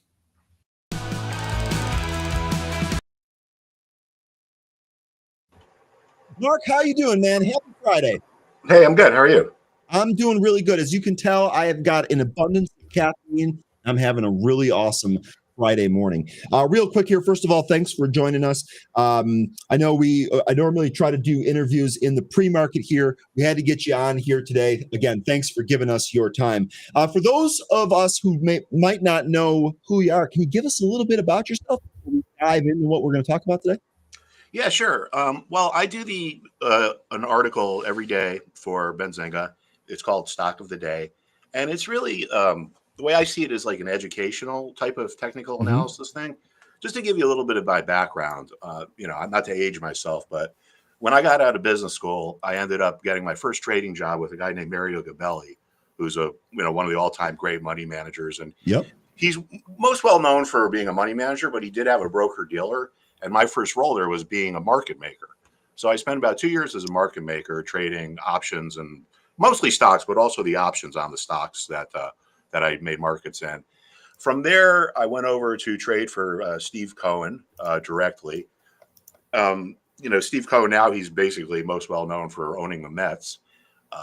Mark, how you doing, man? Happy Friday. Hey, I'm good. How are you? I'm doing really good. As you can tell, I have got an abundance of caffeine. I'm having a really awesome Friday morning. Real quick here, first of all, thanks for joining us. I know I normally try to do interviews in the pre-market here. We had to get you on here today. Again, thanks for giving us your time. For those of us who might not know who you are, can you give us a little bit about yourself before we dive into what we're going to talk about today? Yeah, sure. Well, I do an article every day for Benzinga. It's called Stock of the Day, and it's really the way I see it is like an educational type of technical analysis thing. Just to give you a little bit of my background, I'm not to age myself, but when I got out of business school, I ended up getting my first trading job with a guy named Mario Gabelli, who's one of the all-time great money managers, and he's most well known for being a money manager, but he did have a broker dealer. And my first role there was being a market maker. So I spent about 2 years as a market maker trading options and mostly stocks, but also the options on the stocks that I made markets in. From there, I went over to trade for Steve Cohen directly. Steve Cohen now, he's basically most well known for owning the Mets.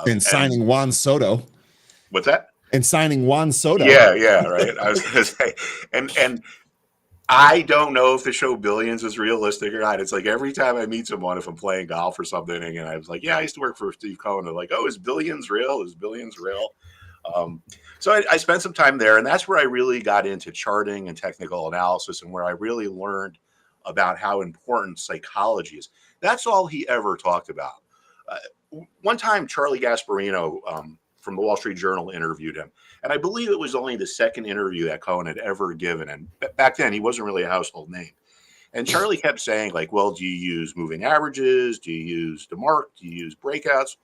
And signing Juan Soto. What's that? And signing Juan Soto. Yeah, right. I was going to say, and I don't know if the show Billions is realistic or not. It's like every time I meet someone, if I'm playing golf or something, and I was like, yeah, I used to work for Steve Cohen. They're like, oh, is Billions real? Is Billions real? So I spent some time there, and that's where I really got into charting and technical analysis, and where I really learned about how important psychology is. That's all he ever talked about. One time, Charlie Gasparino from the Wall Street Journal interviewed him. And I believe it was only the second interview that Cohen had ever given. And back then, he wasn't really a household name. And Charlie kept saying, like, well, do you use moving averages? Do you use DeMark? Do you use breakouts?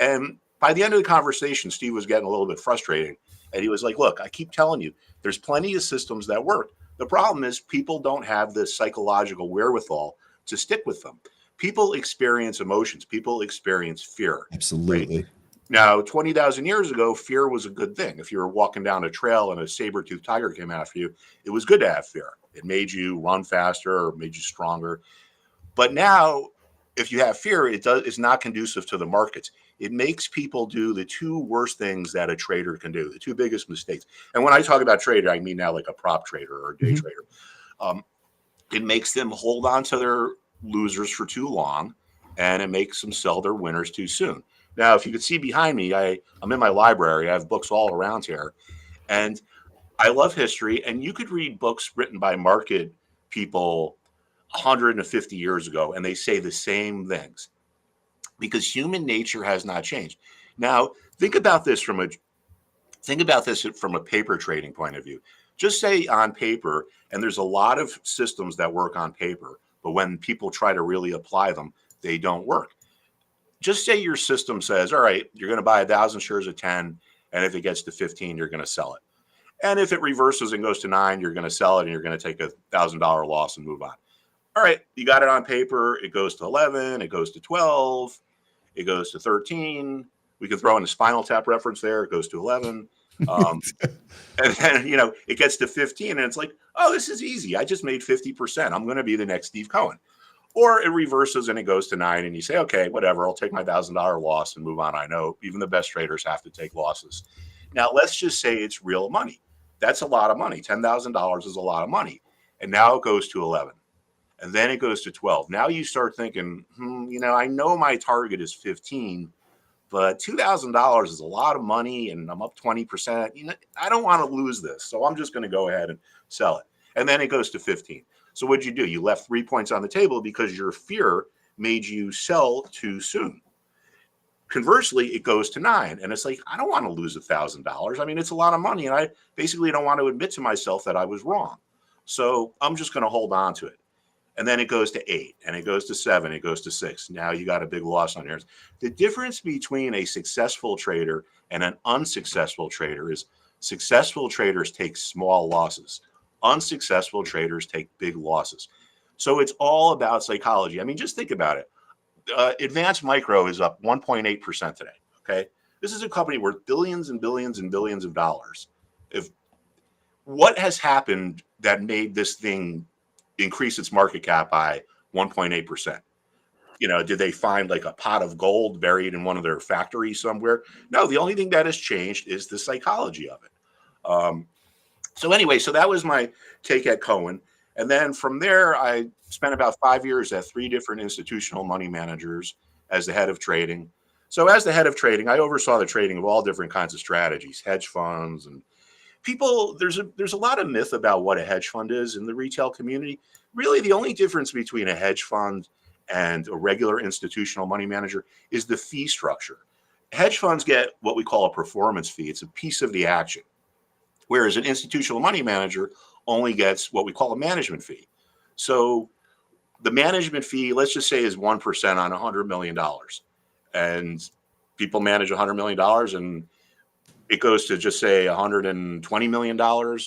And by the end of the conversation, Steve was getting a little bit frustrating. And he was like, look, I keep telling you, there's plenty of systems that work. The problem is people don't have the psychological wherewithal to stick with them. People experience emotions. People experience fear. Absolutely. Right? Now, 20,000 years ago, fear was a good thing. If you were walking down a trail and a saber-toothed tiger came after you, it was good to have fear. It made you run faster or made you stronger. But now, if you have fear, it's not conducive to the markets. It makes people do the two worst things that a trader can do, the two biggest mistakes. And when I talk about trader, I mean now like a prop trader or a day trader. It makes them hold on to their losers for too long, and it makes them sell their winners too soon. Now, if you could see behind me, I'm in my library. I have books all around here. And I love history. And you could read books written by market people 150 years ago, and they say the same things because human nature has not changed. Now, think about this from a paper trading point of view. Just say on paper, and there's a lot of systems that work on paper, but when people try to really apply them, they don't work. Just say your system says, all right, you're going to buy 1,000 shares at 10, and if it gets to 15, you're going to sell it. And if it reverses and goes to 9, you're going to sell it, and you're going to take $1,000 loss and move on. All right, you got it on paper. It goes to 11. It goes to 12. It goes to 13. We could throw in a Spinal Tap reference there. It goes to 11. And then, it gets to 15, and it's like, oh, this is easy. I just made 50%. I'm going to be the next Steve Cohen. Or it reverses and it goes to 9, and you say, okay, whatever, I'll take my $1,000 loss and move on. I know even the best traders have to take losses. Now, let's just say it's real money. That's a lot of money. $10,000 is a lot of money. And now it goes to 11. And then it goes to 12. Now you start thinking, I know my target is 15, but $2,000 is a lot of money, and I'm up 20%. I don't want to lose this, so I'm just going to go ahead and sell it. And then it goes to 15. So what'd you do? You left 3 points on the table because your fear made you sell too soon. Conversely, it goes to 9, and it's like, I don't want to lose $1,000. I mean, it's a lot of money, and I basically don't want to admit to myself that I was wrong. So I'm just going to hold on to it. And then it goes to 8, and it goes to 7, it goes to 6. Now you got a big loss on yours. The difference between a successful trader and an unsuccessful trader is successful traders take small losses. Unsuccessful traders take big losses. So it's all about psychology. I mean, just think about it. Advanced Micro is up 1.8% today. Okay. This is a company worth billions and billions and billions of dollars. What has happened that made this thing increase its market cap by 1.8%? Did they find like a pot of gold buried in one of their factories somewhere? No, the only thing that has changed is the psychology of it. So anyway, so that was my take at Cohen. And then from there, I spent about 5 years at 3 different institutional money managers as the head of trading. So as the head of trading, I oversaw the trading of all different kinds of strategies, hedge funds, and people. There's a lot of myth about what a hedge fund is in the retail community. Really, the only difference between a hedge fund and a regular institutional money manager is the fee structure. Hedge funds get what we call a performance fee. It's a piece of the action, whereas an institutional money manager only gets what we call a management fee. So the management fee, let's just say, is 1% on $100 million. And people manage $100 million, and it goes to just say $120 million.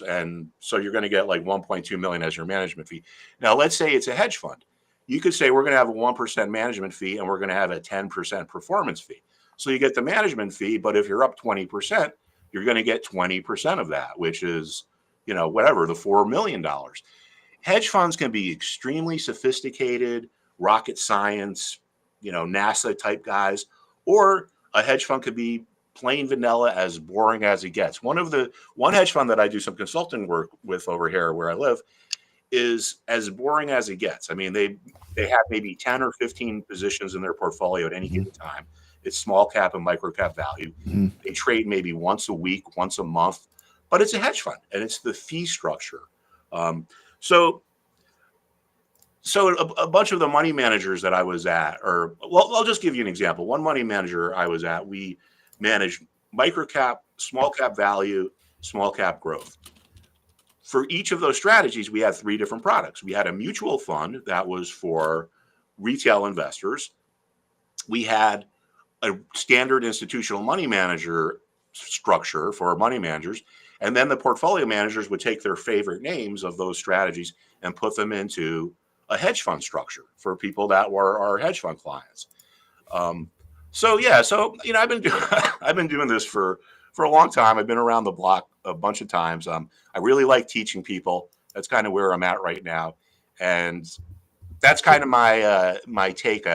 And so you're going to get like 1.2 million as your management fee. Now, let's say it's a hedge fund. You could say we're going to have a 1% management fee and we're going to have a 10% performance fee. So you get the management fee, but if you're up 20%, you're going to get 20% of that, which is, whatever, the $4 million. Hedge funds can be extremely sophisticated, rocket science, NASA type guys, or a hedge fund could be plain vanilla, as boring as it gets. One hedge fund that I do some consulting work with over here where I live is as boring as it gets. I mean, they have maybe 10 or 15 positions in their portfolio at any given time. It's small cap and micro cap value. They trade maybe once a week, once a month, but it's a hedge fund, and it's the fee structure. So a bunch of the money managers that I was at, I'll just give you an example. One money manager I was at, we managed micro cap, small cap value, small cap growth. For each of those strategies, we had 3 different products. We had a mutual fund that was for retail investors. We had a standard institutional money manager structure for money managers. And then the portfolio managers would take their favorite names of those strategies and put them into a hedge fund structure for people that were our hedge fund clients. So I've been doing this for a long time. I've been around the block a bunch of times. I really like teaching people. That's kind of where I'm at right now, and that's kind of my take.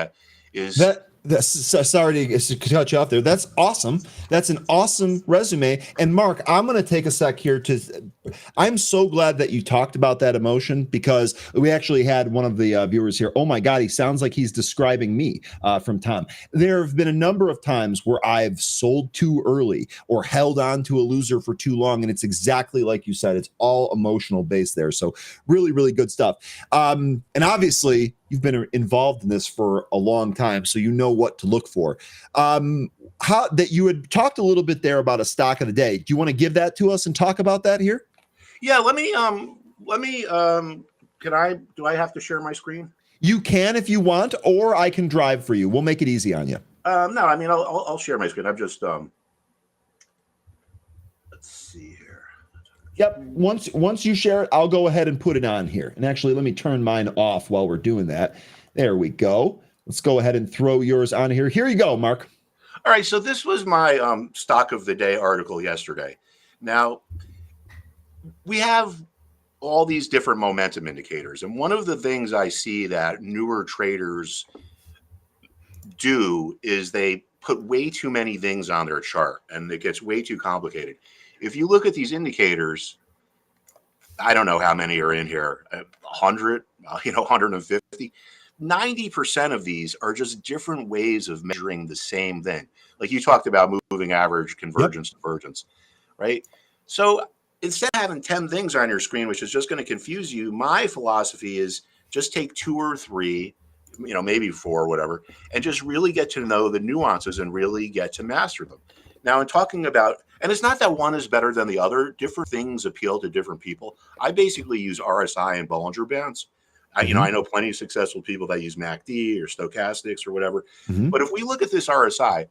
Sorry to cut you off there. That's awesome. That's an awesome resume. And Mark, I'm going to take a sec here I'm so glad that you talked about that emotion, because we actually had one of the viewers here. Oh my God, he sounds like he's describing me from Tom. There have been a number of times where I've sold too early or held on to a loser for too long. And it's exactly like you said, it's all emotional based there. So really, really good stuff. And obviously, you've been involved in this for a long time, so you know what to look for. How that you had talked a little bit there about a stock of the day. Do you want to give that to us and talk about that here? Yeah, do I have to share my screen? You can if you want, or I can drive for you. We'll make it easy on you. No, I mean, I'll share my screen. I'm just, let's see here. Yep. Once you share it, I'll go ahead and put it on here. And actually, let me turn mine off while we're doing that. There we go. Let's go ahead and throw yours on here. Here you go, Mark. All right. So this was my stock of the day article yesterday. Now, we have all these different momentum indicators. And one of the things I see that newer traders do is they put way too many things on their chart, and it gets way too complicated. If you look at these indicators, I don't know how many are in here, 100, 150. 90% of these are just different ways of measuring the same thing. Like you talked about moving average, convergence, divergence, right? So instead of having 10 things on your screen, which is just going to confuse you, my philosophy is just take 2 or 3, maybe 4, whatever, and just really get to know the nuances and really get to master them. Now, in talking about, and it's not that one is better than the other, different things appeal to different people. I basically use RSI and Bollinger Bands. I know plenty of successful people that use MACD or stochastics or whatever. But if we look at this RSI,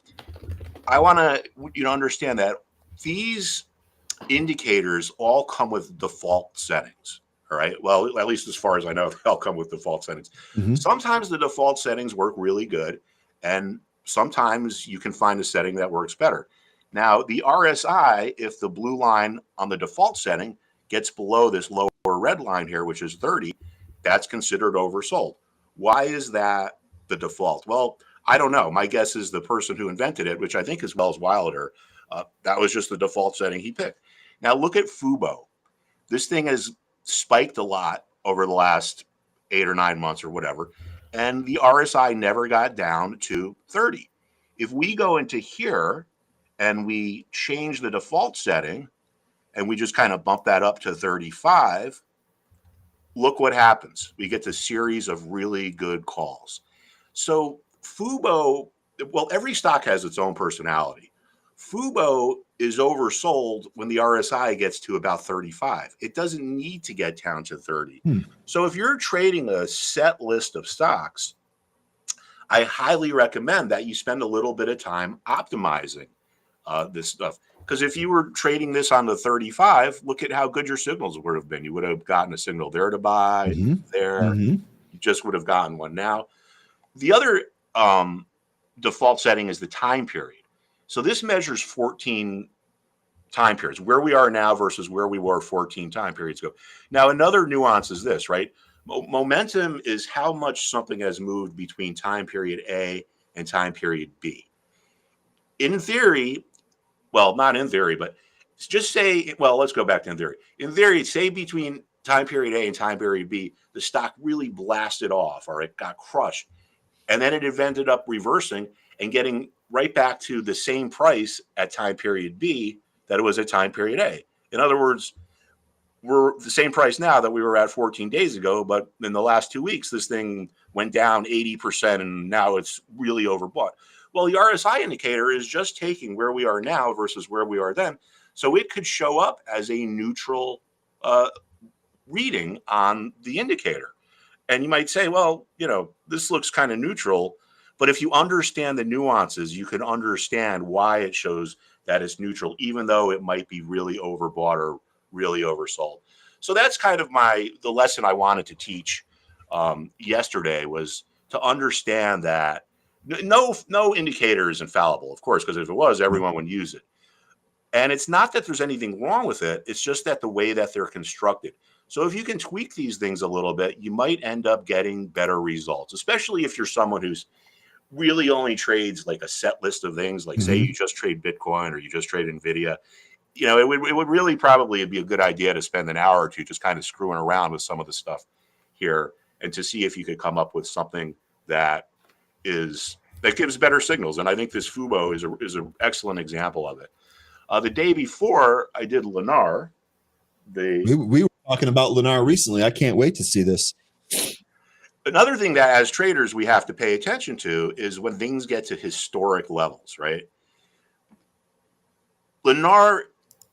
I want to understand that these indicators all come with default settings. All right. Well, at least as far as I know, they all come with default settings. Sometimes the default settings work really good, and sometimes you can find a setting that works better. Now, the RSI, if the blue line on the default setting gets below this lower red line here, which is 30, that's considered oversold. Why is that the default? Well, I don't know. My guess is the person who invented it, which I think is Wells Wilder, that was just the default setting he picked. Now, look at Fubo. This thing has spiked a lot over the last 8 or 9 months or whatever, and the RSI never got down to 30. If we go into here and we change the default setting and we just kind of bump that up to 35, look what happens. We get the series of really good calls. So Fubo, well, every stock has its own personality. Fubo is oversold when the RSI gets to about 35. It doesn't need to get down to 30. So if you're trading a set list of stocks, I highly recommend that you spend a little bit of time optimizing this stuff. Because if you were trading this on the 35, look at how good your signals would have been. You would have gotten a signal there to buy, there. You just would have gotten one. Now, the other default setting is the time period. So this measures 14 time periods, where we are now versus where we were 14 time periods ago. Now, another nuance is this, right? Momentum is how much something has moved between time period A and time period B. In theory, well, not in theory, but just say, well, let's go back to in theory. In theory, say between time period A and time period B, the stock really blasted off or it got crushed. And then it ended up reversing and getting right back to the same price at time period B that it was at time period A. In other words, we're the same price now that we were at 14 days ago, but in the last 2 weeks, this thing went down 80% and now it's really overbought. Well, the RSI indicator is just taking where we are now versus where we are then. So it could show up as a neutral reading on the indicator. And you might say, well, this looks kind of neutral. But if you understand the nuances, you can understand why it shows that it's neutral, even though it might be really overbought or really oversold. So that's kind of the lesson I wanted to teach yesterday, was to understand that no indicator is infallible, of course, because if it was, everyone would use it. And it's not that there's anything wrong with it. It's just that the way that they're constructed. So if you can tweak these things a little bit, you might end up getting better results, especially if you're someone who's really only trades like a set list of things, like say you just trade Bitcoin or you just trade NVIDIA. It would really probably be a good idea to spend an hour or two just kind of screwing around with some of the stuff here and to see if you could come up with something that gives better signals. And I think this Fubo is an excellent example of it. The day before I did Lennar, we were talking about Lennar recently. I can't wait to see this. Another thing that as traders we have to pay attention to is when things get to historic levels, right? Lennar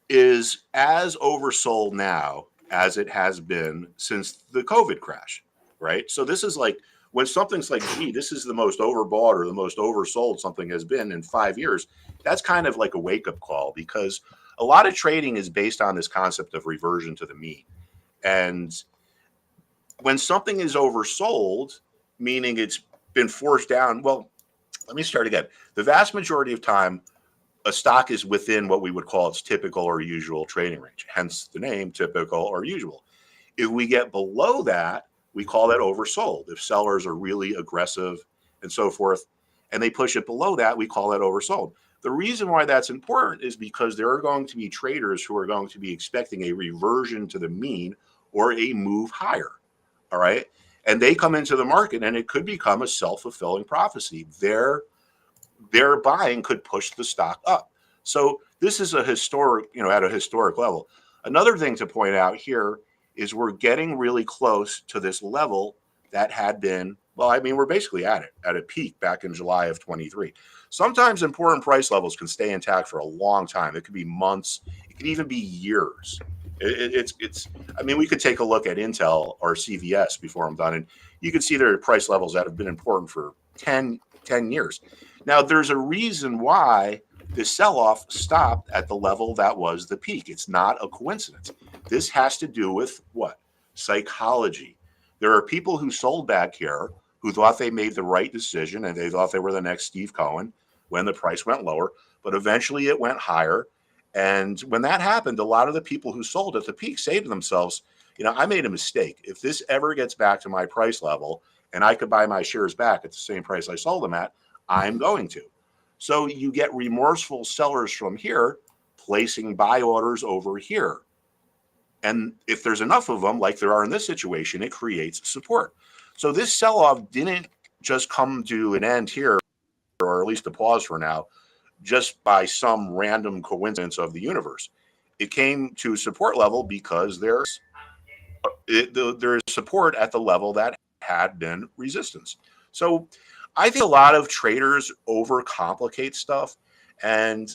is as oversold now as it has been since the COVID crash, right? So this is like when something's like, gee, this is the most overbought or the most oversold something has been in 5 years. That's kind of like a wake-up call, because a lot of trading is based on this concept of reversion to the mean. And when something is oversold, meaning it's been forced down, well, let me start again. The vast majority of time, a stock is within what we would call its typical or usual trading range, hence the name typical or usual. If we get below that, we call that oversold. If sellers are really aggressive and so forth, and they push it below that, we call that oversold. The reason why that's important is because there are going to be traders who are going to be expecting a reversion to the mean or a move higher. All right. And they come into the market and it could become a self-fulfilling prophecy. Their buying could push the stock up. So this is a historic, at a historic level. Another thing to point out here is we're getting really close to this level that had been, well, I mean, we're basically at it, at a peak back in July of 23. Sometimes important price levels can stay intact for a long time. It could be months. It could even be years. It's. I mean, we could take a look at Intel or CVS before I'm done, and you can see there are price levels that have been important for 10 years. Now, there's a reason why the sell-off stopped at the level that was the peak. It's not a coincidence. This has to do with what? Psychology. There are people who sold back here who thought they made the right decision and they thought they were the next Steve Cohen when the price went lower, but eventually it went higher. And when that happened, a lot of the people who sold at the peak say to themselves, you know, I made a mistake. If this ever gets back to my price level and I could buy my shares back at the same price I sold them at, I'm going to. So you get remorseful sellers from here placing buy orders over here. And if there's enough of them, like there are in this situation, it creates support. So this sell-off didn't just come to an end here, or at least a pause for now, just by some random coincidence of the universe. It came to support level because there's support at the level that had been resistance. So I think a lot of traders overcomplicate stuff. And,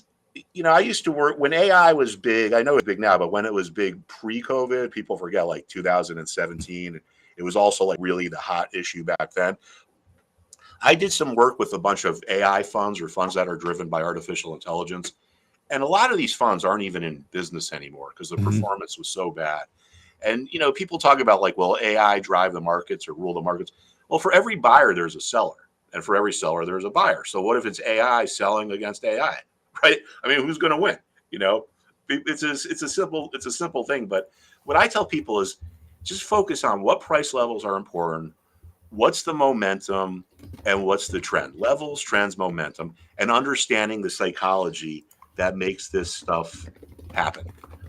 you know, I used to work when AI was big. I know it's big now, but when it was big pre-COVID, people forget like 2017. It was also like really the hot issue back then. I did some work with a bunch of AI funds or funds that are driven by artificial intelligence. And a lot of these funds aren't even in business anymore because the performance was so bad. And, you know, people talk about like, will AI drive the markets or rule the markets? Well, for every buyer, there's a seller. And for every seller, there's a buyer. So what if it's AI selling against AI, right? I mean, who's going to win? You know, it's a simple thing. But what I tell people is just focus on what price levels are important, what's the momentum, and what's the trend. Levels, trends, momentum, and understanding the psychology that makes this stuff happen.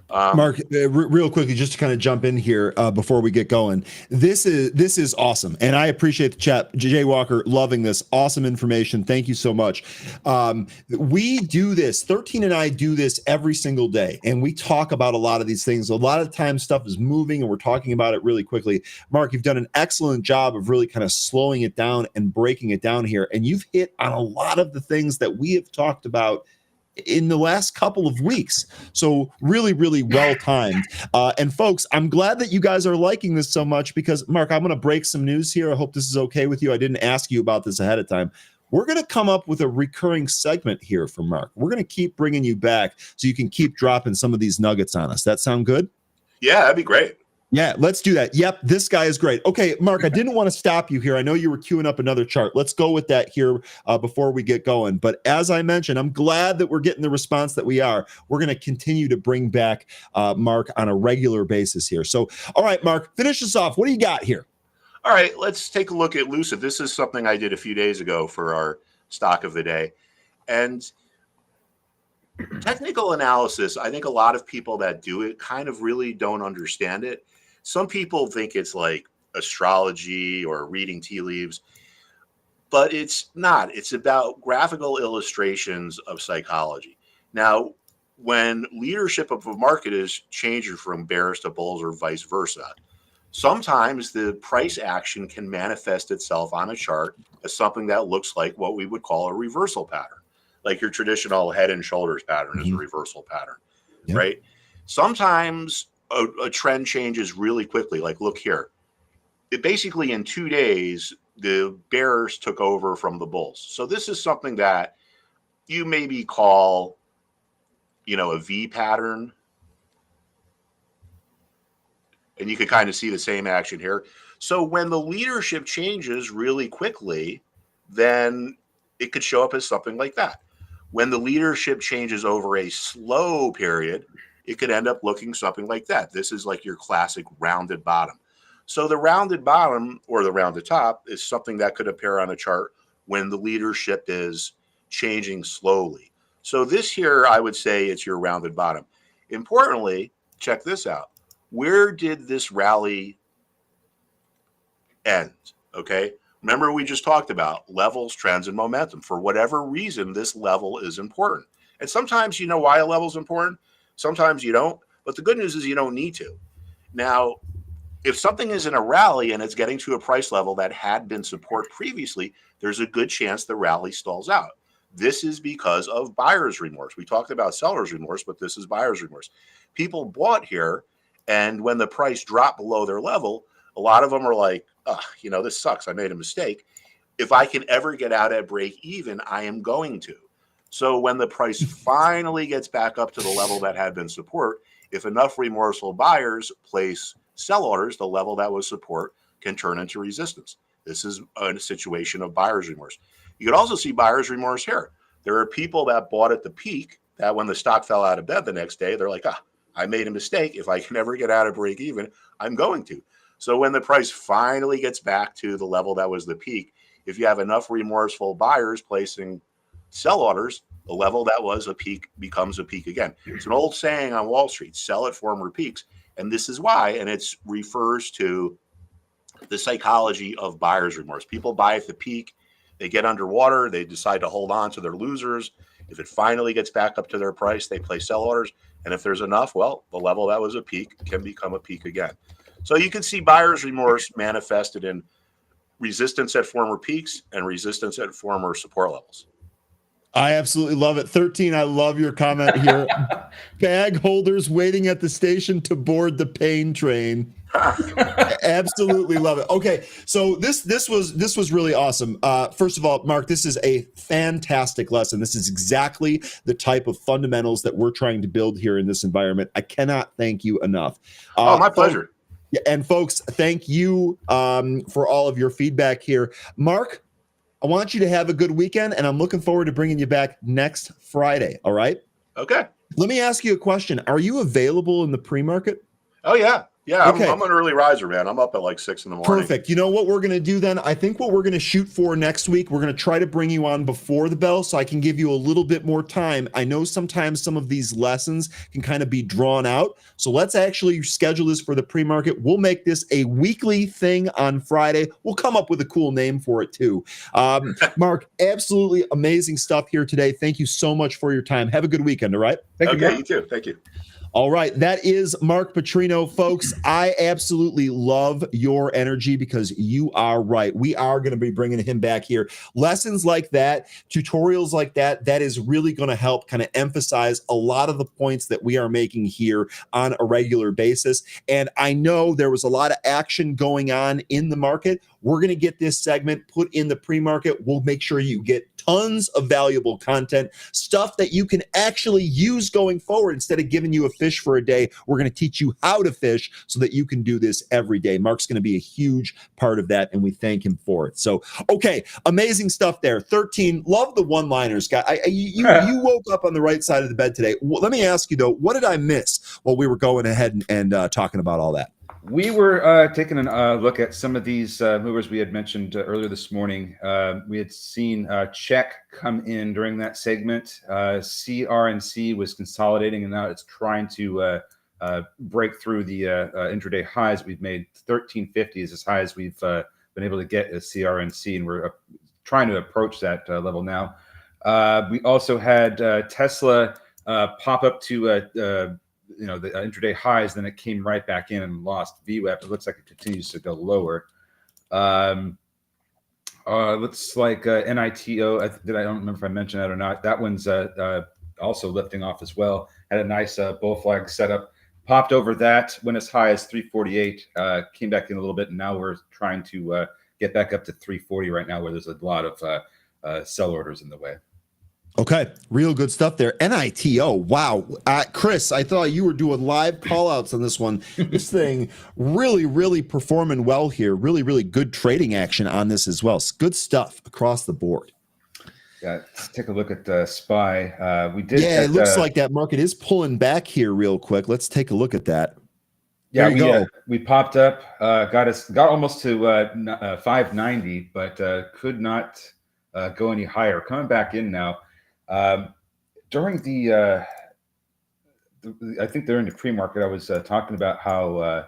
Mark, real quickly, just to kind of jump in here before we get going. This is awesome, and I appreciate the chat. Jay Walker, loving this. Awesome information. Thank you so much. We do this. 13 and I do this every single day, and we talk about a lot of these things. A lot of times stuff is moving, and we're talking about it really quickly. Mark, you've done an excellent job of really kind of slowing it down and breaking it down here, and you've hit on a lot of the things that we have talked about in the last couple of weeks. So really, really well timed. And folks, I'm glad that you guys are liking this so much because, Mark, I'm going to break some news here. I hope this is okay with you. I didn't ask you about this ahead of time. We're going to come up with a recurring segment here for Mark. We're going to keep bringing you back so you can keep dropping some of these nuggets on us. That sound good? Yeah, that'd be great. Yeah, let's do that. Yep, this guy is great. Okay, Mark, I didn't want to stop you here. I know you were queuing up another chart. Let's go with that here before we get going. But as I mentioned, I'm glad that we're getting the response that we are. We're going to continue to bring back Mark on a regular basis here. So, all right, Mark, finish us off. What do you got here? All right, let's take a look at Lucid. This is something I did a few days ago for our stock of the day. And technical analysis, I think a lot of people that do it kind of really don't understand it. Some people think it's like astrology or reading tea leaves, but it's not. It's about graphical illustrations of psychology. Now, when leadership of a market is changing from bears to bulls or vice versa, sometimes the price action can manifest itself on a chart as something that looks like what we would call a reversal pattern. Like your traditional head and shoulders pattern is a reversal pattern, right? Sometimes a trend changes really quickly. Like, look here. It basically in 2 days, the bears took over from the bulls. So this is something that you maybe call, you know, a V pattern. And you can kind of see the same action here. So when the leadership changes really quickly, then it could show up as something like that. When the leadership changes over a slow period, it could end up looking something like that. This is like your classic rounded bottom. So the rounded bottom or the rounded top is something that could appear on a chart when the leadership is changing slowly. So this here, I would say it's your rounded bottom. Importantly, check this out. Where did this rally end? Okay. Remember, we just talked about levels, trends, and momentum. For whatever reason, this level is important. And sometimes you know why a level is important. Sometimes you don't. But the good news is you don't need to. Now, if something is in a rally and it's getting to a price level that had been support previously, there's a good chance the rally stalls out. This is because of buyer's remorse. We talked about seller's remorse, but this is buyer's remorse. People bought here, and when the price dropped below their level, a lot of them are like, oh, this sucks. I made a mistake. If I can ever get out at break even, I am going to. So when the price finally gets back up to the level that had been support, if enough remorseful buyers place sell orders, the level that was support can turn into resistance. This is a situation of buyer's remorse. You could also see buyer's remorse here. There are people that bought at the peak that when the stock fell out of bed the next day, they're like, I made a mistake. If I can ever get out of break even, I'm going to. So when the price finally gets back to the level that was the peak, if you have enough remorseful buyers placing sell orders, the level that was a peak becomes a peak again. It's an old saying on Wall Street, sell at former peaks. And this is why, and it refers to the psychology of buyer's remorse. People buy at the peak, they get underwater, they decide to hold on to their losers. If it finally gets back up to their price, they place sell orders. And if there's enough, well, the level that was a peak can become a peak again. So you can see buyer's remorse manifested in resistance at former peaks and resistance at former support levels. I absolutely love it. 13, I love your comment here. Bag holders waiting at the station to board the pain train. Absolutely love it. Okay, so this was really awesome. First of all, Mark, this is a fantastic lesson. This is exactly the type of fundamentals that we're trying to build here in this environment. I cannot thank you enough. My pleasure. And folks, thank you for all of your feedback here. Mark, I want you to have a good weekend, and I'm looking forward to bringing you back next Friday. All right? Okay. Let me ask you a question. Are you available in the pre-market? Oh, yeah. Yeah, Okay. I'm an early riser, man. I'm up at like 6 a.m. Perfect. You know what we're going to do then? I think what we're going to shoot for next week, we're going to try to bring you on before the bell so I can give you a little bit more time. I know sometimes some of these lessons can kind of be drawn out. So let's actually schedule this for the pre-market. We'll make this a weekly thing on Friday. We'll come up with a cool name for it too. Mark, absolutely amazing stuff here today. Thank you so much for your time. Have a good weekend, all right? Thank you, Mark. You too. Thank you. All right, that is Mark Petrino, folks. I absolutely love your energy because you are right. We are going to be bringing him back here. Lessons like that, tutorials like that, that is really going to help kind of emphasize a lot of the points that we are making here on a regular basis. And I know there was a lot of action going on in the market. We're going to get this segment put in the pre-market. We'll make sure you get tons of valuable content, stuff that you can actually use going forward. Instead of giving you a fish for a day, we're going to teach you how to fish so that you can do this every day. Mark's going to be a huge part of that, and we thank him for it. So, okay, amazing stuff there. 13, love the one-liners, guy. You woke up on the right side of the bed today. Let me ask you, though, what did I miss while we were going ahead and talking about all that? We were taking a look at some of these movers we had mentioned earlier this morning. We had seen check come in during that segment. CRNC was consolidating, and now it's trying to break through the intraday highs we've made. 1350 is as high as we've been able to get as CRNC, and we're trying to approach that level now. We also had Tesla pop up to the intraday highs, then it came right back in and lost VWAP. It looks like it continues to go lower. Looks like NITO. I don't remember if I mentioned that or not. That one's also lifting off as well. Had a nice bull flag setup. Popped over that, went as high as 348. Came back in a little bit, and now we're trying to get back up to 340 right now, where there's a lot of sell orders in the way. Okay, real good stuff there. NITO, wow. Chris, I thought you were doing live call-outs on this one. This thing really, really performing well here. Really, really good trading action on this as well. It's good stuff across the board. Yeah, let's take a look at SPY. We did. Yeah, it looks like that market is pulling back here real quick. Let's take a look at that. Yeah, we popped up, got almost to 590, but could not go any higher. Coming back in now. During I think during the pre-market, I was talking about how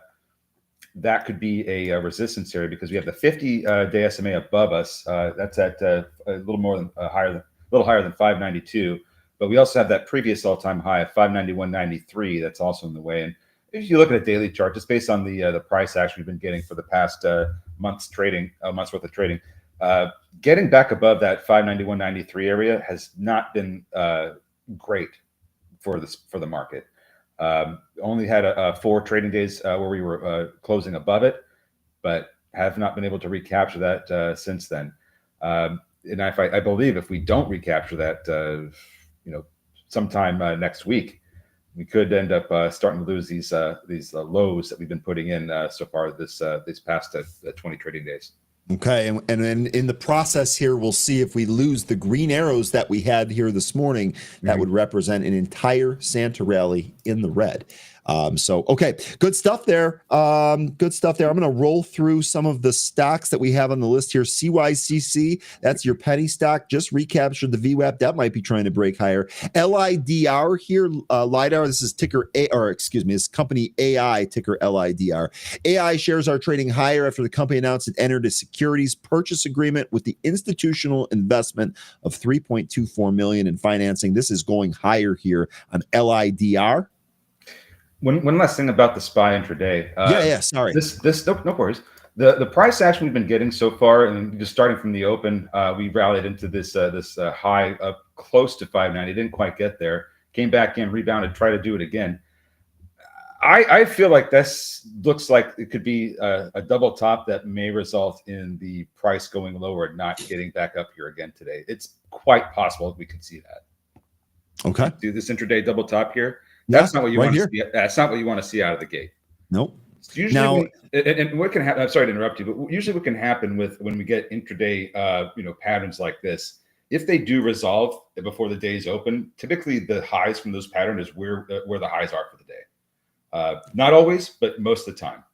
that could be a resistance area because we have the 50-day SMA above us. That's at a little higher than 592. But we also have that previous all-time high of 591.93 that's also in the way. And if you look at a daily chart, just based on the price action we've been getting for the past month's worth of trading, getting back above that 591.93 area has not been great for the market. Only had 4 trading days where we were closing above it, but have not been able to recapture that since then. And I believe if we don't recapture that, sometime next week, we could end up starting to lose these lows that we've been putting in so far these past 20 trading days. Okay, and in the process here, we'll see if we lose the green arrows that we had here this morning. That would represent an entire Santa rally in the red. Okay, good stuff there. Good stuff there. I'm going to roll through some of the stocks that we have on the list here. CYCC, that's your penny stock. Just recaptured the VWAP. That might be trying to break higher. LIDR here, LIDAR. This is this company AI, ticker LIDR. AI shares are trading higher after the company announced it entered a securities purchase agreement with the institutional investment of $3.24 million in financing. This is going higher here on LIDR. One last thing about the SPY intraday. Sorry. No worries. The price action we've been getting so far, and just starting from the open, we rallied into this high up close to 590. Didn't quite get there. Came back in, rebounded, try to do it again. I feel like this looks like it could be a double top that may result in the price going lower and not getting back up here again today. It's quite possible we could see that. Okay. Do this intraday double top here. That's not what you want to see. That's not what you want to see out of the gate. Nope. Usually, and what can happen? I'm sorry to interrupt you, but usually what can happen when we get intraday, patterns like this, if they do resolve before the day's open, typically the highs from those patterns is where the highs are for the day. Not always, but most of the time.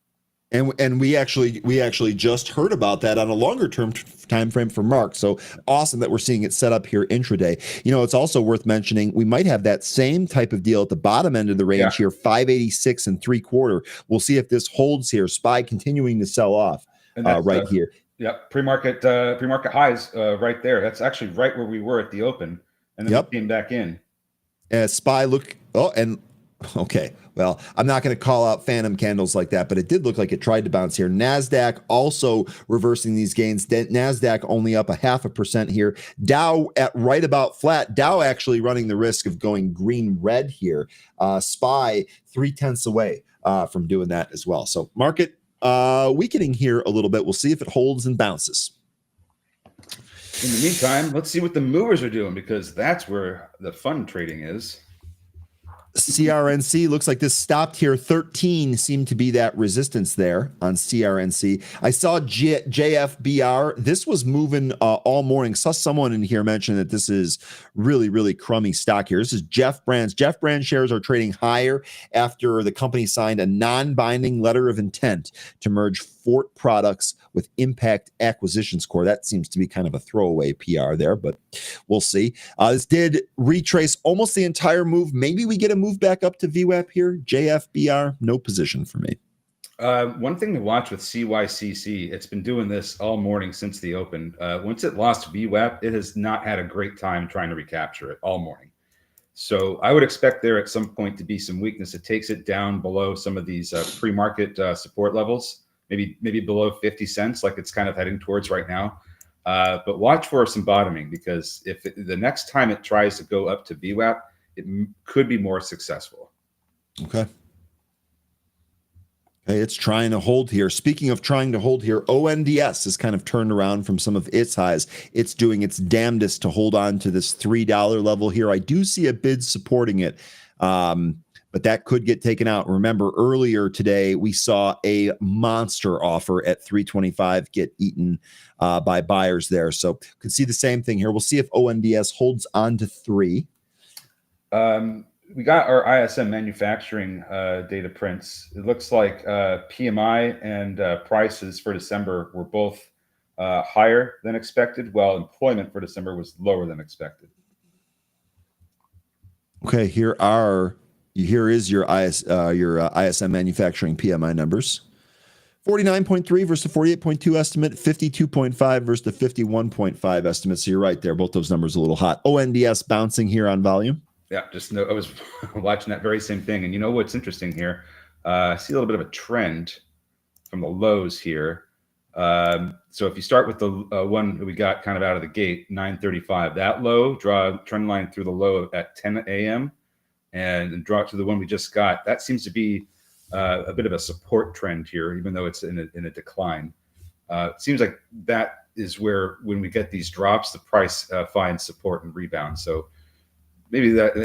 And we actually just heard about that on a longer term time frame for Mark. So awesome that we're seeing it set up here intraday. It's also worth mentioning we might have that same type of deal at the bottom end of the range here, 586 3/4. We'll see if this holds here. SPY continuing to sell off right here. Yeah, pre-market highs right there. That's actually right where we were at the open, and then we came back in. SPY okay. Well, I'm not going to call out phantom candles like that, but it did look like it tried to bounce here. NASDAQ also reversing these gains. NASDAQ only up 0.5% here. Dow at right about flat. Dow actually running the risk of going green-red here. SPY 0.3 away from doing that as well. So market weakening here a little bit. We'll see if it holds and bounces. In the meantime, let's see what the movers are doing, because that's where the fun trading is. CRNC looks like this stopped here. 13 seemed to be that resistance there on CRNC. I saw JFBR. This was moving all morning. Saw someone in here mention that this is really, really crummy stock here. This is Jeff Brand's. Jeff Brand shares are trading higher after the company signed a non-binding letter of intent to merge Fort Products with Impact Acquisitions Corp. That seems to be kind of a throwaway PR there, but we'll see. This did retrace almost the entire move. Maybe we get a move back up to VWAP here. JFBR, no position for me. One thing to watch with CYCC, it's been doing this all morning since the open. Once it lost VWAP, it has not had a great time trying to recapture it all morning. So I would expect there at some point to be some weakness. It takes it down below some of these pre-market support levels. Maybe below 50 cents, like it's kind of heading towards right now. But watch for some bottoming, because if the next time it tries to go up to VWAP, it could be more successful. Okay, it's trying to hold here. Speaking of trying to hold here, ONDS has kind of turned around from some of its highs. It's doing its damnedest to hold on to this $3 level here. I do see a bid supporting it. But that could get taken out. Remember, earlier today, we saw a monster offer at $3.25 get eaten by buyers there. So could see the same thing here. We'll see if ONDS holds on to 3. We got our ISM manufacturing data prints. It looks like PMI and prices for December were both higher than expected, while employment for December was lower than expected. Okay, here is your ISM manufacturing PMI numbers 49.3 versus the 48.2 estimate, 52.5 versus the 51.5 estimate. So you're right there. Both those numbers a little hot. ONDS bouncing here on volume. Yeah, just know I was watching that very same thing. And you know what's interesting here? I see a little bit of a trend from the lows here. So if you start with the one that we got kind of out of the gate, 935, that low, draw a trend line through the low at 10 a.m. and draw it to the one we just got. That seems to be a bit of a support trend here, even though it's in a decline. It seems like that is where, when we get these drops, the price finds support and rebound. So maybe that,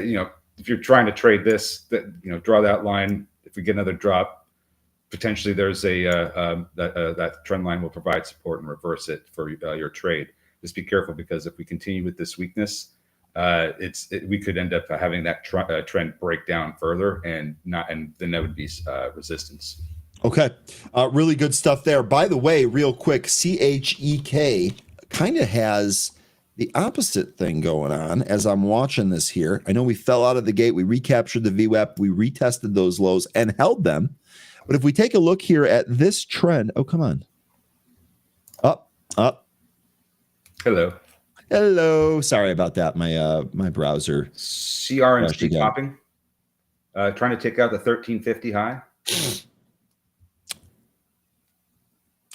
if you're trying to trade this, that, draw that line. If we get another drop, potentially there's that trend line will provide support and reverse it for your trade. Just be careful, because if we continue with this weakness, we could end up having that trend break down further, and then that would be resistance. Okay. Really good stuff there. By the way, real quick, CHEK kind of has the opposite thing going on as I'm watching this here. I know we fell out of the gate. We recaptured the VWAP. We retested those lows and held them. But if we take a look here at this trend, oh, come on. Up. Hello. Sorry about that. My browser. CRNC popping. Trying to take out the 1350 high.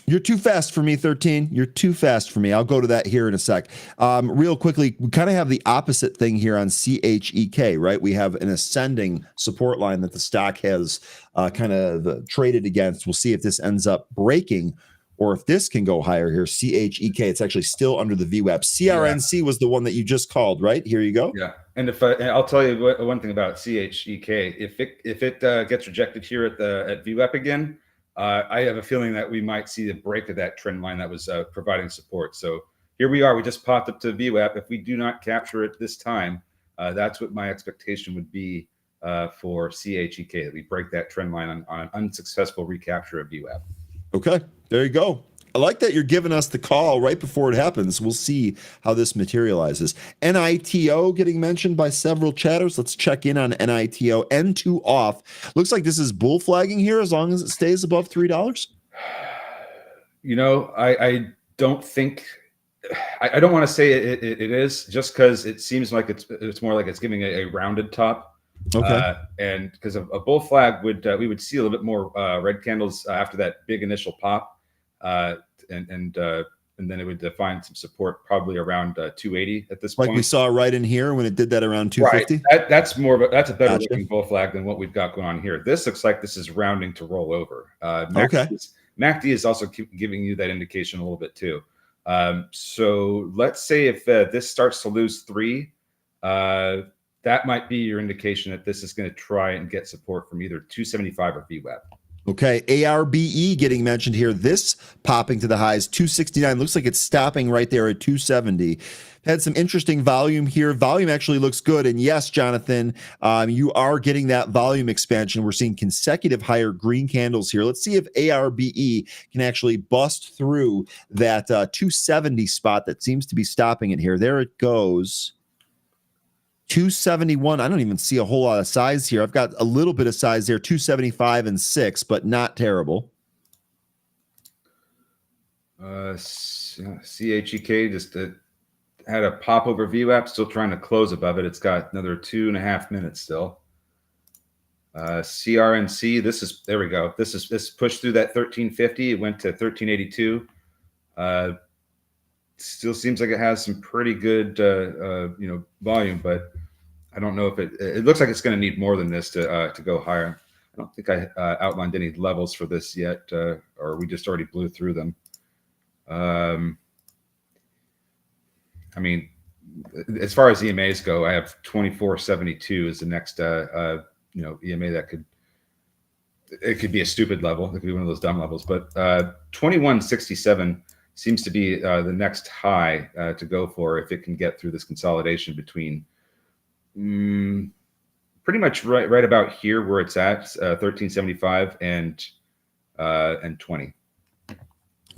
You're too fast for me, 13. You're too fast for me. I'll go to that here in a sec. Real quickly, we kind of have the opposite thing here on CHEK, right? We have an ascending support line that the stock has kind of traded against. We'll see if this ends up breaking or if this can go higher here. CHEK, it's actually still under the VWAP. CRNC was the one that you just called, right? Here you go. Yeah, and I'll tell you one thing about CHEK. If it gets rejected here at VWAP again, I have a feeling that we might see the break of that trend line that was providing support. So here we are. We just popped up to VWAP. If we do not capture it this time, that's what my expectation would be for CHEK, that we break that trend line on an unsuccessful recapture of VWAP. Okay, there you go. I like that you're giving us the call right before it happens. We'll see how this materializes. NITO getting mentioned by several chatters. Let's check in on NITO. N2 off. Looks like this is bull flagging here as long as it stays above $3. I don't think, I don't want to say it is, just because it seems like it's more like it's giving a rounded top. Okay. And because a bull flag we would see a little bit more red candles after that big initial pop. And then it would find some support probably around 280 at this point. Like we saw right in here when it did that around 250. Right. That's a better looking bull flag than what we've got going on here. This looks like this is rounding to roll over. MACD is also giving you that indication a little bit too. So let's say if this starts to lose 3, that might be your indication that this is going to try and get support from either 275 or VWAP. Okay, ARBE getting mentioned here. This popping to the highs, 269. Looks like it's stopping right there at 270. Had some interesting volume here. Volume actually looks good. And yes, Jonathan, you are getting that volume expansion. We're seeing consecutive higher green candles here. Let's see if ARBE can actually bust through that 270 spot that seems to be stopping it here. There it goes. 271. I don't even see a whole lot of size here. I've got a little bit of size there, 275 and 6, but not terrible. CHEK just had a pop over VWAP, still trying to close above it. It's got another 2.5 minutes still. CRNC, there we go. This pushed through that 1350. It went to 1382. Still seems like it has some pretty good, volume, but I don't know if it looks like it's going to need more than this to go higher. I don't think I outlined any levels for this yet, or we just already blew through them. I mean, as far as EMAs go, I have 2472 is the next, EMA that could be a stupid level. It could be one of those dumb levels, but 2167 seems to be the next high to go for if it can get through this consolidation between pretty much right about here where it's at, 1375 and 20.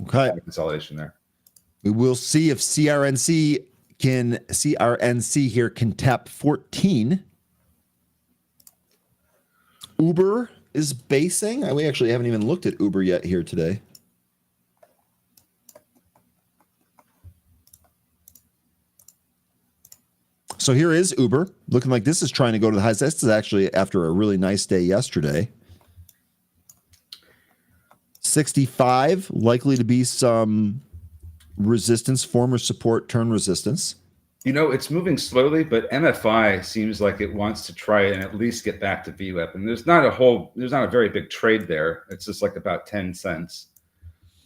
Okay. Consolidation there. We will see if CRNC here can tap 14. Uber is basing. We actually haven't even looked at Uber yet here today. So here is Uber, looking like this is trying to go to the highs. This is actually after a really nice day yesterday. 65, likely to be some resistance, former support, turn resistance. You know, it's moving slowly, but MFI seems like it wants to try and at least get back to VWAP. And there's not a very big trade there. It's just like about 10 cents.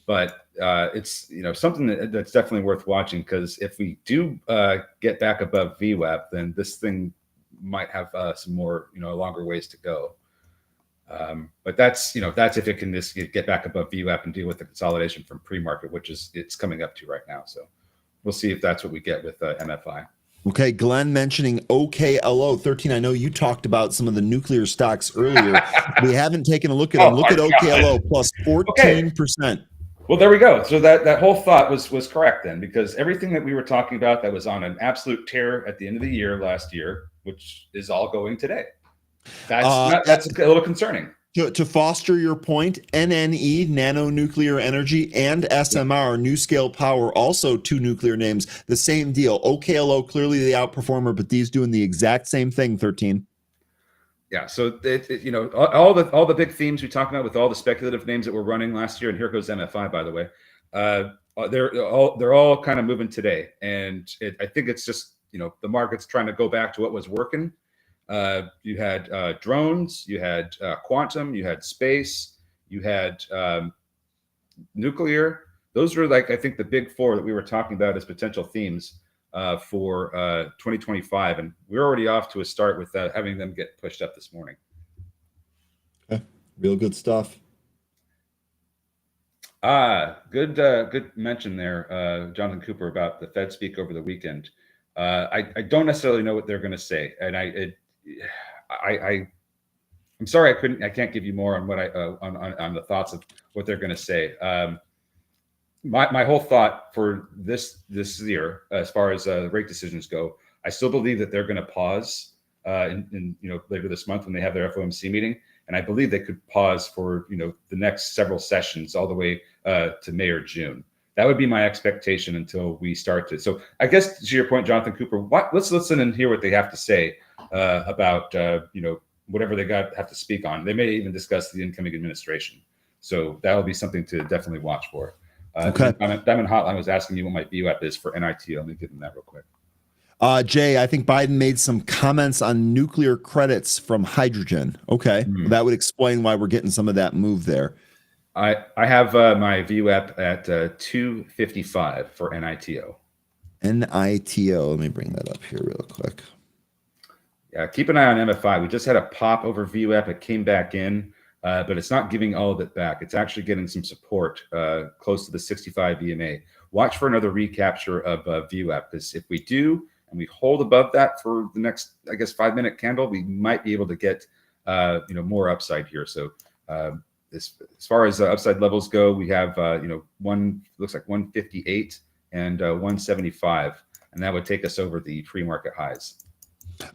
But it's, you know, something that's definitely worth watching, because if we do get back above VWAP, then this thing might have some more, you know, longer ways to go. But that's, you know, that's if it can just get back above VWAP and deal with the consolidation from pre-market, which is it's coming up to right now. So we'll see if that's what we get with MFI. Okay, Glenn mentioning OKLO 13. I know you talked about some of the nuclear stocks earlier. We haven't taken a look at them. Look at OKLO plus 14%. Okay. Well, there we go. So that whole thought was correct then, because everything that we were talking about that was on an absolute tear at the end of the year last year, which is all going today. That's a little concerning. To foster your point, NNE, Nano Nuclear Energy, and SMR, New Scale Power, also two nuclear names, the same deal. OKLO, clearly the outperformer, but these doing the exact same thing, 13. Yeah, so you know, all the big themes we talked about with all the speculative names that were running last year, and here goes MFI, by the way. They're all kind of moving today, and I think it's just, you know, the market's trying to go back to what was working. You had drones, you had quantum, you had space, you had nuclear. Those were, like, I think the big four that we were talking about as potential themes for 2025, and we're already off to a start with having them get pushed up this morning. Okay, real good stuff. Good mention there, Jonathan Cooper, about the Fed speak over the weekend. I don't necessarily know what they're going to say, and I'm sorry I can't give you more on what on the thoughts of what they're going to say. My whole thought for this year, as far as rate decisions go, I still believe that they're going to pause in you know, later this month when they have their FOMC meeting, and I believe they could pause for, you know, the next several sessions all the way to May or June. That would be my expectation until we start to. So I guess to your point, Jonathan Cooper, let's listen and hear what they have to say about you know, whatever they have to speak on. They may even discuss the incoming administration. So that will be something to definitely watch for. Okay. Diamond Hotline was asking me what my VWAP is for NIT. Let me give them that real quick. Jay, I think Biden made some comments on nuclear credits from hydrogen. Okay, that would explain why we're getting some of that move there. I have my VWAP at 255 for NITO. NITO. Let me bring that up here real quick. Yeah, keep an eye on MFI. We just had a pop over VWAP. It came back in, but it's not giving all of it back. It's actually getting some support close to the 65 EMA. Watch for another recapture of VWAP, because if we do and we hold above that for the next, I guess, 5-minute candle, we might be able to get you know, more upside here. So as far as upside levels go, we have you know, looks like 158 and 175, and that would take us over the pre-market highs.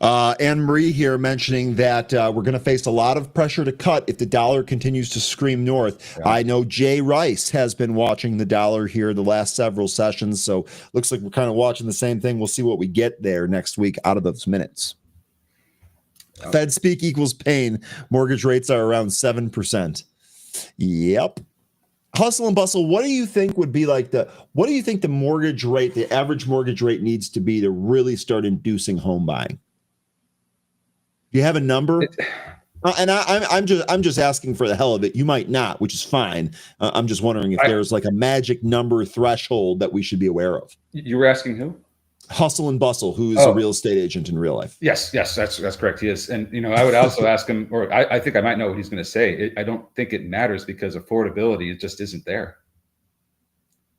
Anne Marie here mentioning that we're going to face a lot of pressure to cut if the dollar continues to scream north. Yeah. I know Jay Rice has been watching the dollar here the last several sessions, so looks like we're kind of watching the same thing. We'll see what we get there next week out of those minutes. Yeah. Fed speak equals pain. Mortgage rates are around 7%. Yep. Hustle and bustle. What do you think would be like what do you think the mortgage rate, the average mortgage rate needs to be to really start inducing home buying? Do you have a number? And I'm just asking for the hell of it. You might not, which is fine. I'm just wondering if there's like a magic number threshold that we should be aware of. You were asking who? Hustle and Bustle, who is a real estate agent in real life. Yes, that's correct. He is. And, you know, I would also ask him, or I think I might know what he's going to say. I don't think it matters, because affordability, it just isn't there.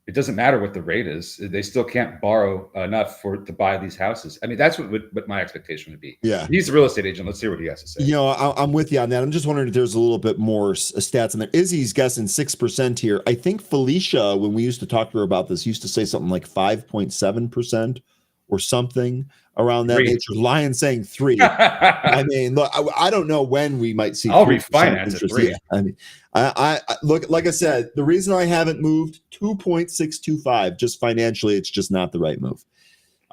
It doesn't matter what the rate is. They still can't borrow enough to buy these houses. I mean, that's what my expectation would be. Yeah. He's a real estate agent. Let's hear what he has to say. You know, I'm with you on that. I'm just wondering if there's a little bit more stats in there. Izzy's guessing 6% here. I think Felicia, when we used to talk to her about this, used to say something like 5.7%. or something around that 3. nature. Lion saying 3. I mean, look, I don't know when we might see. I'll 3% refinance at interest. 3. Yeah, I mean, I look, like I said, the reason I haven't moved 2.625 just financially, it's just not the right move.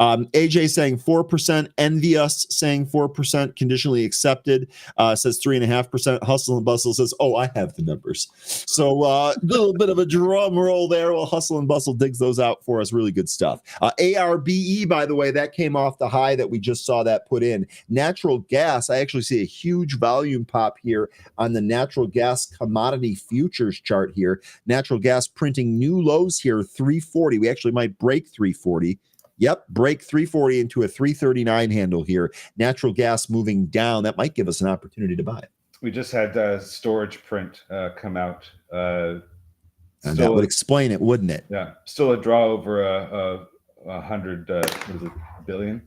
AJ saying 4%, Envious saying 4%, conditionally accepted, says 3.5%. Hustle and Bustle says, oh, I have the numbers. So a little bit of a drum roll there while Hustle and Bustle digs those out for us. Really good stuff. ARBE, by the way, that came off the high that we just saw that put in. Natural gas, I actually see a huge volume pop here on the natural gas commodity futures chart here. Natural gas printing new lows here, 340. We actually might break 340. Yep, break 340 into a 339 handle here. Natural gas moving down. That might give us an opportunity to buy it. We just had storage print come out. And that would explain it, wouldn't it? Yeah, still a draw over 100 billion.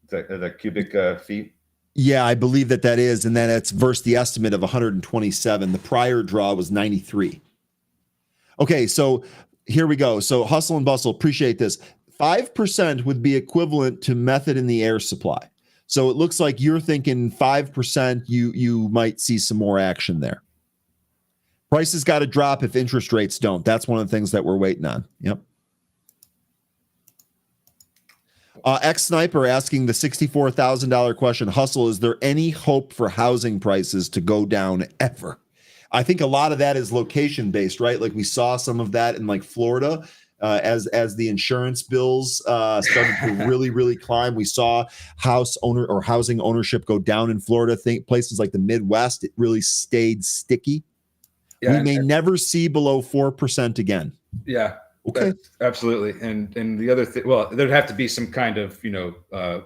Is that cubic feet? Yeah, I believe that is. And then it's versus the estimate of 127. The prior draw was 93. Okay, so here we go. So Hustle and Bustle, appreciate this. 5% would be equivalent to method in the air supply. So it looks like you're thinking 5%, you might see some more action there. Prices got to drop if interest rates don't. That's one of the things that we're waiting on. Yep. X-Sniper asking the $64,000 question. Hustle, is there any hope for housing prices to go down ever? I think a lot of that is location based, right? Like we saw some of that in like Florida as the insurance bills started to really climb. We saw housing ownership go down in Florida. Think places like the Midwest, it really stayed sticky. Yeah, we may never see below 4% again. Yeah. Okay. Absolutely. And the other thing, well, there'd have to be some kind of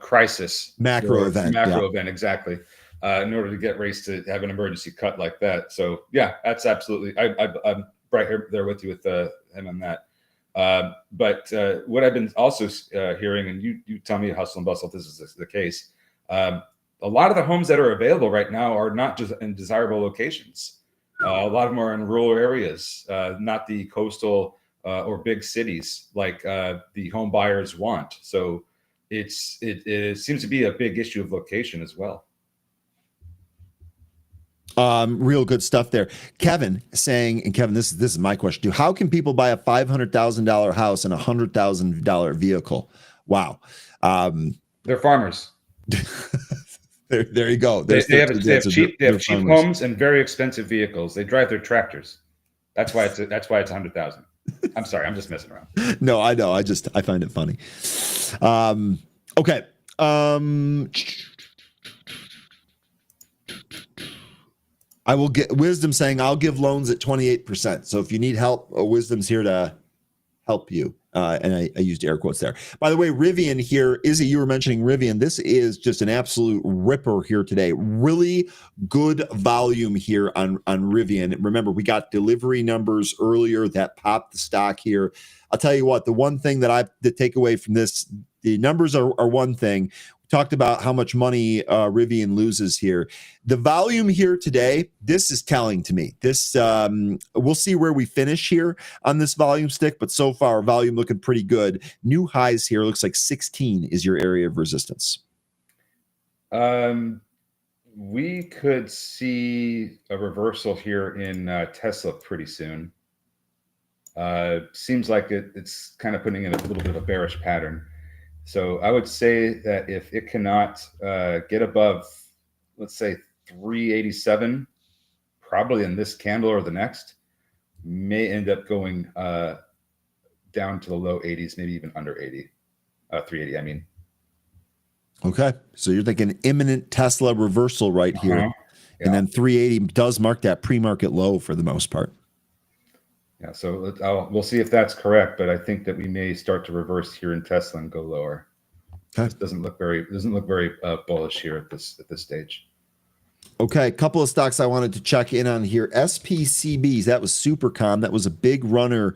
crisis, macro event, exactly. In order to get rates to have an emergency cut like that. So yeah, that's absolutely. I'm right here there with you with him on that. But what I've been also hearing, and you tell me, Hustle and Bustle, if this is the case. A lot of the homes that are available right now are not just in desirable locations. A lot of them are in rural areas, not the coastal or big cities like the home buyers want. So it seems to be a big issue of location as well. Real good stuff there. Kevin saying, and Kevin, this is my question too. How can people buy a $500,000 house and $100,000 vehicle? Wow. They're farmers. There you go. They have cheap homes and very expensive vehicles. They drive their tractors. That's why it's 100,000. I'm sorry, I'm just messing around. No, I know. I find it funny. Okay. I will get Wisdom saying I'll give loans at 28%. So if you need help, Wisdom's here to help you. And I used air quotes there. By the way, Rivian here, Izzy, you were mentioning Rivian. This is just an absolute ripper here today. Really good volume here on Rivian. Remember, we got delivery numbers earlier that popped the stock here. I'll tell you what, the one thing that the takeaway from this, the numbers are one thing. Talked about how much money Rivian loses here. The volume here today, this is telling to me. This we'll see where we finish here on this volume stick, but so far volume looking pretty good. New highs here, looks like 16 is your area of resistance. We could see a reversal here in Tesla pretty soon. Seems like it's kind of putting in a little bit of a bearish pattern. So I would say that if it cannot get above, let's say 387, probably in this candle or the next, may end up going down to the low 80s, maybe even under 80, 380, I mean. Okay, so you're thinking imminent Tesla reversal right here. Yeah. And then 380 does mark that pre-market low for the most part. Yeah, so we'll see if that's correct, but I think that we may start to reverse here in Tesla and go lower. Okay. This doesn't look very bullish here at this stage. Okay, a couple of stocks I wanted to check in on here. SPCBs, that was super calm. That was a big runner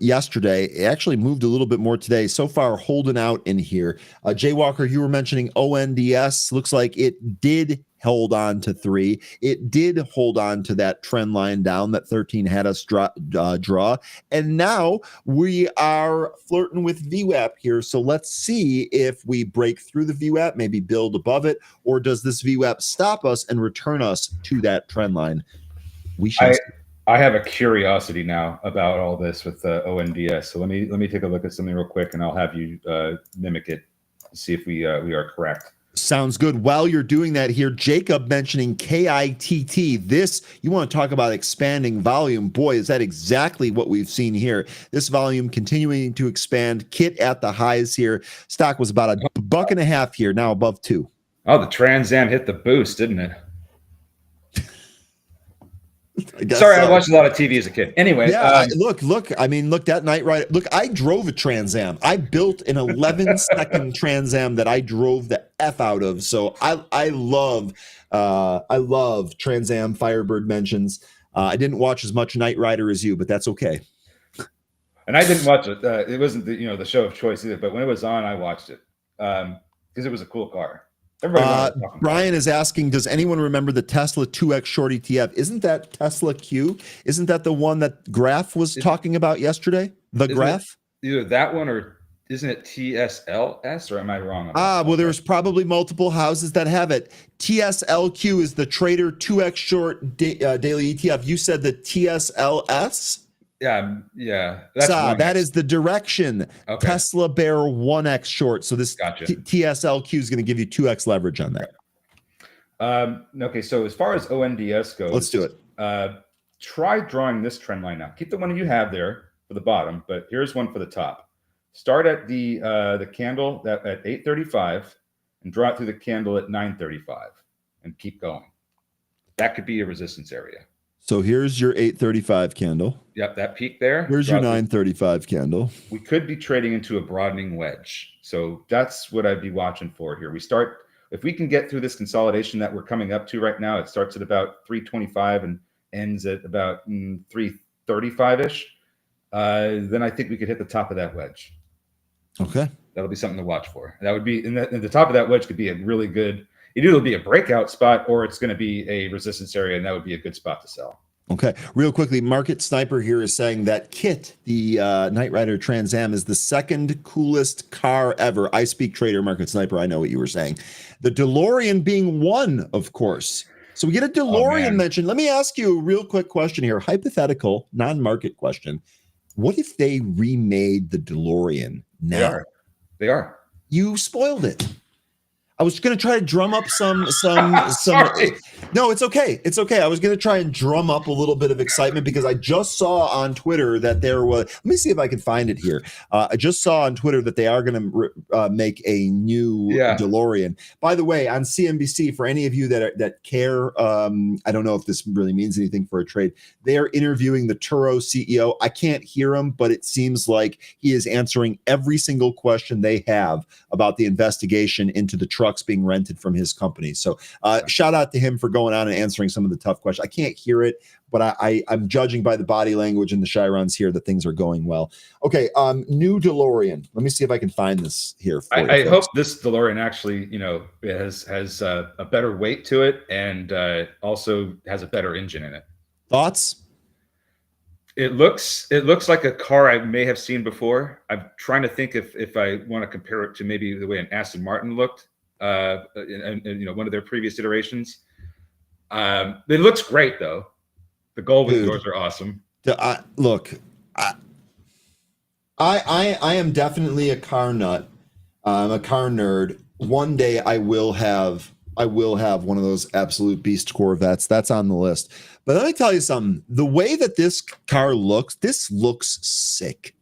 yesterday. It actually moved a little bit more today. So far, holding out in here. Jay Walker, you were mentioning ONDS. Looks like it did hold on to 3. It did hold on to that trend line down that 13 had us draw. And now we are flirting with VWAP here. So let's see if we break through the VWAP, maybe build above it, or does this VWAP stop us and return us to that trend line? We shall see. I have a curiosity now about all this with ONDS. So let me take a look at something real quick, and I'll have you mimic it to see if we are correct. Sounds good. While you're doing that here, Jacob mentioning KITT. This, you want to talk about expanding volume. Boy, is that exactly what we've seen here. This volume continuing to expand. Kit at the highs here. Stock was about $1.50 here, now above 2. Oh, the Trans Am hit the boost, didn't it? I watched a lot of TV as a kid. Anyway, yeah. Look. I mean, look that night, right? Look, I drove a Trans Am. I built an 11-second Trans Am that I drove the F out of. So I love Trans Am. Firebird mentions. I didn't watch as much Knight Rider as you, but that's okay. And I didn't watch it. It wasn't the show of choice either. But when it was on, I watched it because it was a cool car. Brian is asking, does anyone remember the Tesla 2X short ETF? Isn't that Tesla Q? Isn't that the one that Graph was talking about yesterday? Graph? Either that one or isn't it TSLS, or am I wrong? Well, there's probably multiple houses that have it. TSLQ is the Trader 2X short daily ETF. You said the TSLS? Yeah. That is the direction. Okay. Tesla Bear 1X short. So this TSLQ is going to give you 2X leverage on that. Okay, so as far as ONDS goes, let's do it. Try drawing this trend line now. Keep the one you have there for the bottom, but here's one for the top. Start at the candle at 8:35 and draw it through the candle at 9:35 and keep going. That could be a resistance area. So here's your 8:35 candle. Yep, that peak there. Here's your 9:35 candle. We could be trading into a broadening wedge. So that's what I'd be watching for here. If we can get through this consolidation that we're coming up to right now, it starts at about 325 and ends at about 335-ish. Then I think we could hit the top of that wedge. Okay. That'll be something to watch for. That would be, and the top of that wedge could be a really good, it'll be a breakout spot or it's going to be a resistance area, and that would be a good spot to sell. Okay. Real quickly, Market Sniper here is saying that KIT, the Knight Rider Trans Am, is the second coolest car ever. I speak trader, Market Sniper. I know what you were saying. The DeLorean being one, of course. So we get a DeLorean mention. Let me ask you a real quick question here. Hypothetical, non-market question. What if they remade the DeLorean now? They are. You spoiled it. I was going to try to drum up some. No, it's okay. It's okay. I was going to try and drum up a little bit of excitement because I just saw on Twitter that there was. Let me see if I can find it here. I just saw on Twitter that they are going to make a new DeLorean. By the way, on CNBC, for any of you that care, I don't know if this really means anything for a trade. They are interviewing the Turo CEO. I can't hear him, but it seems like he is answering every single question they have about the investigation into the trucks being rented from his company. So shout out to him for going on and answering some of the tough questions. I can't hear it, but I'm judging by the body language and the chirons here that things are going well. Okay, new DeLorean. Let me see if I can find this here. I hope this DeLorean actually, has a better weight to it and also has a better engine in it. Thoughts? It looks like a car I may have seen before. I'm trying to think if I want to compare it to maybe the way an Aston Martin looked. In one of their previous iterations. It looks great though. The Goldwyn doors are awesome. Look, I am definitely a car nut. I'm a car nerd. One day I will have one of those absolute beast Corvettes. That's on the list. But let me tell you something. The way that this car looks, this looks sick.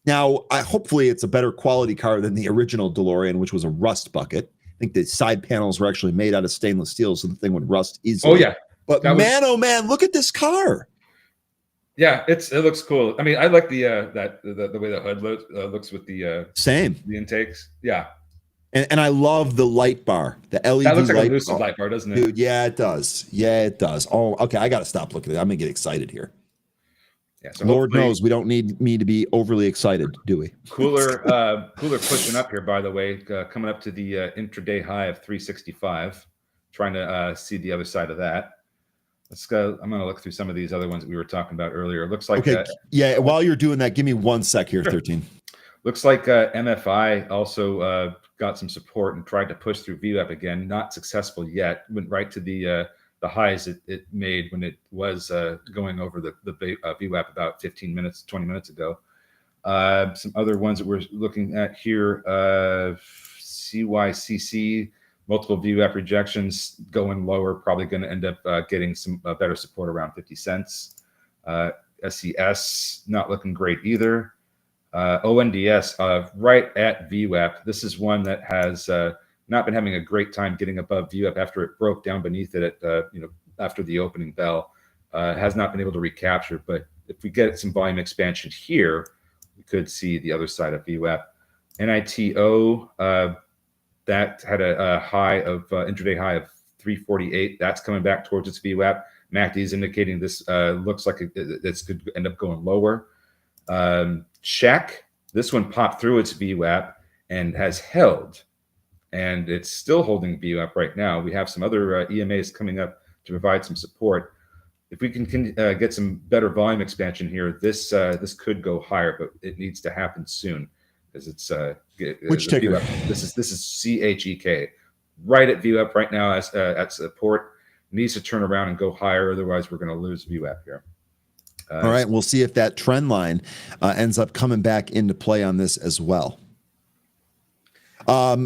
Now, hopefully it's a better quality car than the original DeLorean, which was a rust bucket. I think the side panels were actually made out of stainless steel, so the thing would rust easily. Oh yeah, but oh man, look at this car. Yeah, it looks cool. I mean, I like the way the hood looks with the intakes. Yeah, and I love the light bar, the LED. That looks like a lucid light bar, doesn't it? Dude, yeah, it does. Yeah, it does. Oh, okay, I got to stop looking at it. I'm gonna get excited here. Yeah, so Lord knows we don't need me to be overly excited, do we? Cooler pushing up here, by the way, coming up to the intraday high of 365. trying to see the other side of that. Let's go. I'm going to look through some of these other ones that we were talking about earlier. It looks like okay. Yeah. While you're doing that, give me 1 sec here, Sure. 13. Looks like MFI also got some support and tried to push through VWAP again. Not successful yet. Went right to the highs it made when it was going over the VWAP about 15 minutes, 20 minutes ago. Some other ones that we're looking at here, CYCC, multiple VWAP rejections going lower, probably going to end up getting some better support around 50 cents. SES, not looking great either. ONDS, right at VWAP. This is one that has not been having a great time getting above VWAP after it broke down beneath it at, after the opening bell. Has not been able to recapture, but if we get some volume expansion here, we could see the other side of VWAP. NITO, that had a high of intraday high of 348. That's coming back towards its VWAP. MACD is indicating this looks like this could end up going lower. Check. This one popped through its VWAP and has held, and it's still holding VWAP right now. We have some other EMAs coming up to provide some support. If we can get some better volume expansion here, this could go higher, but it needs to happen soon because it's which ticker? VWAP. This is CHEK, right at VWAP right now as at support. Needs to turn around and go higher, otherwise we're going to lose VWAP here. All right, we'll see if that trend line ends up coming back into play on this as well.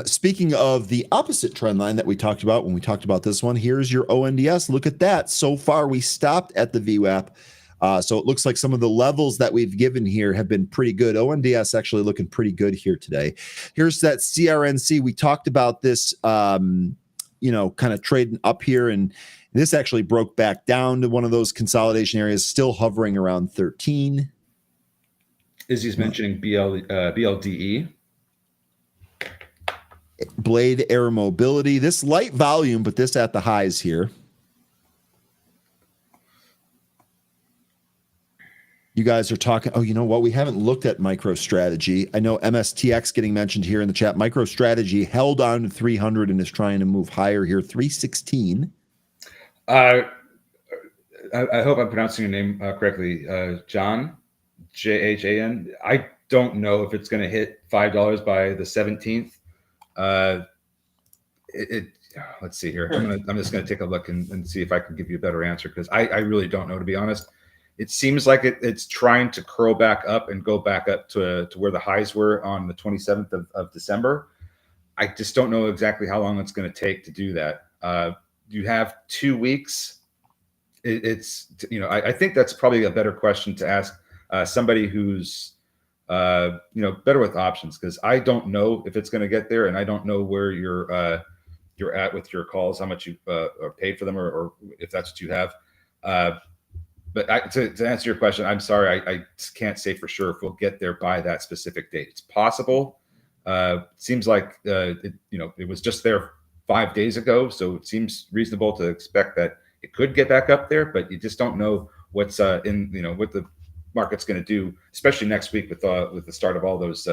Speaking of the opposite trend line that we talked about when we talked about this one, here's your ONDS. Look at that. So far, we stopped at the VWAP. So it looks like some of the levels that we've given here have been pretty good. ONDS actually looking pretty good here today. Here's that CRNC. We talked about this, kind of trading up here, and this actually broke back down to one of those consolidation areas, still hovering around 13. Izzy's mentioning BLDE. Blade Air Mobility. This light volume, but this at the highs here. You guys are talking, oh, you know what? We haven't looked at MicroStrategy. I know MSTX getting mentioned here in the chat. MicroStrategy held on to 300 and is trying to move higher here, 316. I hope I'm pronouncing your name correctly. John, JHAN. I don't know if it's going to hit $5 by the 17th. Let's see here. I'm just going to take a look and see if I can give you a better answer, because I really don't know, to be honest. It seems like it's trying to curl back up and go back up to where the highs were on the 27th of December. I just don't know exactly how long it's going to take to do that. You have 2 weeks. I think that's probably a better question to ask somebody who's better with options, because I don't know if it's going to get there, and I don't know where you're at with your calls, how much you are paid for them, or if that's what you have. But to answer your question, I'm sorry, I just can't say for sure if we'll get there by that specific date. It's possible. Seems like it was just there 5 days ago, so it seems reasonable to expect that it could get back up there. But you just don't know what's what the market's going to do, especially next week with the start of all those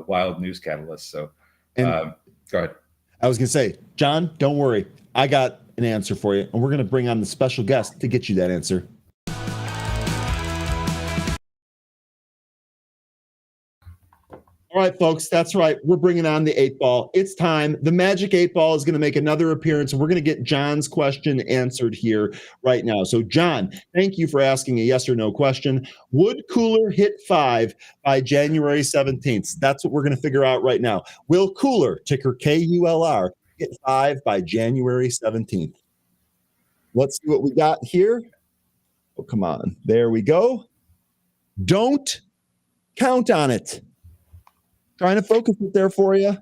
wild news catalysts. So go ahead. I was going to say, John, don't worry, I got an answer for you, and we're going to bring on the special guest to get you that answer. All right, folks, that's right. We're bringing on the 8 ball. It's time. The magic 8 ball is going to make another appearance, and we're going to get John's question answered here right now. So, John, thank you for asking a yes or no question. Would Cooler hit 5 by January 17th? That's what we're going to figure out right now. Will Cooler, ticker KULR, hit 5 by January 17th? Let's see what we got here. Oh, come on. There we go. Don't count on it. Trying to focus it there for you.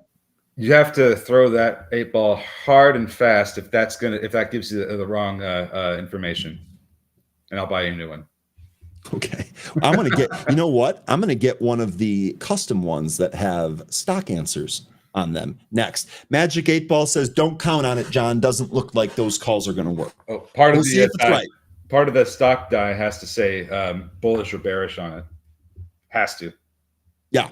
You have to throw that 8 ball hard and fast if that gives you the wrong information, and I'll buy you a new one. Okay, I'm gonna get. You know what? I'm gonna get one of the custom ones that have stock answers on them next. Magic 8 ball says, "Don't count on it, John. Doesn't look like those calls are gonna work." Oh, part we'll of see if it's right. Part of the stock die has to say bullish or bearish on it. Has to. Yeah.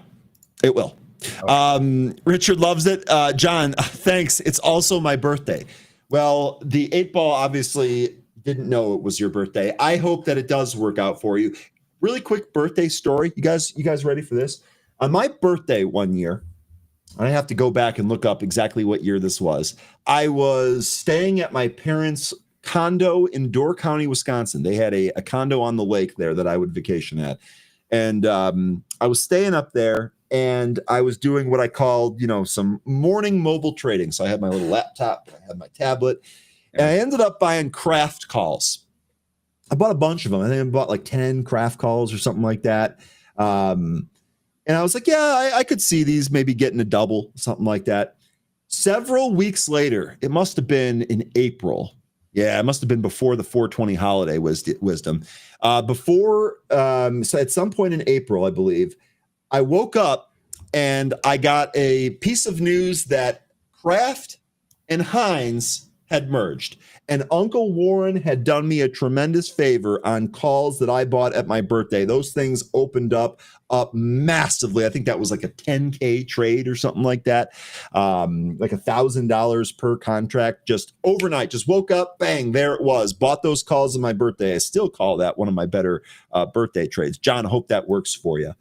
It will. Okay. Richard loves it. John, thanks. It's also my birthday. Well, the 8 ball obviously didn't know it was your birthday. I hope that it does work out for you. Really quick birthday story. You guys ready for this? On my birthday one year, I have to go back and look up exactly what year this was. I was staying at my parents' condo in Door County, Wisconsin. They had a condo on the lake there that I would vacation at. And I was staying up there and I was doing what I called, some morning mobile trading. So I had my little laptop, I had my tablet, and I ended up buying craft calls. I bought a bunch of them. I think I bought like 10 craft calls or something like that. And I was like, yeah, I could see these maybe getting a double, something like that. Several weeks later, it must have been in April. Yeah, it must have been before the 420 holiday wisdom. So at some point in April, I believe, I woke up and I got a piece of news that Kraft and Heinz had merged. And Uncle Warren had done me a tremendous favor on calls that I bought at my birthday. Those things opened up massively. I think that was like a 10K trade or something like that. Like $1,000 per contract, just overnight, just woke up, bang, there it was. Bought those calls on my birthday. I still call that one of my better birthday trades. John, hope that works for you.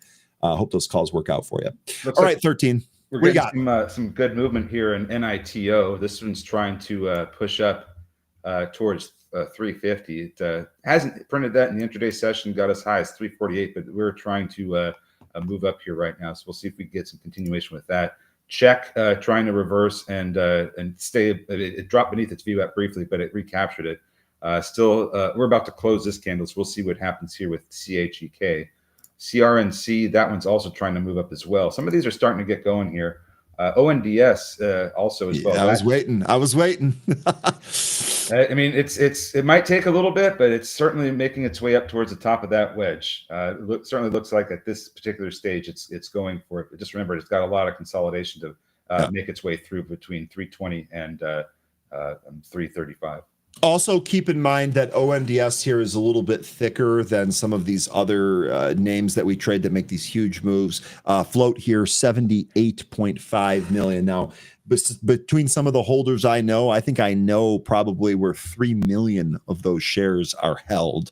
Hope those calls work out for you. All right, 13. We're what getting some good movement here in NITO. This one's trying to push up towards 350. It hasn't printed that in the intraday session, got as high as 348, but we're trying to move up here right now. So we'll see if we can get some continuation with that. Check trying to reverse and stay. It dropped beneath its VWAP briefly, but it recaptured it. We're about to close this candle, so we'll see what happens here with CHEK. CRNC, that one's also trying to move up as well. Some of these are starting to get going here. ONDS also as well. I was waiting. I mean, it might take a little bit, but it's certainly making its way up towards the top of that wedge. Certainly looks like at this particular stage, it's going for it. But just remember, it's got a lot of consolidation to make its way through between 320 and 335. Also, keep in mind that ONDS here is a little bit thicker than some of these other names that we trade that make these huge moves. Float here, 78.5 million. Now, between some of the holders I think I know probably where 3 million of those shares are held.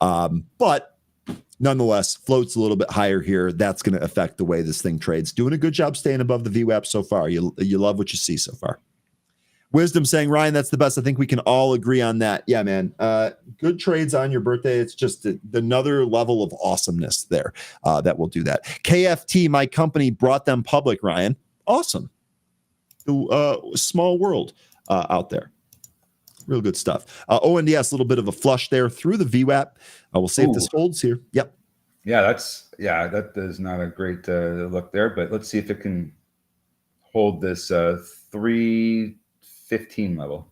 But nonetheless, float's a little bit higher here. That's going to affect the way this thing trades. Doing a good job staying above the VWAP so far. You love what you see so far. Wisdom saying, Ryan, that's the best. I think we can all agree on that. Yeah, man. Good trades on your birthday. It's just another level of awesomeness there that will do that. KFT, my company, brought them public, Ryan. Awesome. Small world out there. Real good stuff. ONDS, a little bit of a flush there through the VWAP. We'll see if this holds here. Yep. Yeah, that is not a great look there, but let's see if it can hold this 315 level.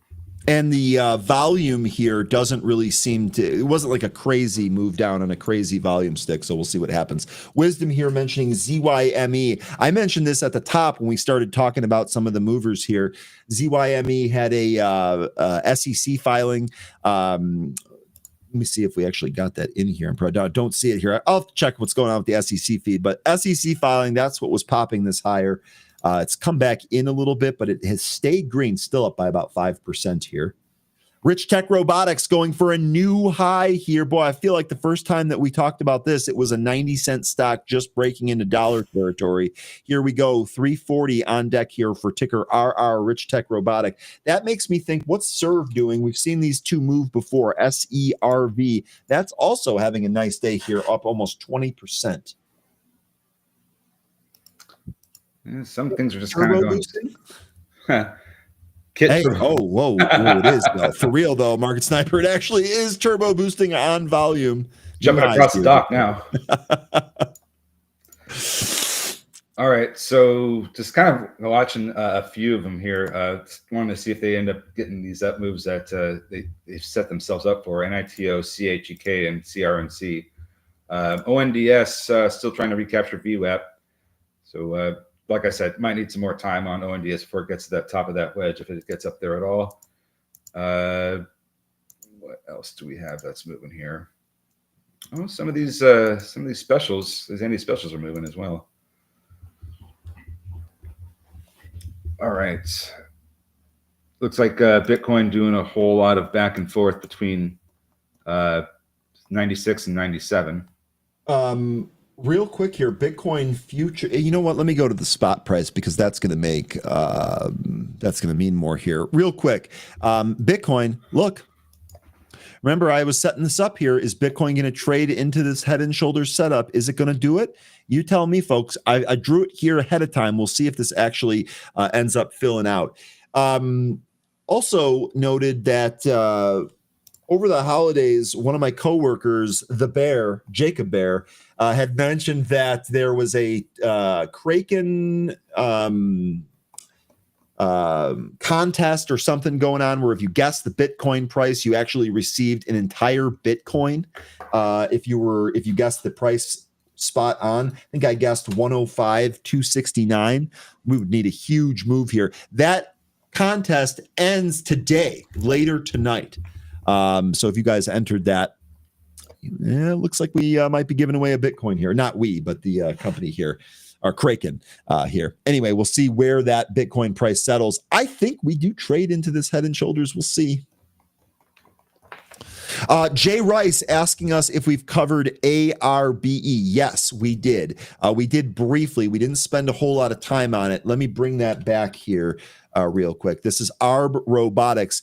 And the volume here doesn't really seem to, it wasn't like a crazy move down on a crazy volume stick. So we'll see what happens. Wisdom here mentioning ZYME. I mentioned this at the top when we started talking about some of the movers here. ZYME had a SEC filing. Let me see if we actually got that in here. I don't see it here. I'll have to check what's going on with the SEC feed, but SEC filing, that's what was popping this higher. It's come back in a little bit, but it has stayed green, still up by about 5% here. Rich Tech Robotics going for a new high here. Boy, I feel like the first time that we talked about this, it was a 90-cent stock just breaking into dollar territory. Here we go, 340 on deck here for ticker RR, Rich Tech Robotic. That makes me think, what's Serve doing? We've seen these two move before, SERV. That's also having a nice day here, up almost 20%. Some things are just kind of going. Whoa, it is though. For real though, Market Sniper, it actually is turbo boosting on volume. Jumping across the dock now. All right, so just kind of watching a few of them here. Wanted to see if they end up getting these up moves that they've set themselves up for. NITO, CHEK, and CRNC. ONDS still trying to recapture VWAP. So like I said, might need some more time on ONDS before it gets to that top of that wedge, if it gets up there at all. What else do we have that's moving here? Oh, some of these specials, these anti specials are moving as well. All right. Looks like Bitcoin doing a whole lot of back and forth between 96 and 97. Real quick here, Bitcoin future. You know what? Let me go to the spot price because that's going to make that's going to mean more here. Real quick, Bitcoin. Look, remember I was setting this up here. Is Bitcoin going to trade into this head and shoulders setup? Is it going to do it? You tell me, folks. I drew it here ahead of time. We'll see if this actually ends up filling out. Also noted that over the holidays, one of my coworkers, the Bear, Jacob Bear, had mentioned that there was a Kraken contest or something going on where if you guessed the Bitcoin price, you actually received an entire Bitcoin. If you guessed the price spot on, I think I guessed 105,269. We would need a huge move here. That contest ends today, later tonight. So if you guys entered that, it looks like we might be giving away a Bitcoin here. Not we, but the company here, or Kraken here. Anyway, we'll see where that Bitcoin price settles. I think we do trade into this head and shoulders. We'll see. Jay Rice asking us if we've covered ARBE. Yes, we did. We did briefly. We didn't spend a whole lot of time on it. Let me bring that back here real quick. This is ARB Robotics.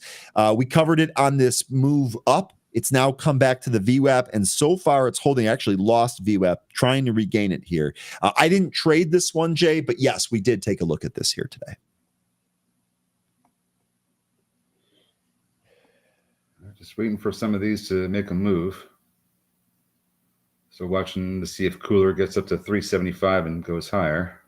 We covered it on this move up. It's now come back to the VWAP, and so far it's holding. Actually lost VWAP, trying to regain it here. I didn't trade this one, Jay, but yes, we did take a look at this here today. Just waiting for some of these to make a move. So watching to see if Cooler gets up to 375 and goes higher.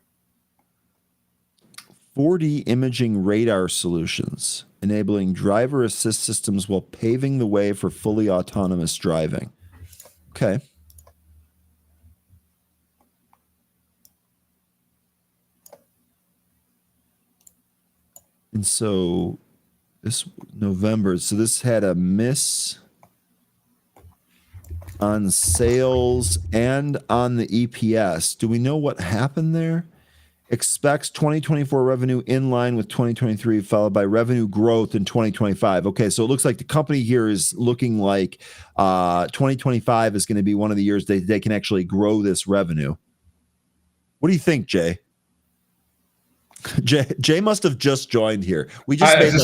4D imaging radar solutions, enabling driver assist systems while paving the way for fully autonomous driving. Okay. And so this November, so this had a miss on sales and on the EPS. Do we know what happened there? Expects 2024 revenue in line with 2023, followed by revenue growth in 2025. Okay, so it looks like the company here is looking like 2025 is going to be one of the years they can actually grow this revenue. What do you think, Jay? Jay must have just joined here. We just made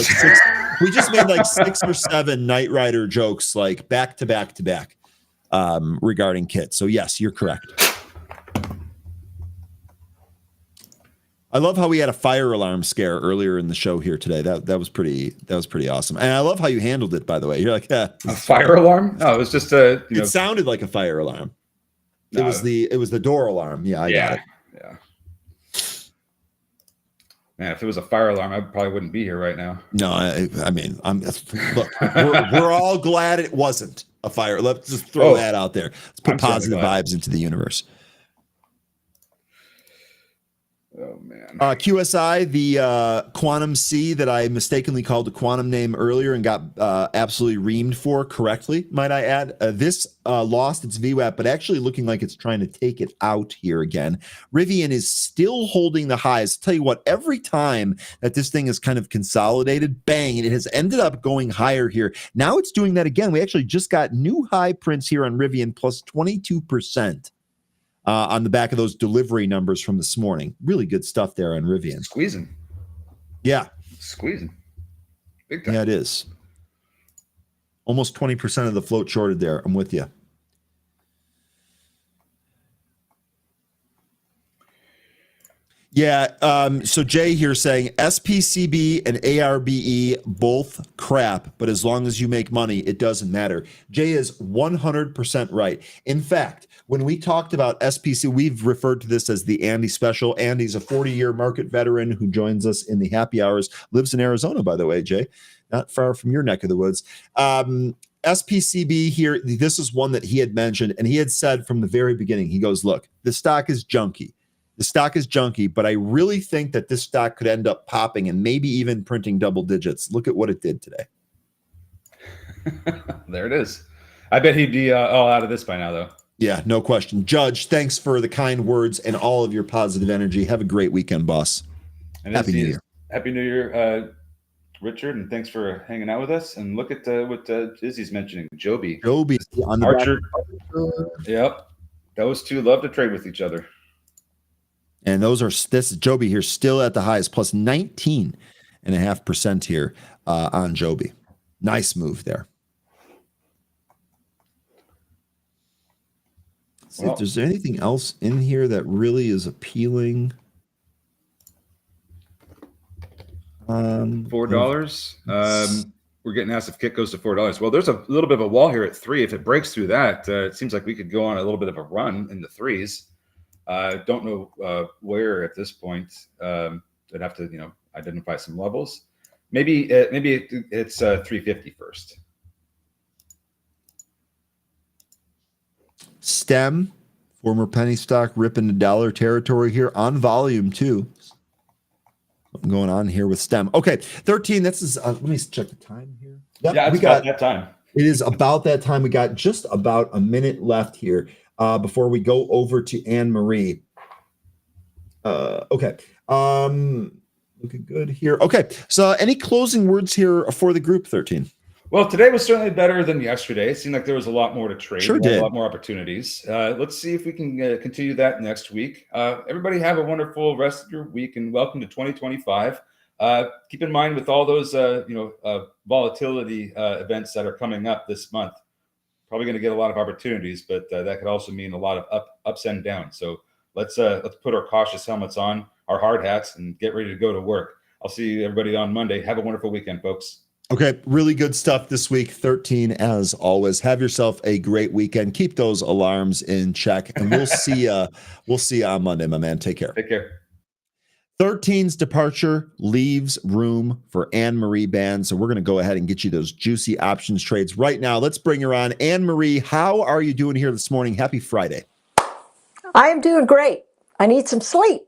like 6 or 7 Knight Rider jokes like back to back to back regarding kits. So yes, you're correct. I love how we had a fire alarm scare earlier in the show here today. That was pretty awesome. And I love how you handled it, by the way. You're like, a fire alarm? No, it was just a it sounded like a fire alarm. No, it was the door alarm. Yeah, I got it. Yeah. Man, if it was a fire alarm, I probably wouldn't be here right now. No, I mean, look, we're all glad it wasn't a fire. Let's just throw that out there. Let's put positive vibes into the universe. Oh man. QSI, the Quantum C that I mistakenly called a quantum name earlier and got absolutely reamed for correctly, might I add. This lost its VWAP, but actually looking like it's trying to take it out here again. Rivian is still holding the highs. I'll tell you what, every time that this thing is kind of consolidated, bang, it has ended up going higher here. Now it's doing that again. We actually just got new high prints here on Rivian, plus 22%. On the back of those delivery numbers from this morning. Really good stuff there on Rivian. Squeezing. Yeah. Squeezing. Big time. Yeah, it is. Almost 20% of the float shorted there. I'm with you. Yeah. So Jay here saying SPCB and ARBE both crap, but as long as you make money, it doesn't matter. Jay is 100% right. In fact, when we talked about SPC, we've referred to this as the Andy special. Andy's a 40-year market veteran who joins us in the happy hours, lives in Arizona, by the way, Jay, not far from your neck of the woods. SPCB here, this is one that he had mentioned, and he had said from the very beginning, he goes, look, the stock is junky. The stock is junky, but I really think that this stock could end up popping and maybe even printing double digits. Look at what it did today. There it is. I bet he'd be all out of this by now, though. Yeah, no question. Judge, thanks for the kind words and all of your positive energy. Have a great weekend, boss. And Happy New Year. Happy New Year. Richard, and thanks for hanging out with us. And look at what Izzy's mentioning, Joby. Joby on the Archer. back. Yep. Those two love to trade with each other. And this is Joby here still at the highs, plus 19.5% here on Joby. Nice move there. See if there's anything else in here that really is appealing. $4. We're getting asked if Kit goes to $4. Well, there's a little bit of a wall here at 3. If it breaks through that, it seems like we could go on a little bit of a run in the 3s. Don't know where at this point. I'd have to, identify some levels. Maybe it's 350 first. STEM, former penny stock, ripping the dollar territory here on volume too. Something going on here with STEM. Okay, 13. This is. Let me check the time here. Yep, yeah, we got that time. It is about that time. We got just about a minute left here before we go over to Anne Marie. Okay. Looking good here. Okay. So, any closing words here for the group? 13. Well, today was certainly better than yesterday. It seemed like there was a lot more to trade. Sure did. A lot more opportunities. Let's see if we can continue that next week. Everybody have a wonderful rest of your week and welcome to 2025. Keep in mind with all those, volatility events that are coming up this month, probably going to get a lot of opportunities, but that could also mean a lot of ups and downs. So let's put our cautious helmets on, our hard hats, and get ready to go to work. I'll see everybody on Monday. Have a wonderful weekend, folks. Okay, really good stuff this week. 13, as always. Have yourself a great weekend. Keep those alarms in check, and we'll see you on Monday, my man. Take care. Take care. 13's departure leaves room for Anne Marie Baiynd, so we're going to go ahead and get you those juicy options trades right now. Let's bring her on. Anne Marie, how are you doing here this morning? Happy Friday. I am doing great. I need some sleep,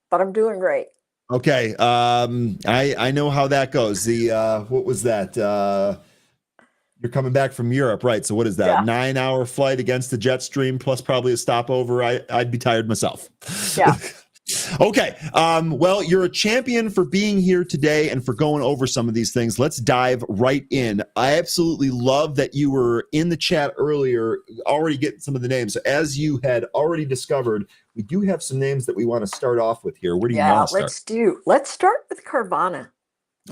but I'm doing great. Okay. I know how that goes. What was that? You're coming back from Europe, right? So what is that? Yeah. 9-hour flight against the jet stream plus probably a stopover. I'd be tired myself. Yeah. Okay. Well, you're a champion for being here today and for going over some of these things. Let's dive right in. I absolutely love that you were in the chat earlier, already getting some of the names. So as you had already discovered, we do have some names that we want to start off with here. Where do you want to start? Let's start with Carvana.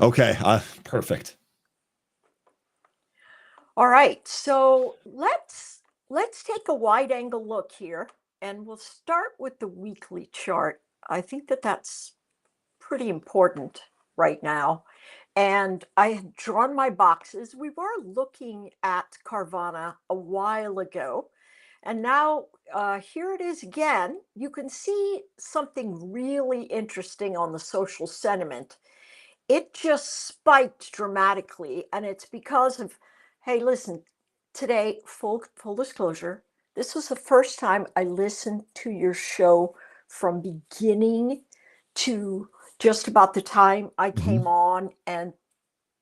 Okay. Perfect. All right. So let's take a wide angle look here, and we'll start with the weekly chart. I think that's pretty important right now. And I have drawn my boxes. We were looking at Carvana a while ago. And now here it is again. You can see something really interesting on the social sentiment. It just spiked dramatically. And it's because of, hey, listen, today, full disclosure, this was the first time I listened to your show from beginning to just about the time I came on. And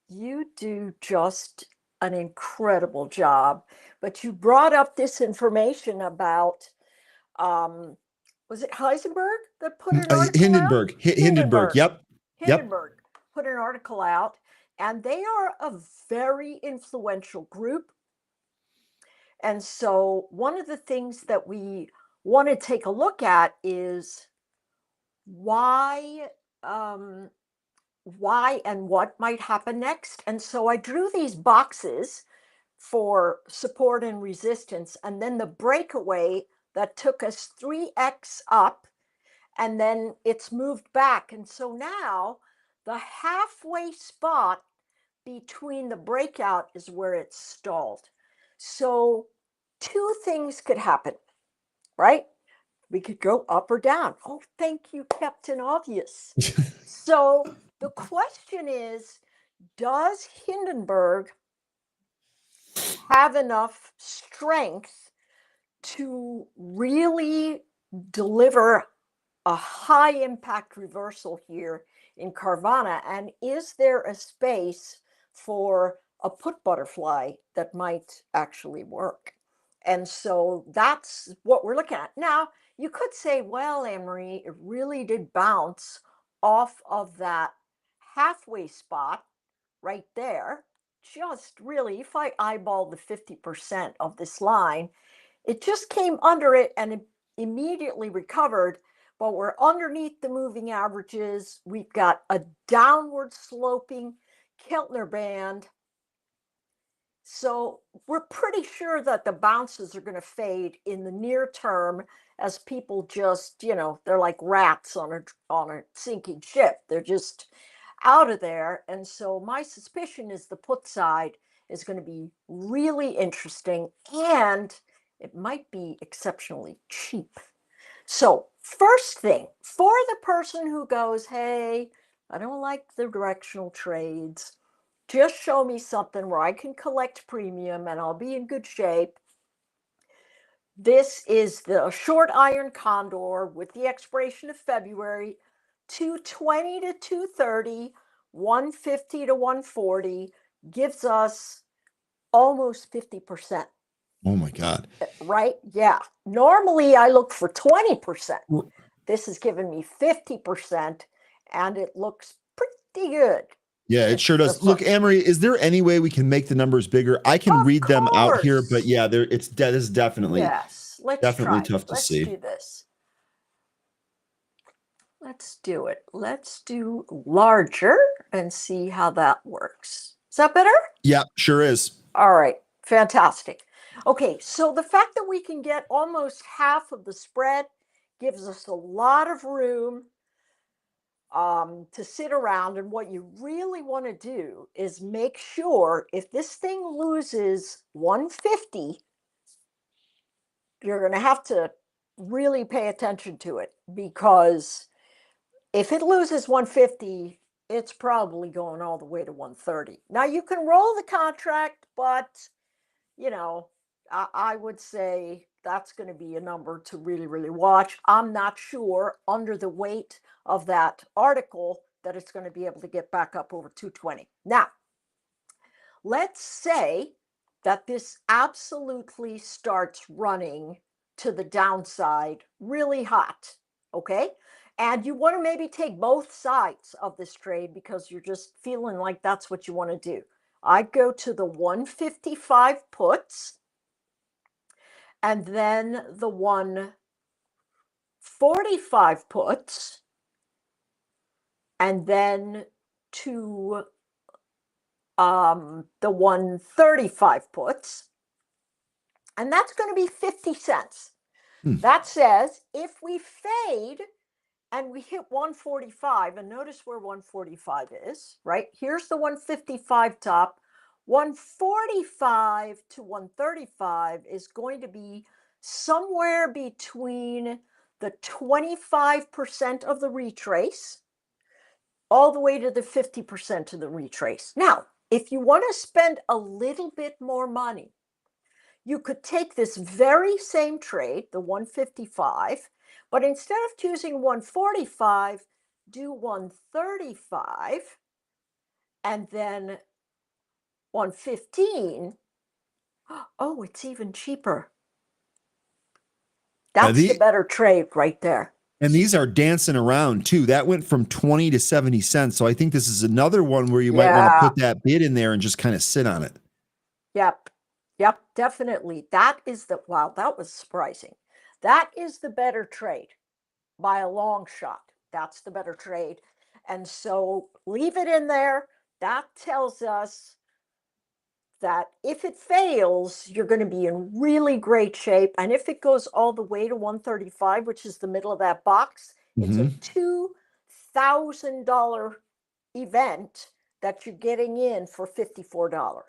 you do just an incredible job. But you brought up this information about, was it Heisenberg that put an article Hindenburg. out? Hindenburg. Yep. Hindenburg put an article out, and they are a very influential group. And so one of the things that we want to take a look at is why and what might happen next. And so I drew these boxes for support and resistance, and then the breakaway that took us 3x up, and then it's moved back. And so now the halfway spot between the breakout is where it's stalled. So two things could happen, right? We could go up or down. Oh, thank you, Captain Obvious. So the question is, does Hindenburg have enough strength to really deliver a high impact reversal here in Carvana? And is there a space for a put butterfly that might actually work? And so that's what we're looking at. Now, you could say, well, Anne-Marie, it really did bounce off of that halfway spot. right there, just really, if I eyeball the 50% of this line, it just came under it and it immediately recovered, but we're underneath the moving averages. We've got a downward sloping Keltner band. So we're pretty sure that the bounces are going to fade in the near term as people just, they're like rats on a sinking ship. They're just out of there. And so my suspicion is the put side is going to be really interesting, and it might be exceptionally cheap. So first thing, for the person who goes, hey, I don't like the directional trades, just show me something where I can collect premium and I'll be in good shape. This is the short iron condor with the expiration of February, 220 to 230, 150 to 140, gives us almost 50%. Oh my God. Right? Yeah. Normally I look for 20%. This has given me 50%, and it looks pretty good. Yeah, it sure does. Look, Anne-Marie, is there any way we can make the numbers bigger? I can read them out here, but yeah, this is definitely tough to see. Let's do this. Let's do it. Let's do larger and see how that works. Is that better? Yeah, sure is. All right, fantastic. Okay, so the fact that we can get almost half of the spread gives us a lot of room to sit around. And what you really want to do is make sure if this thing loses 150, you're going to have to really pay attention to it, because if it loses 150, it's probably going all the way to 130. Now you can roll the contract, but I would say that's going to be a number to really, really watch. I'm not sure under the weight of that article that it's going to be able to get back up over 220. Now, let's say that this absolutely starts running to the downside really hot, okay? And you want to maybe take both sides of this trade because you're just feeling like that's what you want to do. I'd go to the 155 puts, and then the 145 puts, and then to the 135 puts, and that's going to be 50 cents. That says if we fade and we hit 145, and notice where 145 is, right? Here's the 155 top. 145 to 135 is going to be somewhere between the 25% of the retrace all the way to the 50% of the retrace. Now, if you want to spend a little bit more money, you could take this very same trade, the 155, but instead of choosing 145, do 135 and then 115. Oh, it's even cheaper. That's the better trade right there. And these are dancing around too. That went from 20 to 70 cents. So I think this is another one where you might want to put that bid in there and just kind of sit on it. Yep, definitely. That is wow, that was surprising. That is the better trade by a long shot. That's the better trade. And so leave it in there. That tells us that if it fails, you're going to be in really great shape. And if it goes all the way to 135, which is the middle of that box, it's a $2,000 event that you're getting in for $54.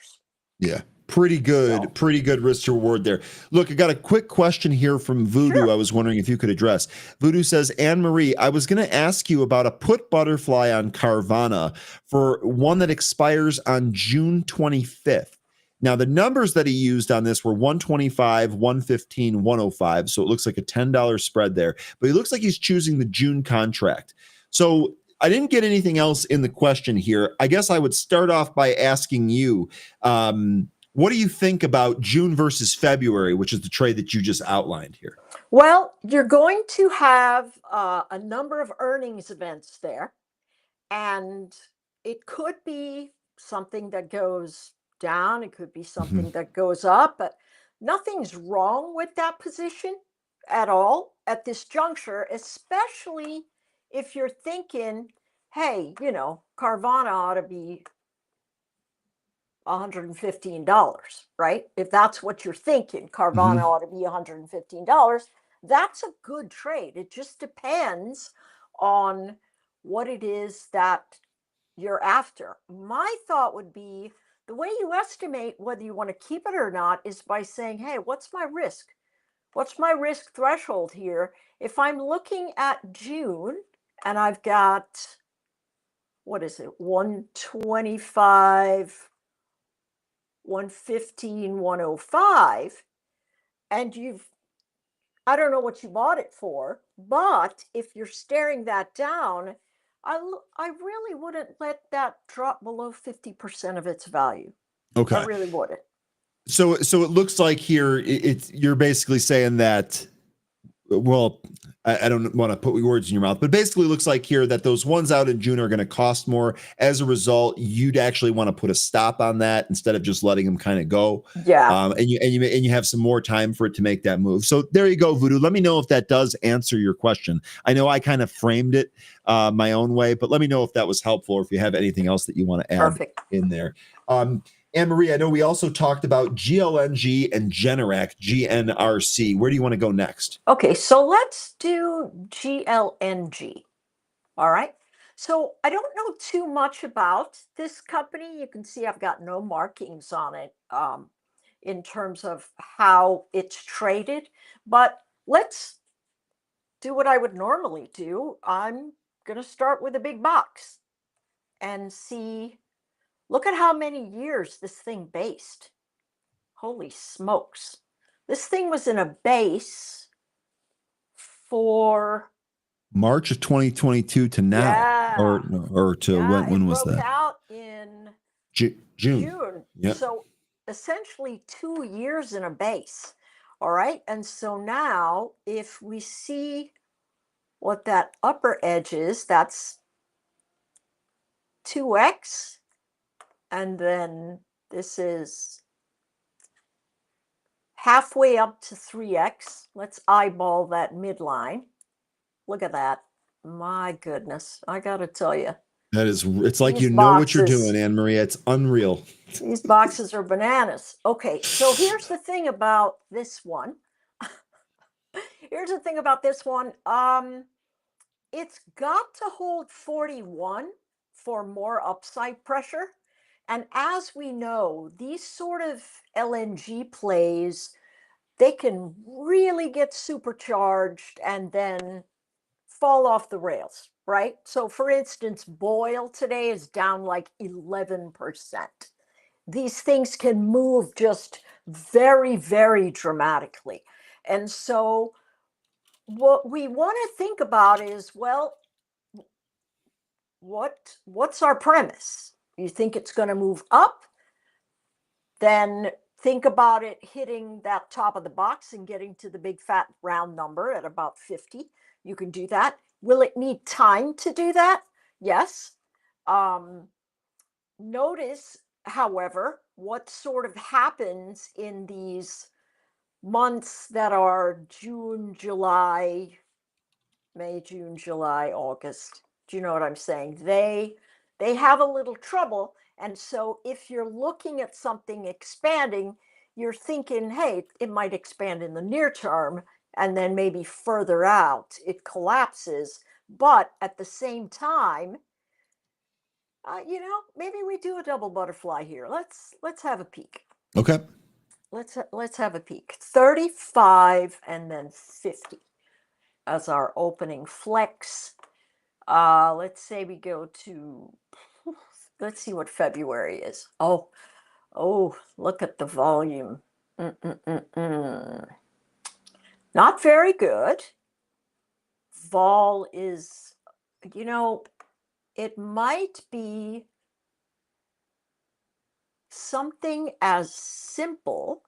Yeah. Pretty good risk to reward there. Look, I got a quick question here from Voodoo. Sure. I was wondering if you could address. Voodoo says, Anne-Marie, I was going to ask you about a put butterfly on Carvana for one that expires on June 25th. Now, the numbers that he used on this were 125, 115, 105. So it looks like a $10 spread there. But he looks like he's choosing the June contract. So I didn't get anything else in the question here. I guess I would start off by asking you, what do you think about June versus February, which is the trade that you just outlined here? Well, you're going to have a number of earnings events there, and it could be something that goes down. It could be something that goes up, but nothing's wrong with that position at all at this juncture, especially if you're thinking, hey, Carvana ought to be $115, right? If that's what you're thinking, Carvana ought to be $115. That's a good trade. It just depends on what it is that you're after. My thought would be the way you estimate whether you want to keep it or not is by saying, hey, what's my risk? What's my risk threshold here? If I'm looking at June and I've got, what is it, 125, 115, 105, and I don't know what you bought it for, but if you're staring that down, I really wouldn't let that drop below 50% of its value. Okay. I really wouldn't. So it looks like here you're basically saying that, well, I don't want to put words in your mouth, but basically it looks like here that those ones out in June are going to cost more. As a result, you'd actually want to put a stop on that instead of just letting them kind of go. Yeah. And you have some more time for it to make that move. So there you go, Voodoo. Let me know if that does answer your question. I know I kind of framed it my own way, but let me know if that was helpful or if you have anything else that you want to add in there. Anne Marie, I know we also talked about GLNG and Generac, GNRC. Where do you want to go next? Okay, so let's do GLNG. All right. So I don't know too much about this company. You can see I've got no markings on it in terms of how it's traded, but let's do what I would normally do. I'm going to start with a big box and see. Look at how many years this thing based. Holy smokes. This thing was in a base for March of 2022 to now. Yeah. Or to Yeah, when it was broke that? out in June. Yep. So essentially 2 years in a base. All right. And so now if we see what that upper edge is, that's 2x. And then this is halfway up to 3x. Let's eyeball that midline. Look at that. My goodness. I got to tell you. It's like These you know what you're boxes- doing, Anne Marie. It's unreal. These boxes are bananas. Okay, so here's the thing about this one. It's got to hold 41 for more upside pressure. And as we know, these sort of LNG plays, they can really get supercharged and then fall off the rails, right? So for instance, Boyle today is down like 11%. These things can move just very, very dramatically. And so what we want to think about is, well, what's our premise? You think it's going to move up? Then think about it hitting that top of the box and getting to the big fat round number at about 50. You can do that. Will it need time to do that? Yes. Notice, however, what sort of happens in these months that are June, July, May, June, July, August. Do you know what I'm saying? They have a little trouble. And so if you're looking at something expanding, you're thinking, hey, it might expand in the near term, and then maybe further out it collapses. But at the same time, maybe we do a double butterfly here. Let's have a peek. Okay. Let's have a peek. 35 and then 50 as our opening flex. Let's say we go to, let's see what February is. Oh, look at the volume. Not very good. Vol is, it might be something as simple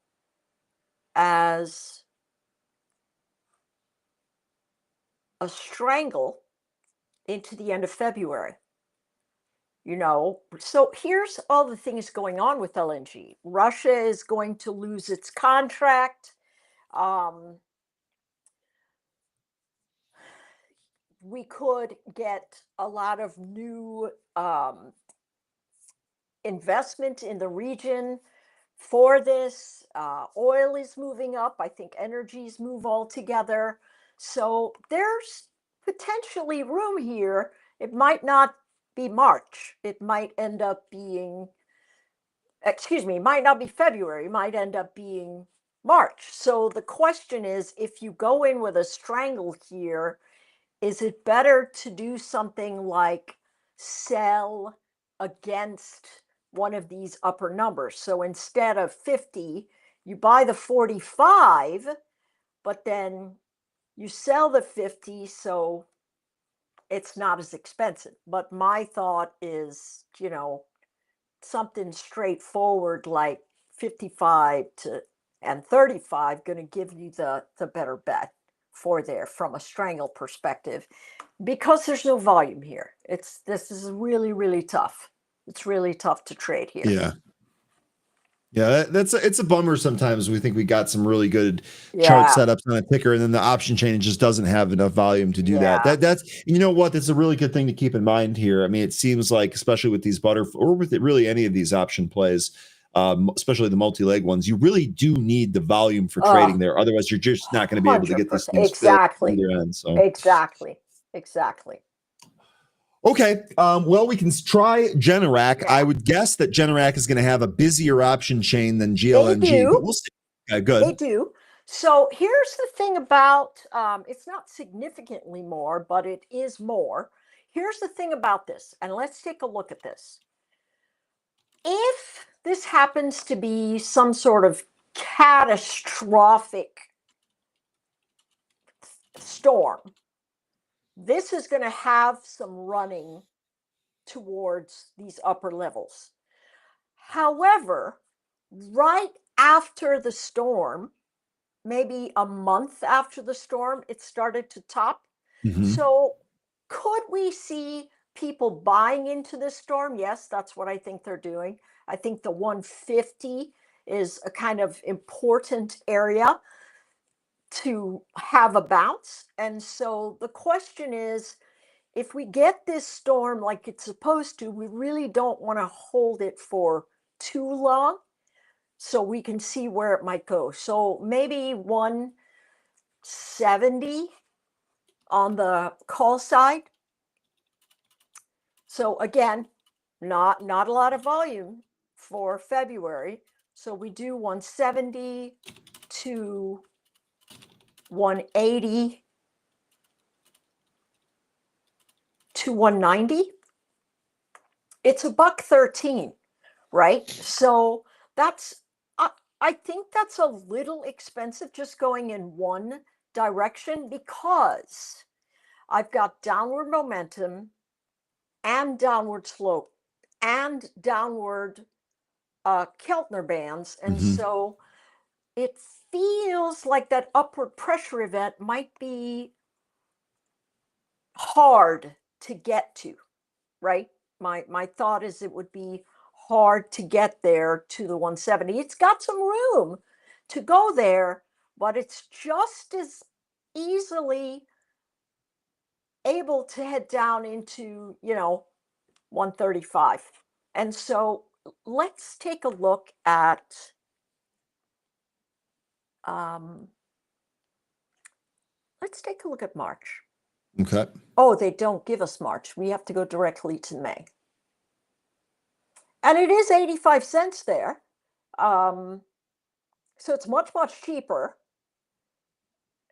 as a strangle into the end of February. So here's all the things going on with LNG. Russia is going to lose its contract. We could get a lot of new investment in the region for this. Oil is moving up. I think energies move all together. So there's potentially room here. It might not be March. It might end up being, it might not be February. It might end up being March. So the question is, if you go in with a strangle here, is it better to do something like sell against one of these upper numbers? So instead of 50, you buy the 45, but then you sell the 50, so it's not as expensive. But my thought is, something straightforward like 55 and 35 going to give you the better bet for there from a strangle perspective, because there's no volume here. This is really, really tough. It's really tough to trade here. Yeah, it's a bummer sometimes. We think we got some really good chart Yeah. setups on a ticker, and then the option chain just doesn't have enough volume to do Yeah. that. That's you know what? That's a really good thing to keep in mind here. I mean, it seems like, especially with these or with really any of these option plays, especially the multi-leg ones, you really do need the volume for trading there. Otherwise, you're just not going to be able to get these 100%. things filled on your end. So Exactly. okay. Well, we can try Generac. Yeah. I would guess that Generac is going to have a busier option chain than GLNG, but we'll see. Good. They do. So here's the thing about, it's not significantly more, but it is more. Here's the thing about this, and let's take a look at this. If this happens to be some sort of catastrophic storm, this is going to have some running towards these upper levels. However, right after the storm, maybe a month after the storm, it started to top. So could we see people buying into this storm? Yes, that's what I think they're doing. I think the 150 is a kind of important area to have a bounce. And so the question is, if we get this storm like it's supposed to, we really don't want to hold it for too long, so we can see where it might go. So maybe 170 on the call side. So again, not a lot of volume for February. So we do 170 to 180 to 190. It's $1.13, right? So that's, I think that's a little expensive just going in one direction, because I've got downward momentum and downward slope and downward Keltner bands. And so it feels like that upward pressure event might be hard to get to, right? My thought is it would be hard to get there to the 170. It's got some room to go there, but it's just as easily able to head down into, 135. And so let's take a look at March. Okay. Oh, they don't give us March. We have to go directly to May. And it is 85 cents there. So it's much, much cheaper.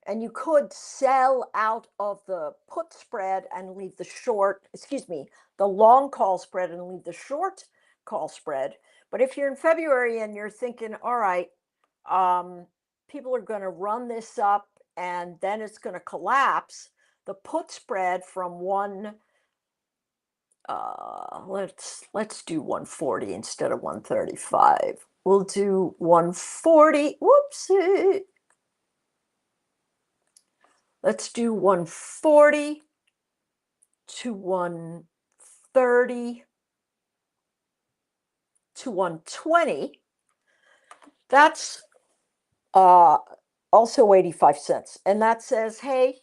And you could sell out of the put spread and leave the long call spread and leave the short call spread. But if you're in February and you're thinking, all right, people are going to run this up and then it's going to collapse, the put spread from let's do 140 instead of 135. We'll do 140. Whoopsie. Let's do 140 to 130. to 120. That's also 85 cents. And that says, hey,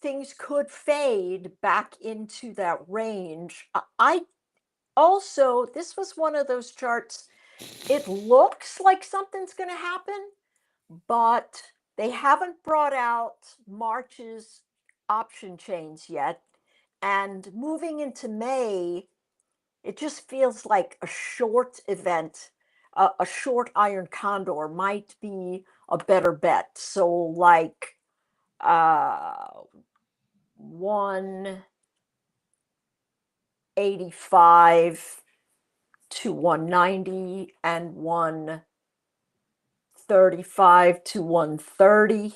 things could fade back into that range. I also, this was one of those charts, it looks like something's going to happen, but they haven't brought out March's option chains yet. And moving into May, it just feels like a short event, a short iron condor might be a better bet. So like 185 to 190 and 135 to 130.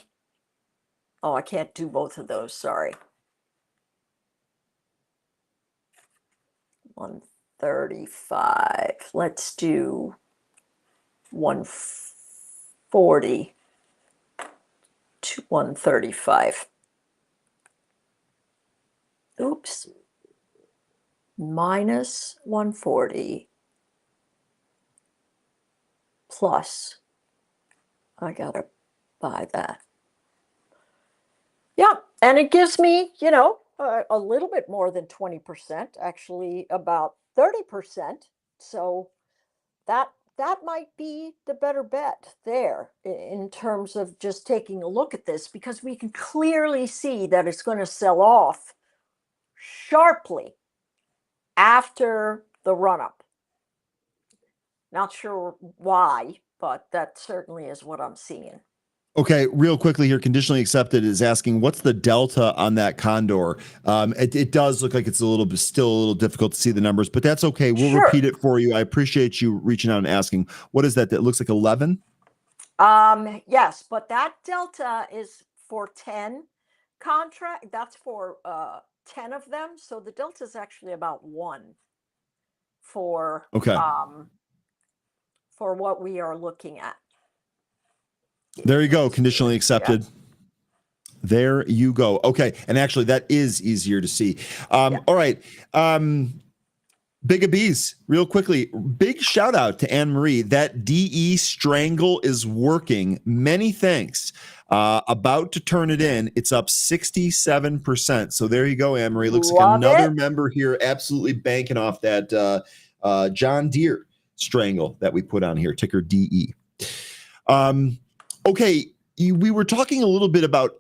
Oh, I can't do both of those, sorry. 135. Let's do 140 to 135. Oops. Minus 140 plus. I gotta buy that. Yeah, and it gives me, a little bit more than 20%, actually about 30%. So that might be the better bet there in terms of just taking a look at this, because we can clearly see that it's going to sell off sharply after the run-up. Not sure why, but that certainly is what I'm seeing. Okay, real quickly here, conditionally accepted is asking, what's the delta on that condor? It does look like it's still a little difficult to see the numbers, but that's okay. We'll repeat it for you. I appreciate you reaching out and asking. What is that? That looks like 11? Yes, but that delta is for 10 contract. That's for 10 of them. So the delta is actually about 1 for what we are looking at. There you go. Conditionally accepted. Yeah. There you go. Okay. And actually that is easier to see. All right. Big Bees, real quickly, big shout out to Anne Marie. That DE strangle is working. Many thanks. About to turn it in. It's up 67%. So there you go, Anne Marie. Looks like another member here absolutely banking off that John Deere strangle that we put on here, ticker DE. Okay, we were talking a little bit about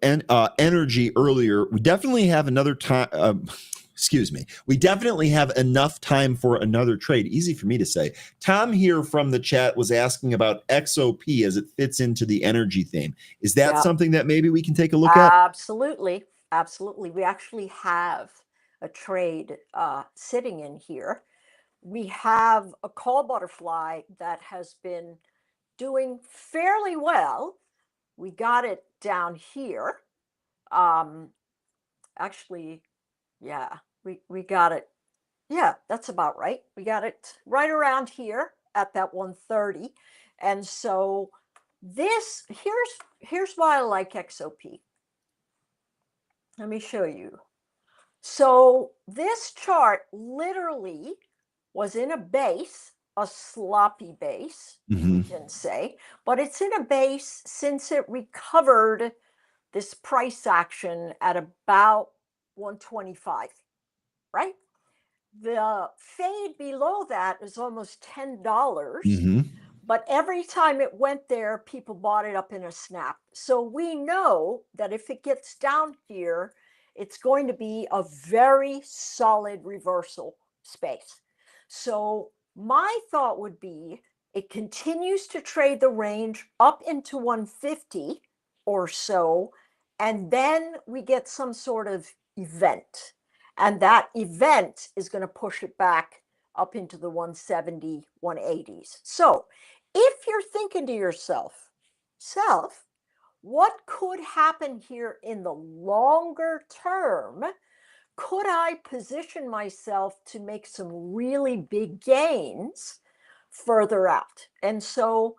energy earlier. We definitely have another time. We definitely have enough time for another trade. Easy for me to say. Tom here from the chat was asking about XOP as it fits into the energy theme. Is that something that maybe we can take a look at? Absolutely. Absolutely. We actually have a trade sitting in here. We have a call butterfly that has been doing fairly well. We got it down here. Actually, yeah, we got it. Yeah, that's about right. We got it right around here at that 130. And so here's why I like XOP. Let me show you. So this chart literally was in a base, a sloppy base, we can say, but it's in a base since it recovered this price action at about 125, right? The fade below that is almost $10, but every time it went there, people bought it up in a snap. So we know that if it gets down here, it's going to be a very solid reversal space. So my thought would be it continues to trade the range up into 150 or so, and then we get some sort of event. And that event is going to push it back up into the 170, 180s. So if you're thinking to yourself, what could happen here in the longer term? Could I position myself to make some really big gains further out? And so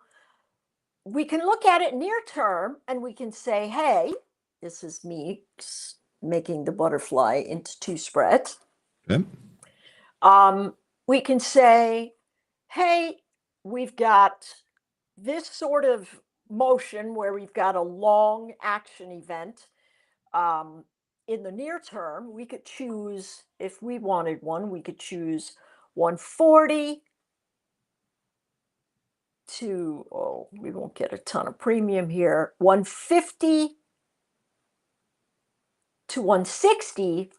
we can look at it near term and we can say, hey, this is me making the butterfly into 2 spreads. Okay. We can say, hey, we've got this sort of motion where we've got a long action event. In the near term, we could choose, if we wanted one, we could choose 140 to, oh, we won't get a ton of premium here, 150 to 160.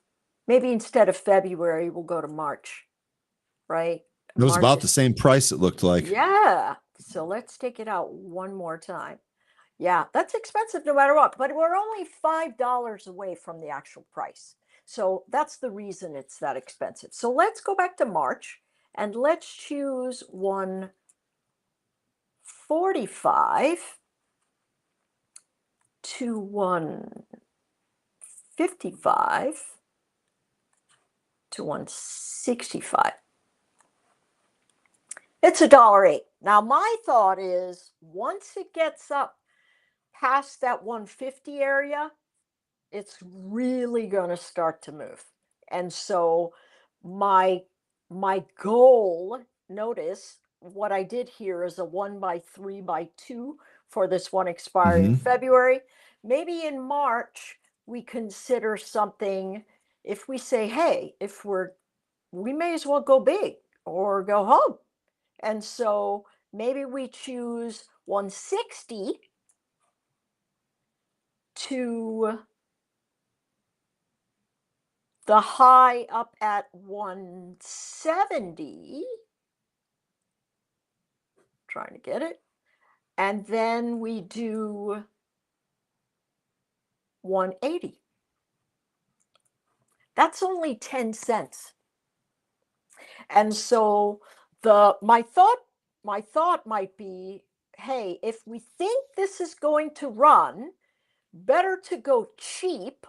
Maybe instead of February, we'll go to March, right? It was March about the is, same price, it looked like. yeah. So let's take it out one more time. Yeah, that's expensive no matter what, but we're only $5 away from the actual price. So that's the reason it's that expensive. So let's go back to March and let's choose 145 to 155 to 165. It's $1.08. Now my thought is once it gets up past that 150 area, it's really going to start to move. And so my goal, notice what I did here is a 1x3x2 for this one expiring in February. Maybe in March we consider something. If we say, hey, we may as well go big or go home. And so maybe we choose 160 to the high up at 170, trying to get it, and then we do 180. That's only 10 cents. And so my thought might be, hey, if we think this is going to run, better to go cheap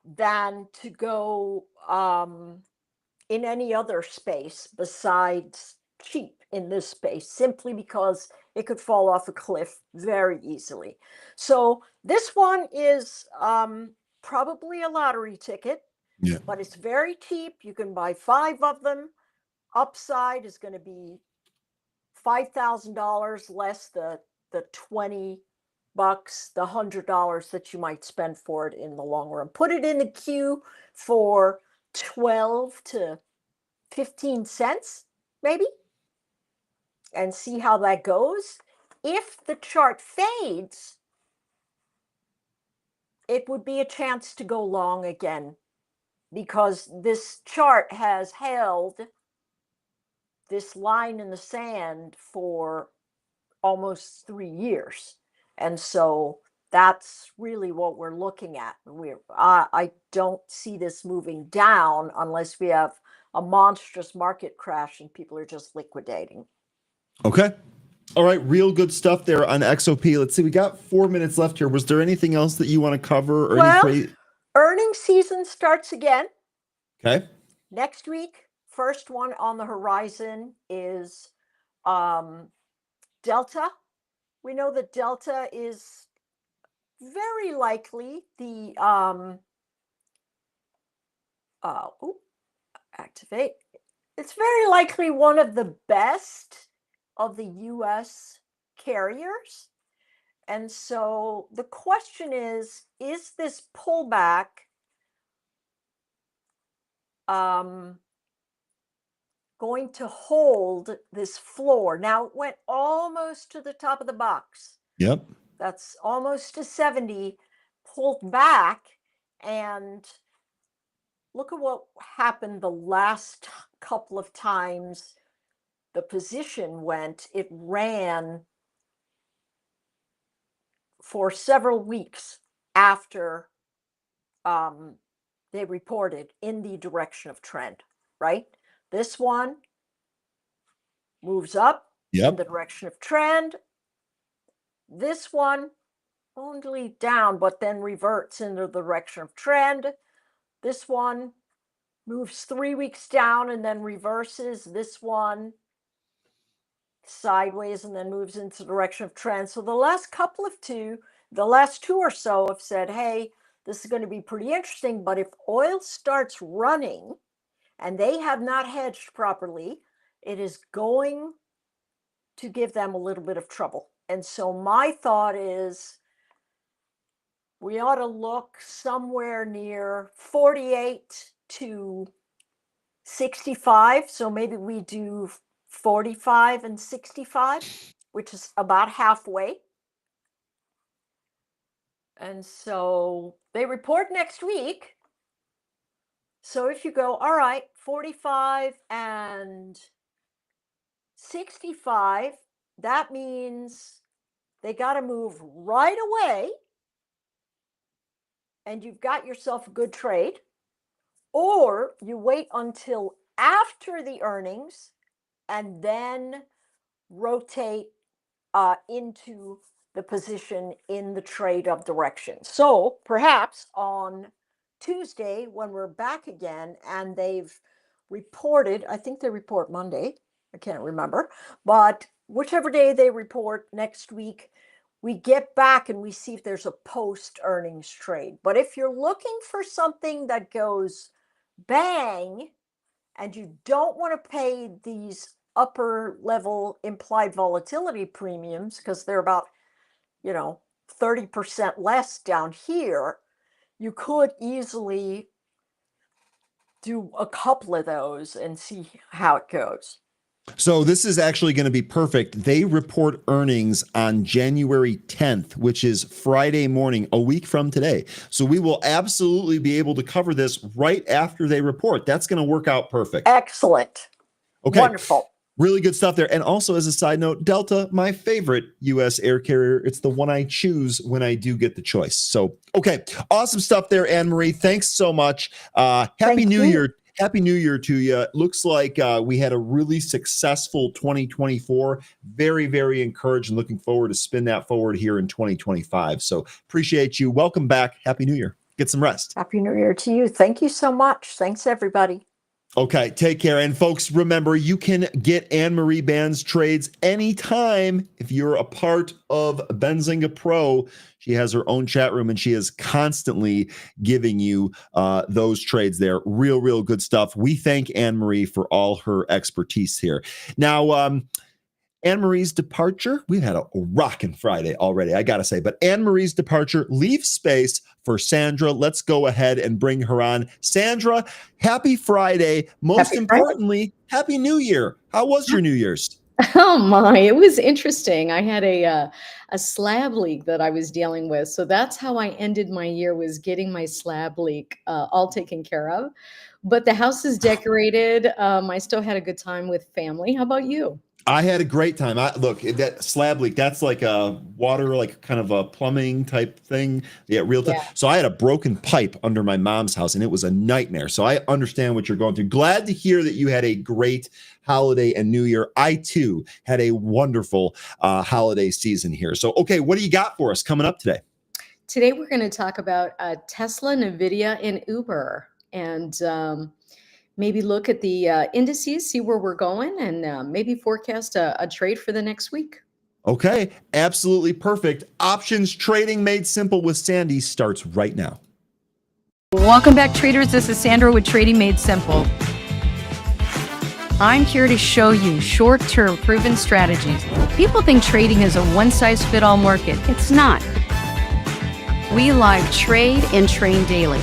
than to go in any other space besides cheap in this space, simply because it could fall off a cliff very easily. So this one is probably a lottery ticket, Yeah. but it's very cheap. You can buy 5 of them. Upside is going to be $5,000 less the $20, the $100 that you might spend for it in the long run. Put it in the queue for 12 to 15 cents, maybe, and see how that goes. If the chart fades, it would be a chance to go long again, because this chart has held this line in the sand for almost 3 years. And so that's really what we're looking at. I don't see this moving down unless we have a monstrous market crash and people are just liquidating. Okay. All right. Real good stuff there on XOP. Let's see. We got 4 minutes left here. Was there anything else that you want to cover? Or Well, earnings season starts again Okay. next week. First one on the horizon is Delta. We know that Delta is very likely the activate. It's very likely one of the best of the US carriers. And so the question is this pullback going to hold this floor? Now it went almost to the top of the box. Yep. That's almost to 70, pulled back, and look at what happened the last couple of times the position went. It ran for several weeks after they reported in the direction of trend, right? This one moves up in the direction of trend. This one only down, but then reverts in the direction of trend. This one moves 3 weeks down and then reverses. This one sideways and then moves into the direction of trend. So the last two or so have said, hey, this is going to be pretty interesting. But if oil starts running and they have not hedged properly, it is going to give them a little bit of trouble. And so my thought is we ought to look somewhere near 48 to 65. So maybe we do 45 and 65, which is about halfway. And so they report next week. So if you go, all right, 45 and 65, that means they got to move right away. And you've got yourself a good trade. Or you wait until after the earnings and then rotate into the position in the trade of direction. So perhaps on Tuesday, when we're back again and they've reported, I think they report Monday, I can't remember, but whichever day they report next week, we get back and we see if there's a post earnings trade. But if you're looking for something that goes bang and you don't want to pay these upper level implied volatility premiums because they're about 30% less down here, you could easily do a couple of those and see how it goes. So this is actually going to be perfect. They report earnings on January 10th, which is Friday morning, a week from today. So we will absolutely be able to cover this right after they report. That's going to work out perfect. Excellent. Okay. Wonderful. Really good stuff there. And also, as a side note, Delta, my favorite U.S. air carrier. It's the one I choose when I do get the choice. So, okay. Awesome stuff there, Anne-Marie. Thanks so much. Happy New Year. Happy New Year to you. Looks like we had a really successful 2024. Very, very encouraged and looking forward to spin that forward here in 2025. So appreciate you. Welcome back. Happy New Year. Get some rest. Happy New Year to you. Thank you so much. Thanks, everybody. Okay, take care. And folks, remember, you can get Anne-Marie Baiynd's trades anytime if you're a part of Benzinga Pro. She has her own chat room and she is constantly giving you those trades there. Real good stuff. We thank Anne-Marie for all her expertise here. Now, Anne-Marie's departure, we've had a rockin' Friday already, I gotta say, but Anne-Marie's departure leaves space for Sandra. Let's go ahead and bring her on. Sandra, happy Friday. Most importantly, Happy New Year. How was your New Year's? Oh my, it was interesting. I had a slab leak that I was dealing with. So that's how I ended my year, was getting my slab leak all taken care of. But the house is decorated. I still had a good time with family. How about you? I had a great time. Look, that slab leak, that's like a water, like kind of a plumbing type thing. Yeah, real time. Yeah. So I had a broken pipe under my mom's house and it was a nightmare. So I understand what you're going through. Glad to hear that you had a great holiday and New Year. I too had a wonderful holiday season here. So, okay, what do you got for us coming up today? Today, we're going to talk about Tesla, NVIDIA, and Uber. And maybe look at the indices, see where we're going, and maybe forecast a trade for the next week. Okay, absolutely perfect. Options trading made simple with Sandy starts right now. Welcome back, traders. This is Sandra with Trading Made Simple. I'm here to show you short-term proven strategies. People think trading is a one-size-fits-all market. It's not. We live trade and train daily.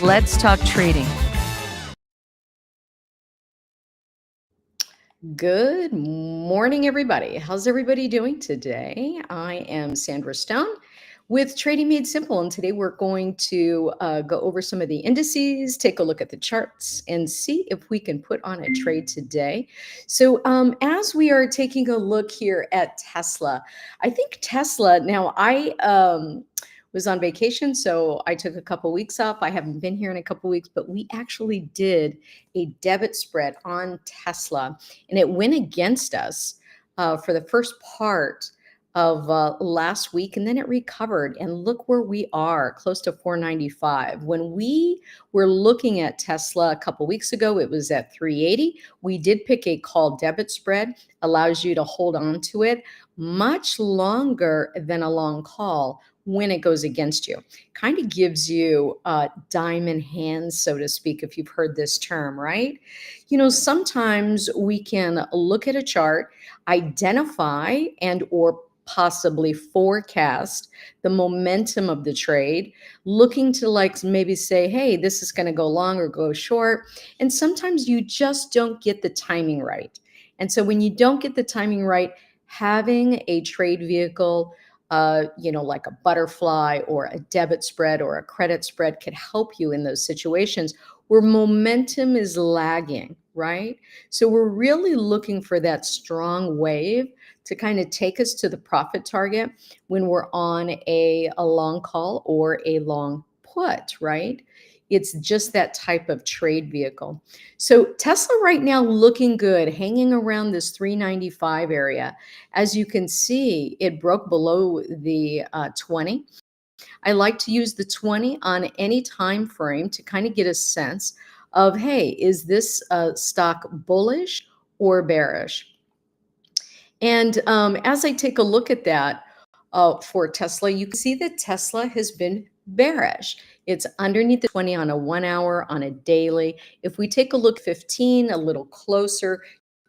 Let's talk trading. Good morning, everybody. How's everybody doing today? I am Sandra Stone with Trading Made Simple, and today we're going to go over some of the indices, take a look at the charts, and see if we can put on a trade today. So as we are taking a look here at Tesla, I think Tesla, now I was on vacation, so I took a couple weeks off. I haven't been here in a couple weeks, but we actually did a debit spread on Tesla, and it went against us for the first part of last week, and then it recovered. And look where we are, close to 495. When we were looking at Tesla a couple weeks ago, it was at 380. We did pick a call debit spread, allows you to hold on to it much longer than a long call when it goes against you. Kind of gives you diamond hands, so to speak, if you've heard this term, right? Sometimes we can look at a chart, identify and or possibly forecast the momentum of the trade, looking to like maybe say, hey, this is going to go long or go short. And sometimes you just don't get the timing right. And so when you don't get the timing right, having a trade vehicle, like a butterfly or a debit spread or a credit spread could help you in those situations where momentum is lagging, right? So we're really looking for that strong wave to kind of take us to the profit target when we're on a long call or a long put, right? It's just that type of trade vehicle. So Tesla right now looking good, hanging around this 395 area. As you can see, it broke below the 20. I like to use the 20 on any time frame to kind of get a sense of, hey, is this stock bullish or bearish? And as I take a look at that for Tesla, you can see that Tesla has been bearish. It's underneath the 20 on a 1 hour, on a daily. If we take a look 15, a little closer,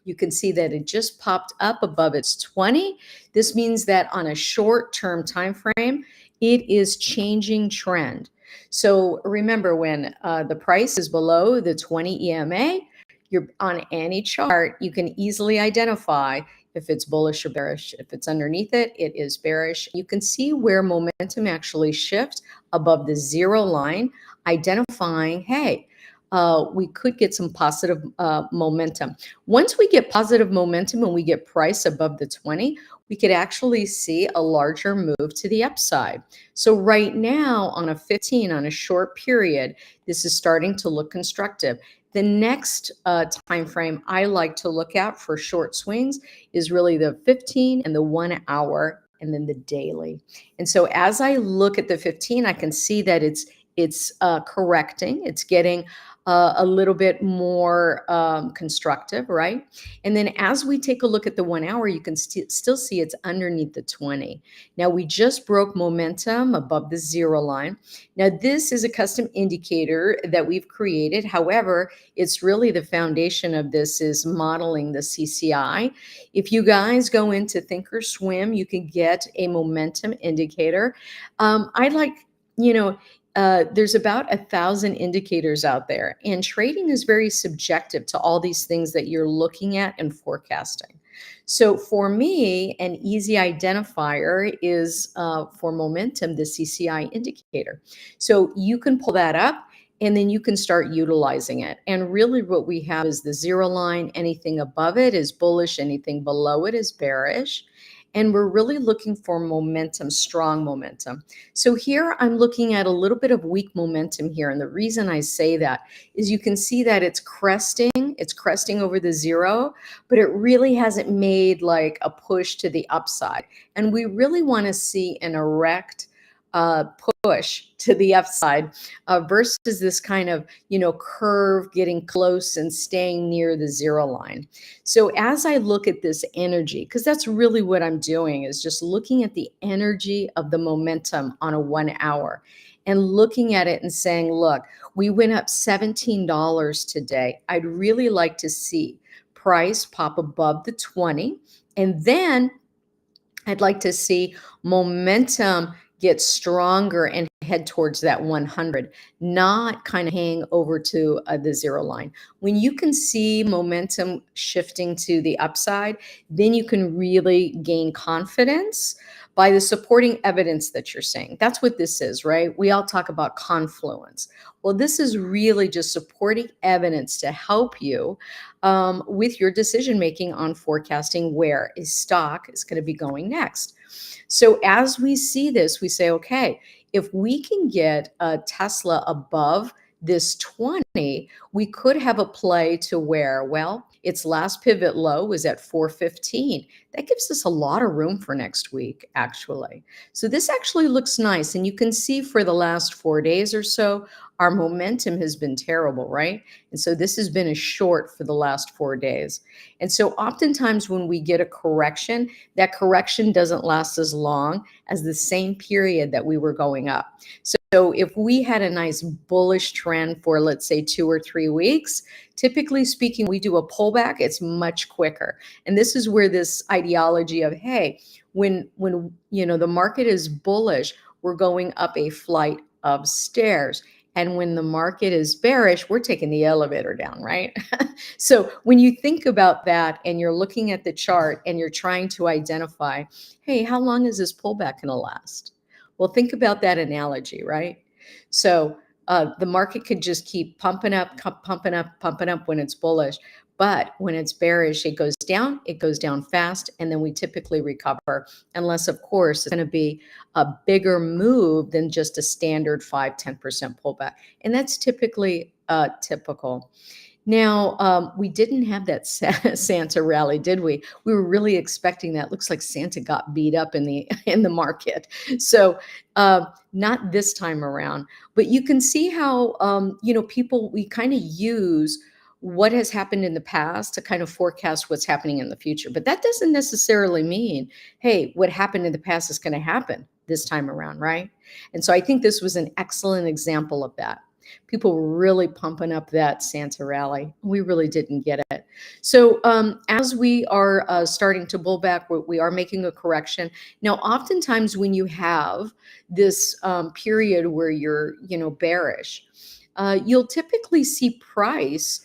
you can see that it just popped up above its 20. This means that on a short-term time frame, it is changing trend. So remember, when the price is below the 20 EMA, you're on any chart, you can easily identify if it's bullish or bearish. If it's underneath it, it is bearish. You can see where momentum actually shifts above the 0 line, identifying, hey, we could get some positive momentum. Once we get positive momentum and we get price above the 20, we could actually see a larger move to the upside. So right now on a 15, on a short period, this is starting to look constructive. The next time frame I like to look at for short swings is really the 15 and the 1 hour and then the daily. And so as I look at the 15, I can see that it's correcting. It's getting a little bit more constructive, right? And then as we take a look at the 1 hour, you can still see it's underneath the 20. Now we just broke momentum above the 0 line. Now this is a custom indicator that we've created. However, it's really the foundation of this is modeling the CCI. If you guys go into Thinkorswim, you can get a momentum indicator. I like, there's about 1,000 indicators out there, and trading is very subjective to all these things that you're looking at and forecasting. So for me, an easy identifier is for momentum, the CCI indicator. So you can pull that up and then you can start utilizing it. And really what we have is the 0 line. Anything above it is bullish, anything below it is bearish. And we're really looking for momentum, strong momentum. So here I'm looking at a little bit of weak momentum here. And the reason I say that is you can see that it's cresting over the 0, but it really hasn't made like a push to the upside. And we really want to see an erect push to the upside versus this kind of, curve getting close and staying near the 0 line. So as I look at this energy, because that's really what I'm doing is just looking at the energy of the momentum on a 1 hour and looking at it and saying, look, we went up $17 today. I'd really like to see price pop above the 20. And then I'd like to see momentum get stronger and head towards that 100, not kind of hang over to the 0 line. When you can see momentum shifting to the upside, then you can really gain confidence by the supporting evidence that you're seeing. That's what this is, right? We all talk about confluence. Well, this is really just supporting evidence to help you with your decision making on forecasting where a stock is going to be going next. So as we see this, we say, okay, if we can get a Tesla above this 20, we could have a play to where, well, its last pivot low was at 415. That gives us a lot of room for next week, actually. So this actually looks nice. And you can see for the last 4 days or so, our momentum has been terrible, right? And so this has been a short for the last 4 days. And so oftentimes when we get a correction, that correction doesn't last as long as the same period that we were going up. So if we had a nice bullish trend for, let's say, 2 or 3 weeks, typically speaking, we do a pullback, it's much quicker. And this is where this ideology of, hey, when the market is bullish, we're going up a flight of stairs. And when the market is bearish, we're taking the elevator down, right? So when you think about that and you're looking at the chart and you're trying to identify, hey, how long is this pullback going to last? Well, think about that analogy, right? So the market could just keep pumping up when it's bullish. But when it's bearish, it goes down fast, and then we typically recover, unless, of course, it's going to be a bigger move than just a standard 5-10% pullback. And that's typically typical. Now, we didn't have that Santa rally, did we? We were really expecting that. Looks like Santa got beat up in the market. So not this time around. But you can see how, people, we kind of use what has happened in the past to kind of forecast what's happening in the future. But that doesn't necessarily mean, hey, what happened in the past is going to happen this time around, right? And so I think this was an excellent example of that. People were really pumping up that Santa rally. We really didn't get it. So as we are starting to pull back, we are making a correction. Now, oftentimes when you have this period where you're, bearish, you'll typically see price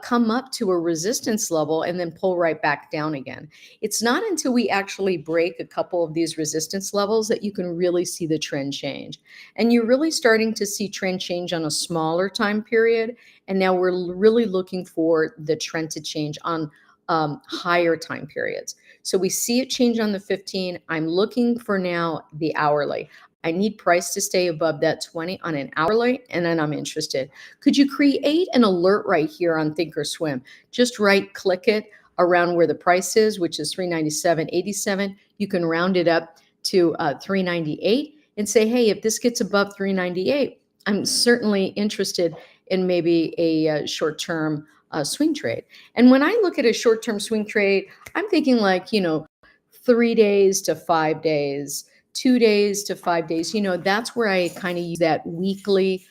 come up to a resistance level and then pull right back down again. It's not until we actually break a couple of these resistance levels that you can really see the trend change. And you're really starting to see trend change on a smaller time period. And now we're really looking for the trend to change on higher time periods. So we see it change on the 15. I'm looking for now the hourly. I need price to stay above that 20 on an hourly, and then I'm interested. Could you create an alert right here on Thinkorswim? Just right click it around where the price is, which is 397.87. You can round it up to 398 and say, hey, if this gets above 398, I'm certainly interested in maybe a short-term swing trade. And when I look at a short-term swing trade, I'm thinking like, 3 days to 5 days, 2 days to 5 days. That's where I kind of use that weekly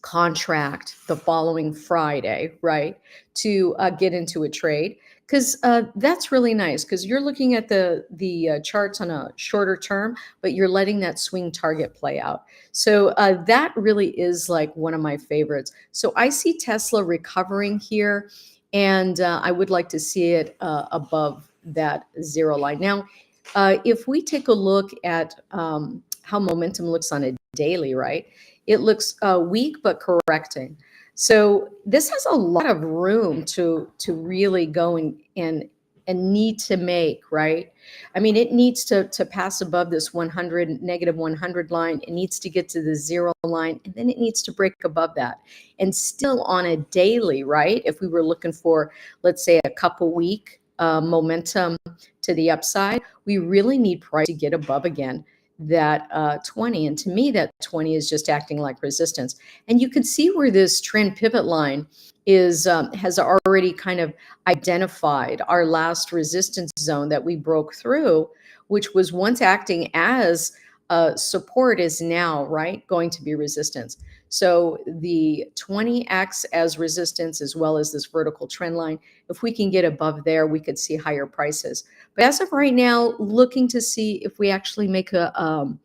contract the following Friday, right, to get into a trade. Because that's really nice, because you're looking at the charts on a shorter term, but you're letting that swing target play out. So that really is like one of my favorites. So I see Tesla recovering here, and I would like to see it above that zero line. Now, if we take a look at how momentum looks on a daily, right, it looks weak but correcting. So this has a lot of room to really go and need to make, right? I mean, it needs to pass above this negative 100 line. It needs to get to the zero line, and then it needs to break above that. And still on a daily, right, if we were looking for, let's say, a couple week momentum to the upside, we really need price to get above again that 20. And to me, that 20 is just acting like resistance. And you can see where this trend pivot line is has already kind of identified our last resistance zone that we broke through, which was once acting as support, is now, right, going to be resistance. So the 20 acts as resistance, as well as this vertical trend line. If we can get above there, we could see higher prices. But as of right now, looking to see if we actually make a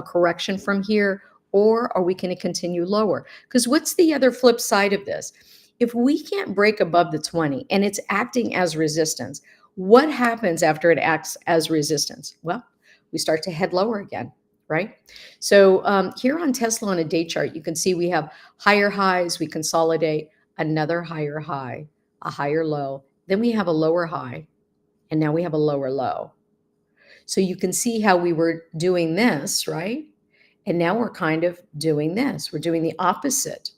correction from here, or are we going to continue lower? Because what's the other flip side of this? If we can't break above the 20 and it's acting as resistance, what happens after it acts as resistance? Well, we start to head lower again, right? So here on Tesla on a day chart, you can see we have higher highs, we consolidate, another higher high, a higher low, then we have a lower high, and now we have a lower low. So you can see how we were doing this, right? And now we're kind of doing this. We're doing the opposite.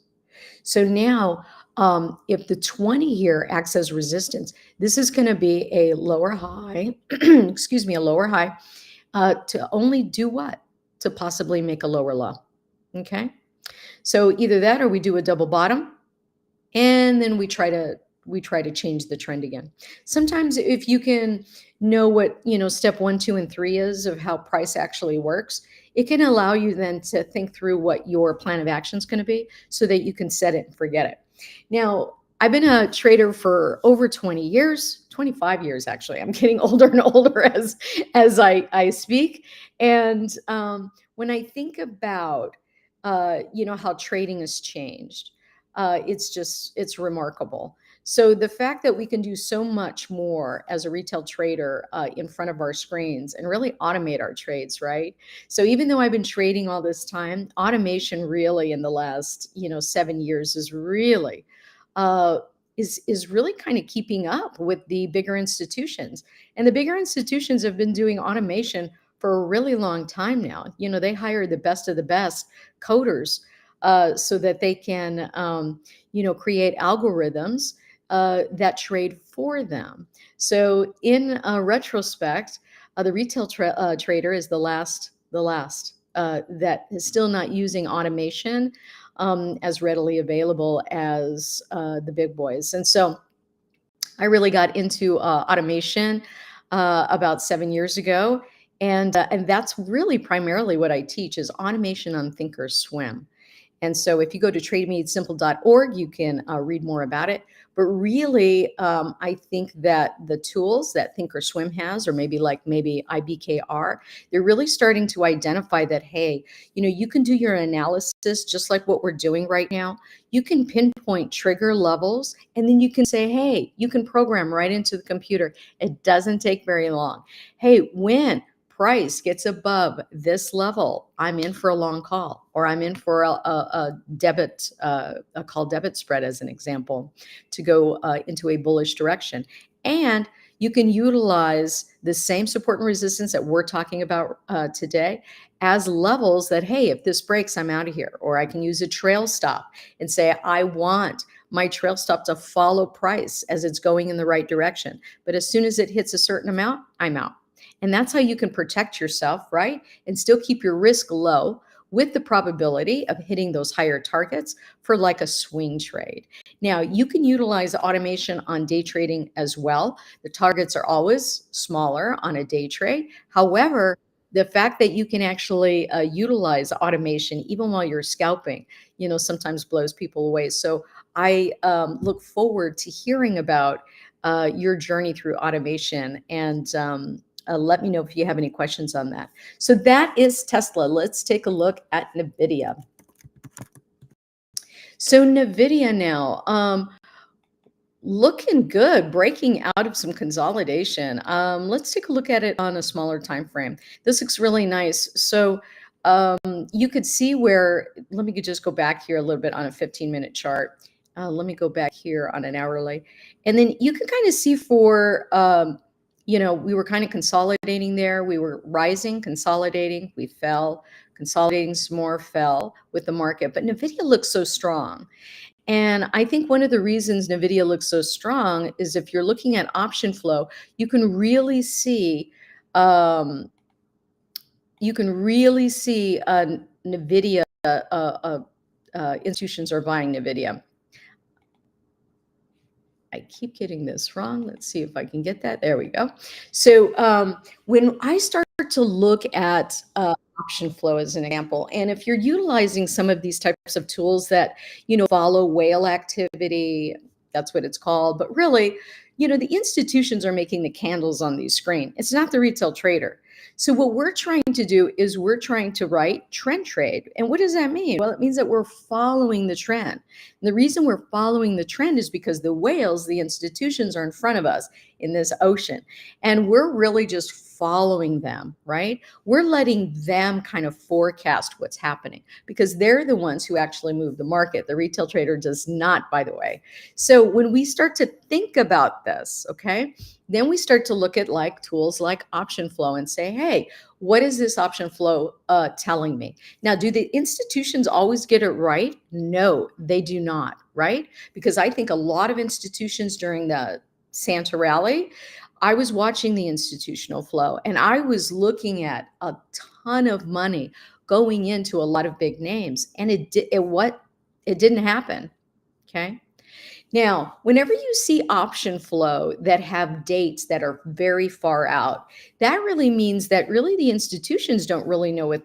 So now, if the 20 here acts as resistance, this is going to be a lower high, excuse me, a lower high to only do what? To possibly make a lower low. Okay. So either that or we do a double bottom, and then we try to change the trend again. Sometimes if you can know what, step 1, 2, and 3 is of how price actually works, it can allow you then to think through what your plan of action is going to be so that you can set it and forget it. Now, I've been a trader for over 20 years, 25 years, actually. I'm getting older and older as I speak. And when I think about, how trading has changed, it's remarkable. So the fact that we can do so much more as a retail trader in front of our screens and really automate our trades, right? So even though I've been trading all this time, automation really in the last 7 years is really is really kind of keeping up with the bigger institutions. And the bigger institutions have been doing automation for a really long time now. They hire the best of the best coders so that they can create algorithms that trade for them. So in retrospect, the retail trader is the last that is still not using automation as readily available as the big boys. And so I really got into automation about 7 years ago. And that's really primarily what I teach is automation on Thinkorswim. And so if you go to trademadesimple.org, you can read more about it. But really, I think that the tools that Thinkorswim has, or maybe IBKR, they're really starting to identify that, hey, you can do your analysis just like what we're doing right now. You can pinpoint trigger levels, and then you can say, hey, you can program right into the computer. It doesn't take very long. Hey, when price gets above this level, I'm in for a long call, or I'm in for a debit, a call debit spread as an example, to go into a bullish direction. And you can utilize the same support and resistance that we're talking about today as levels that, hey, if this breaks, I'm out of here. Or I can use a trail stop and say, I want my trail stop to follow price as it's going in the right direction. But as soon as it hits a certain amount, I'm out. And that's how you can protect yourself, right? And still keep your risk low with the probability of hitting those higher targets for like a swing trade. Now, you can utilize automation on day trading as well. The targets are always smaller on a day trade. However, the fact that you can actually utilize automation even while you're scalping, sometimes blows people away. So I look forward to hearing about your journey through automation, and let me know if you have any questions on that. So that is Tesla. Let's take a look at NVIDIA. So NVIDIA now, looking good, breaking out of some consolidation. Let's take a look at it on a smaller time frame. This looks really nice. So you could see where, let me just go back here a little bit on a 15-minute chart. Let me go back here on an hourly. And then you can kind of see for, we were kind of consolidating there. We were rising, consolidating, we fell, consolidating some more, fell with the market. But NVIDIA looks so strong. And I think one of the reasons NVIDIA looks so strong is if you're looking at option flow, you can really see NVIDIA institutions are buying NVIDIA. I keep getting this wrong. Let's see if I can get that. There we go. So when I start to look at option flow as an example, and if you're utilizing some of these types of tools that, follow whale activity, that's what it's called. But really, the institutions are making the candles on the screen. It's not the retail trader. So what we're trying to do is we're trying to write trend trade. And what does that mean? Well, it means that we're following the trend. And the reason we're following the trend is because the whales, the institutions, are in front of us in this ocean. And we're really just following them, right? We're letting them kind of forecast what's happening because they're the ones who actually move the market. The retail trader does not, by the way. So when we start to think about this, okay, then we start to look at like tools like option flow and say, hey, what is this option flow telling me? Now, do the institutions always get it right? No, they do not, right? Because I think a lot of institutions during the Santa rally, I was watching the institutional flow and I was looking at a ton of money going into a lot of big names, and it didn't happen. Okay. Now, whenever you see option flow that have dates that are very far out, that really means that really the institutions don't really know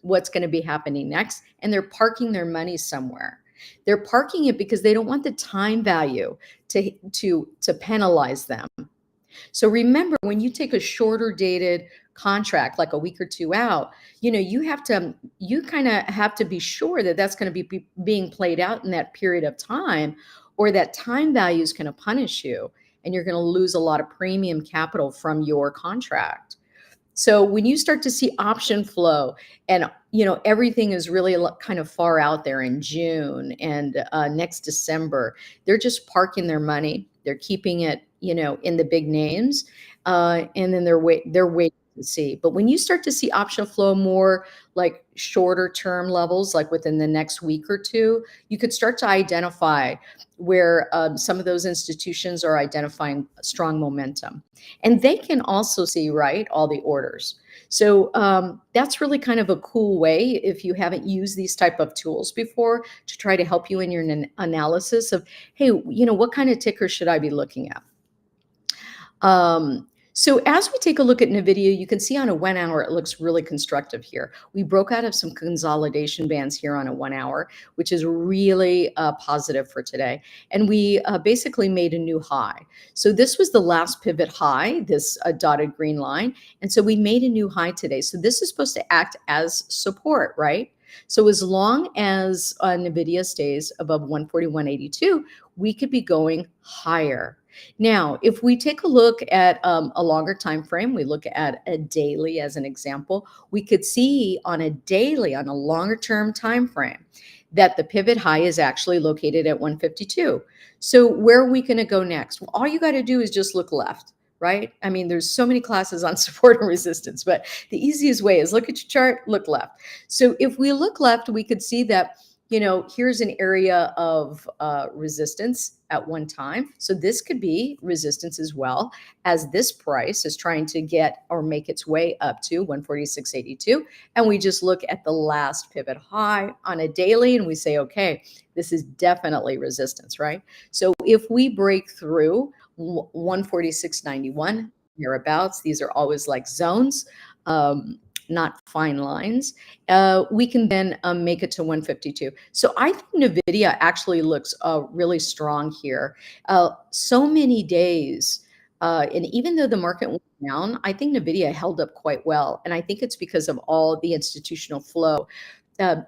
what's going to be happening next, and they're parking their money somewhere. They're parking it because they don't want the time value to penalize them. So remember, when you take a shorter dated contract, like a week or two out, you kind of have to be sure that that's going to be being played out in that period of time, or that time value is going to punish you and you're going to lose a lot of premium capital from your contract. So when you start to see option flow and, everything is really kind of far out there in June and next December, they're just parking their money. They're keeping it, in the big names, and then they're waiting to see. But when you start to see option flow more like shorter term levels, like within the next week or two, you could start to identify where some of those institutions are identifying strong momentum. And they can also see, right, all the orders. So that's really kind of a cool way, if you haven't used these type of tools before, to try to help you in your analysis of, hey, what kind of ticker should I be looking at? So as we take a look at NVIDIA, you can see on a 1 hour, it looks really constructive here. We broke out of some consolidation bands here on a 1 hour, which is really positive for today. And we basically made a new high. So this was the last pivot high, this dotted green line. And so we made a new high today. So this is supposed to act as support, right? So as long as NVIDIA stays above 141.82, we could be going higher. Now, if we take a look at a longer time frame, we look at a daily as an example, we could see on a daily, on a longer term time frame, that the pivot high is actually located at 152. So where are we going to go next? Well, all you got to do is just look left, right? I mean, there's so many classes on support and resistance, but the easiest way is look at your chart, look left. So if we look left, we could see that, here's an area of resistance at one time. So this could be resistance as well, as this price is trying to get or make its way up to 146.82. And we just look at the last pivot high on a daily and we say, okay, this is definitely resistance, right? So if we break through 146.91, thereabouts, these are always like zones, not fine lines, we can then make it to 152. So I think NVIDIA actually looks really strong here. So many days, and even though the market went down, I think NVIDIA held up quite well. And I think it's because of all the institutional flow.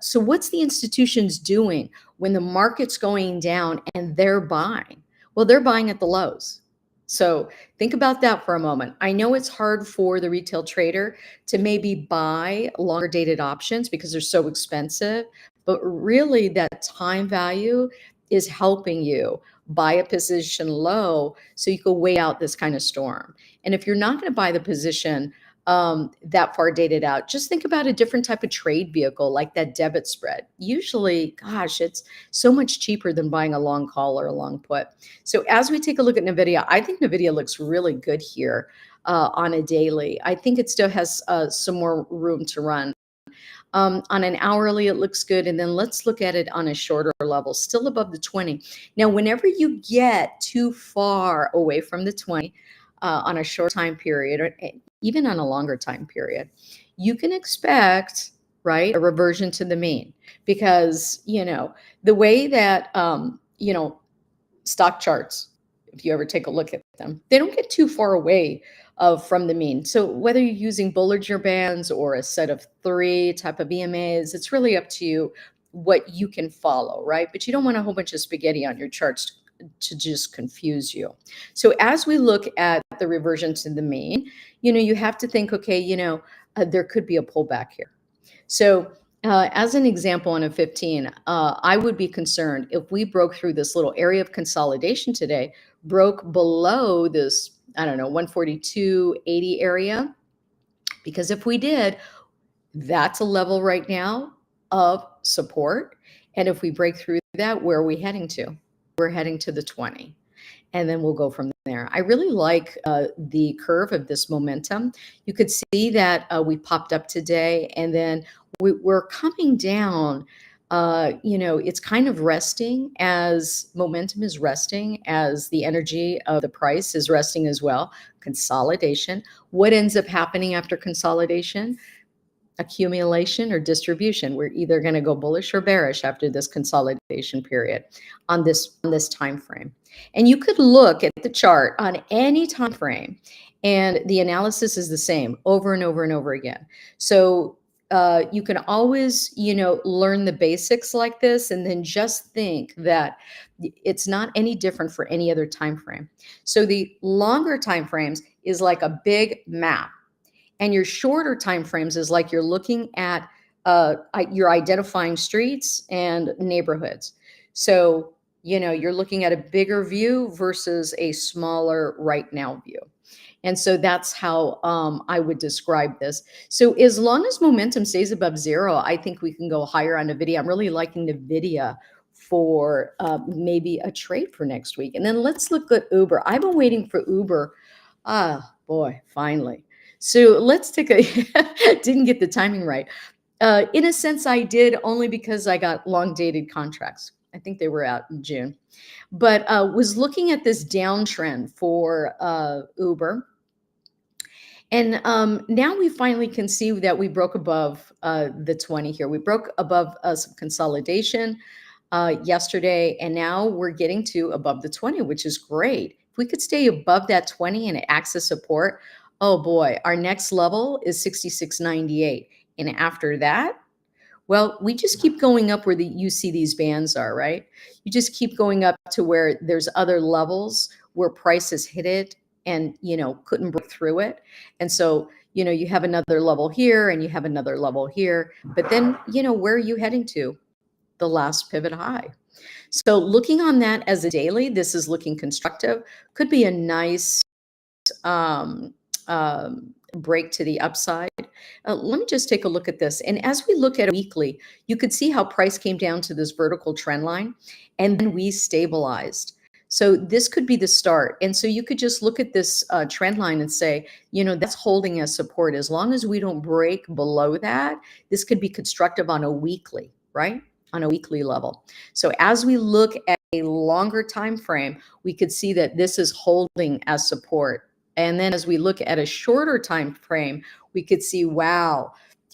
So what's the institutions doing when the market's going down and they're buying? Well, they're buying at the lows. So think about that for a moment. I know it's hard for the retail trader to maybe buy longer dated options because they're so expensive, but really that time value is helping you buy a position low so you can wait out this kind of storm. And if you're not going to buy the position that far dated out, just think about a different type of trade vehicle like that debit spread. Usually, gosh, it's so much cheaper than buying a long call or a long put. So as we take a look at NVIDIA, I think NVIDIA looks really good here on a daily. I think it still has some more room to run. On an hourly, it looks good. And then let's look at it on a shorter level, still above the 20. Now, whenever you get too far away from the 20 on a short time period, or even on a longer time period, you can expect, right, a reversion to the mean, because, the way that, stock charts, if you ever take a look at them, they don't get too far away from the mean. So whether you're using Bollinger Bands or a set of 3 type of EMAs, it's really up to you what you can follow, right? But you don't want a whole bunch of spaghetti on your charts to just confuse you. So as we look at the reversion to the mean, you have to think, okay, there could be a pullback here. So as an example on a 15, I would be concerned if we broke through this little area of consolidation today, broke below this, 142.80 area, because if we did, that's a level right now of support. And if we break through that, where are we heading to? We're heading to the 20. And then we'll go from there. I really like the curve of this momentum. You could see that we popped up today, and then we're coming down. It's kind of resting as momentum is resting, as the energy of the price is resting as well. Consolidation. What ends up happening after consolidation? Accumulation or distribution. We're either going to go bullish or bearish after this consolidation period on this time frame. And you could look at the chart on any time frame, and the analysis is the same over and over and over again. So you can always, learn the basics like this, and then just think that it's not any different for any other time frame. So the longer time frames is like a big map, and your shorter time frames is like you're looking at you're identifying streets and neighborhoods. So you're looking at a bigger view versus a smaller right now view. And so that's how I would describe this. So as long as momentum stays above zero, I think we can go higher on NVIDIA. I'm really liking NVIDIA for maybe a trade for next week. And then let's look at Uber. I've been waiting for Uber. Ah, boy, finally. So let's take a, didn't get the timing right. In a sense, I did, only because I got long dated contracts. I think they were out in June, but was looking at this downtrend for Uber. And now we finally can see that we broke above the 20 here. We broke above some consolidation yesterday, and now we're getting to above the 20, which is great. If we could stay above that 20 and it acts as support, oh boy, our next level is 66.98. And after that, well, we just keep going up where you see these bands are, right? You just keep going up to where there's other levels where prices hit it and, couldn't break through it. And so, you have another level here and you have another level here, but then, where are you heading to? The last pivot high. So looking on that as a daily, this is looking constructive. Could be a nice break to the upside. Let me just take a look at this. And as we look at a weekly, you could see how price came down to this vertical trend line, and then we stabilized. So this could be the start. And so you could just look at this trend line and say, that's holding as support. As long as we don't break below that, this could be constructive on a weekly, right? On a weekly level. So as we look at a longer time frame, we could see that this is holding as support. And then as we look at a shorter time frame, we could see, wow,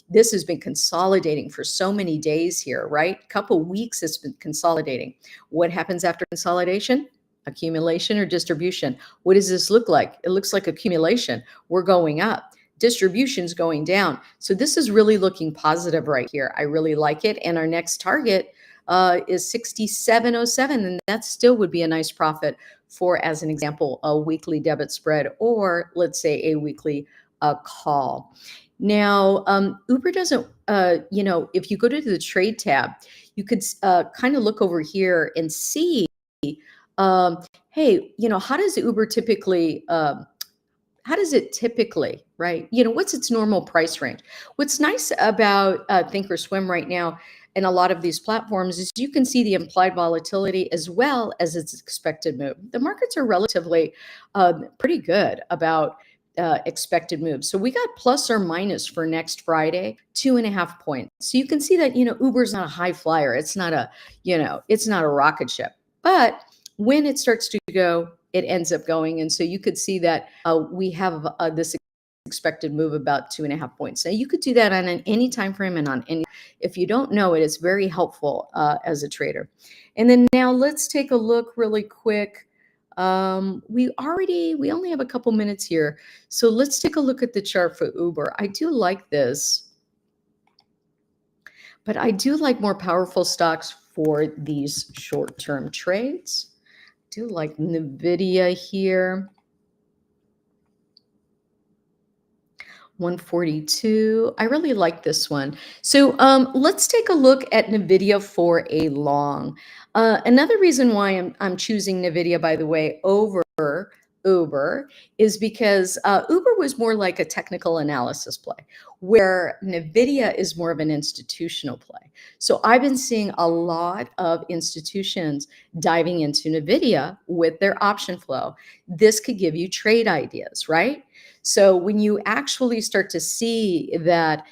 this has been consolidating for so many days here, right? Couple weeks it's been consolidating. What happens after consolidation? Accumulation or distribution? What does this look like? It looks like accumulation. We're going up. Distribution's going down. So this is really looking positive right here. I really like it. And our next target is 67.07, and that still would be a nice profit for, as an example, a weekly debit spread, or let's say a weekly call. Now, Uber doesn't, if you go to the trade tab, you could kind of look over here and see, hey, how does Uber typically, right? What's its normal price range? What's nice about Thinkorswim right now and a lot of these platforms is you can see the implied volatility as well as its expected move. The markets are relatively pretty good about expected moves. So we got plus or minus for next Friday, 2.5 points. So you can see that, Uber's not a high flyer. It's not a, it's not a rocket ship. But when it starts to go, it ends up going. And so you could see that we have this expected move about 2.5 points. Now you could do that on any time frame and on any. If you don't know it, it's very helpful as a trader. And then now let's take a look really quick. We only have a couple minutes here, so let's take a look at the chart for Uber. I do like this, but I do like more powerful stocks for these short-term trades. I do like NVIDIA here. 142. I really like this one. So let's take a look at NVIDIA for a long. Another reason why I'm choosing NVIDIA, by the way, over Uber is because Uber was more like a technical analysis play, where NVIDIA is more of an institutional play. So I've been seeing a lot of institutions diving into NVIDIA with their option flow. This could give you trade ideas, right? So when you actually start to see that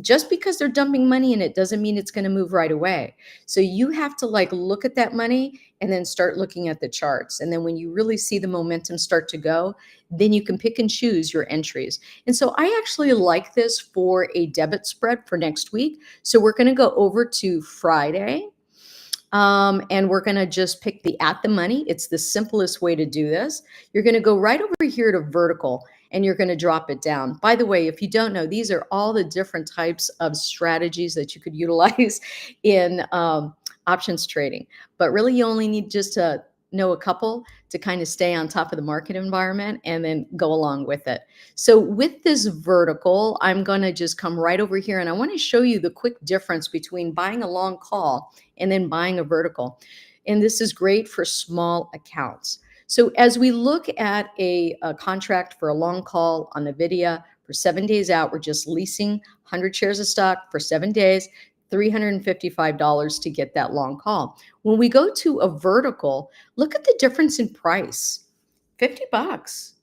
just because they're dumping money in it doesn't mean it's going to move right away. So you have to like look at that money and then start looking at the charts. And then when you really see the momentum start to go, then you can pick and choose your entries. And so I actually like this for a debit spread for next week. So we're going to go over to Friday. And we're going to just pick the at the money. It's the simplest way to do this. You're going to go right over here to vertical and you're going to drop it down. By the way, if you don't know, these are all the different types of strategies that you could utilize in options trading. But really, you only need just to know a couple to kind of stay on top of the market environment and then go along with it. So with this vertical, I'm going to just come right over here and I want to show you the quick difference between buying a long call and then buying a vertical. And this is great for small accounts. So as we look at a contract for a long call on NVIDIA for 7 days out, we're just leasing 100 shares of stock for 7 days, $355 to get that long call. When we go to a vertical, look at the difference in price. $50.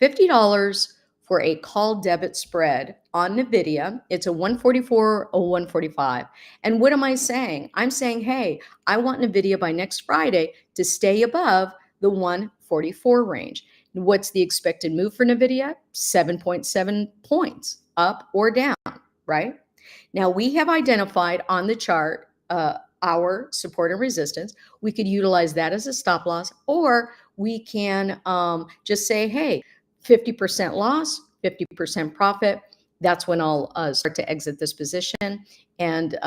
$50 for a call debit spread on NVIDIA. It's a 144, a 145. And what am I saying? I'm saying, hey, I want NVIDIA by next Friday to stay above the 144 range. What's the expected move for NVIDIA? 7.7 points, up or down, right? Now we have identified on the chart our support and resistance. We could utilize that as a stop loss, or we can just say, hey, 50% loss, 50% profit. That's when I'll start to exit this position and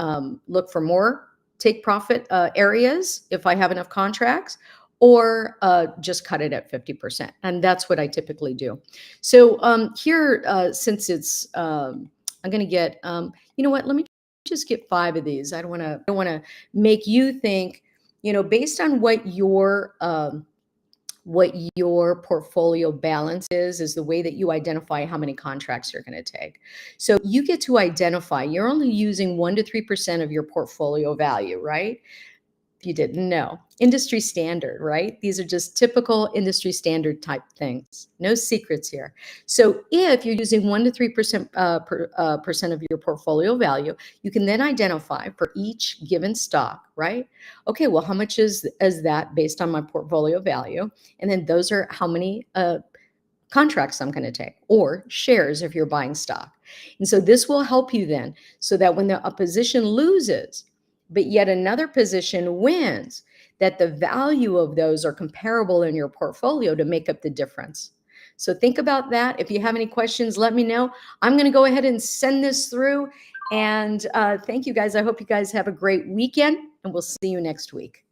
look for more take profit areas if I have enough contracts, or just cut it at 50%. And that's what I typically do. So here, since it's, I'm going to get, you know what, let me just get 5 of these. I don't want to make you think, you know, based on what your portfolio balance is the way that you identify how many contracts you're going to take. So you get to identify, you're only using 1 to 3% of your portfolio value, right? If you didn't know, industry standard, right? These are just typical industry standard type things. No secrets here. So if you're using 1 to 3% percent of your portfolio value, you can then identify for each given stock, right? Okay, well, how much is that based on my portfolio value? And then those are how many contracts I'm going to take, or shares if you're buying stock. And so this will help you then, so that when a position loses, but yet another position wins, that the value of those are comparable in your portfolio to make up the difference. So think about that. If you have any questions, let me know. I'm going to go ahead and send this through. And thank you guys. I hope you guys have a great weekend, and we'll see you next week.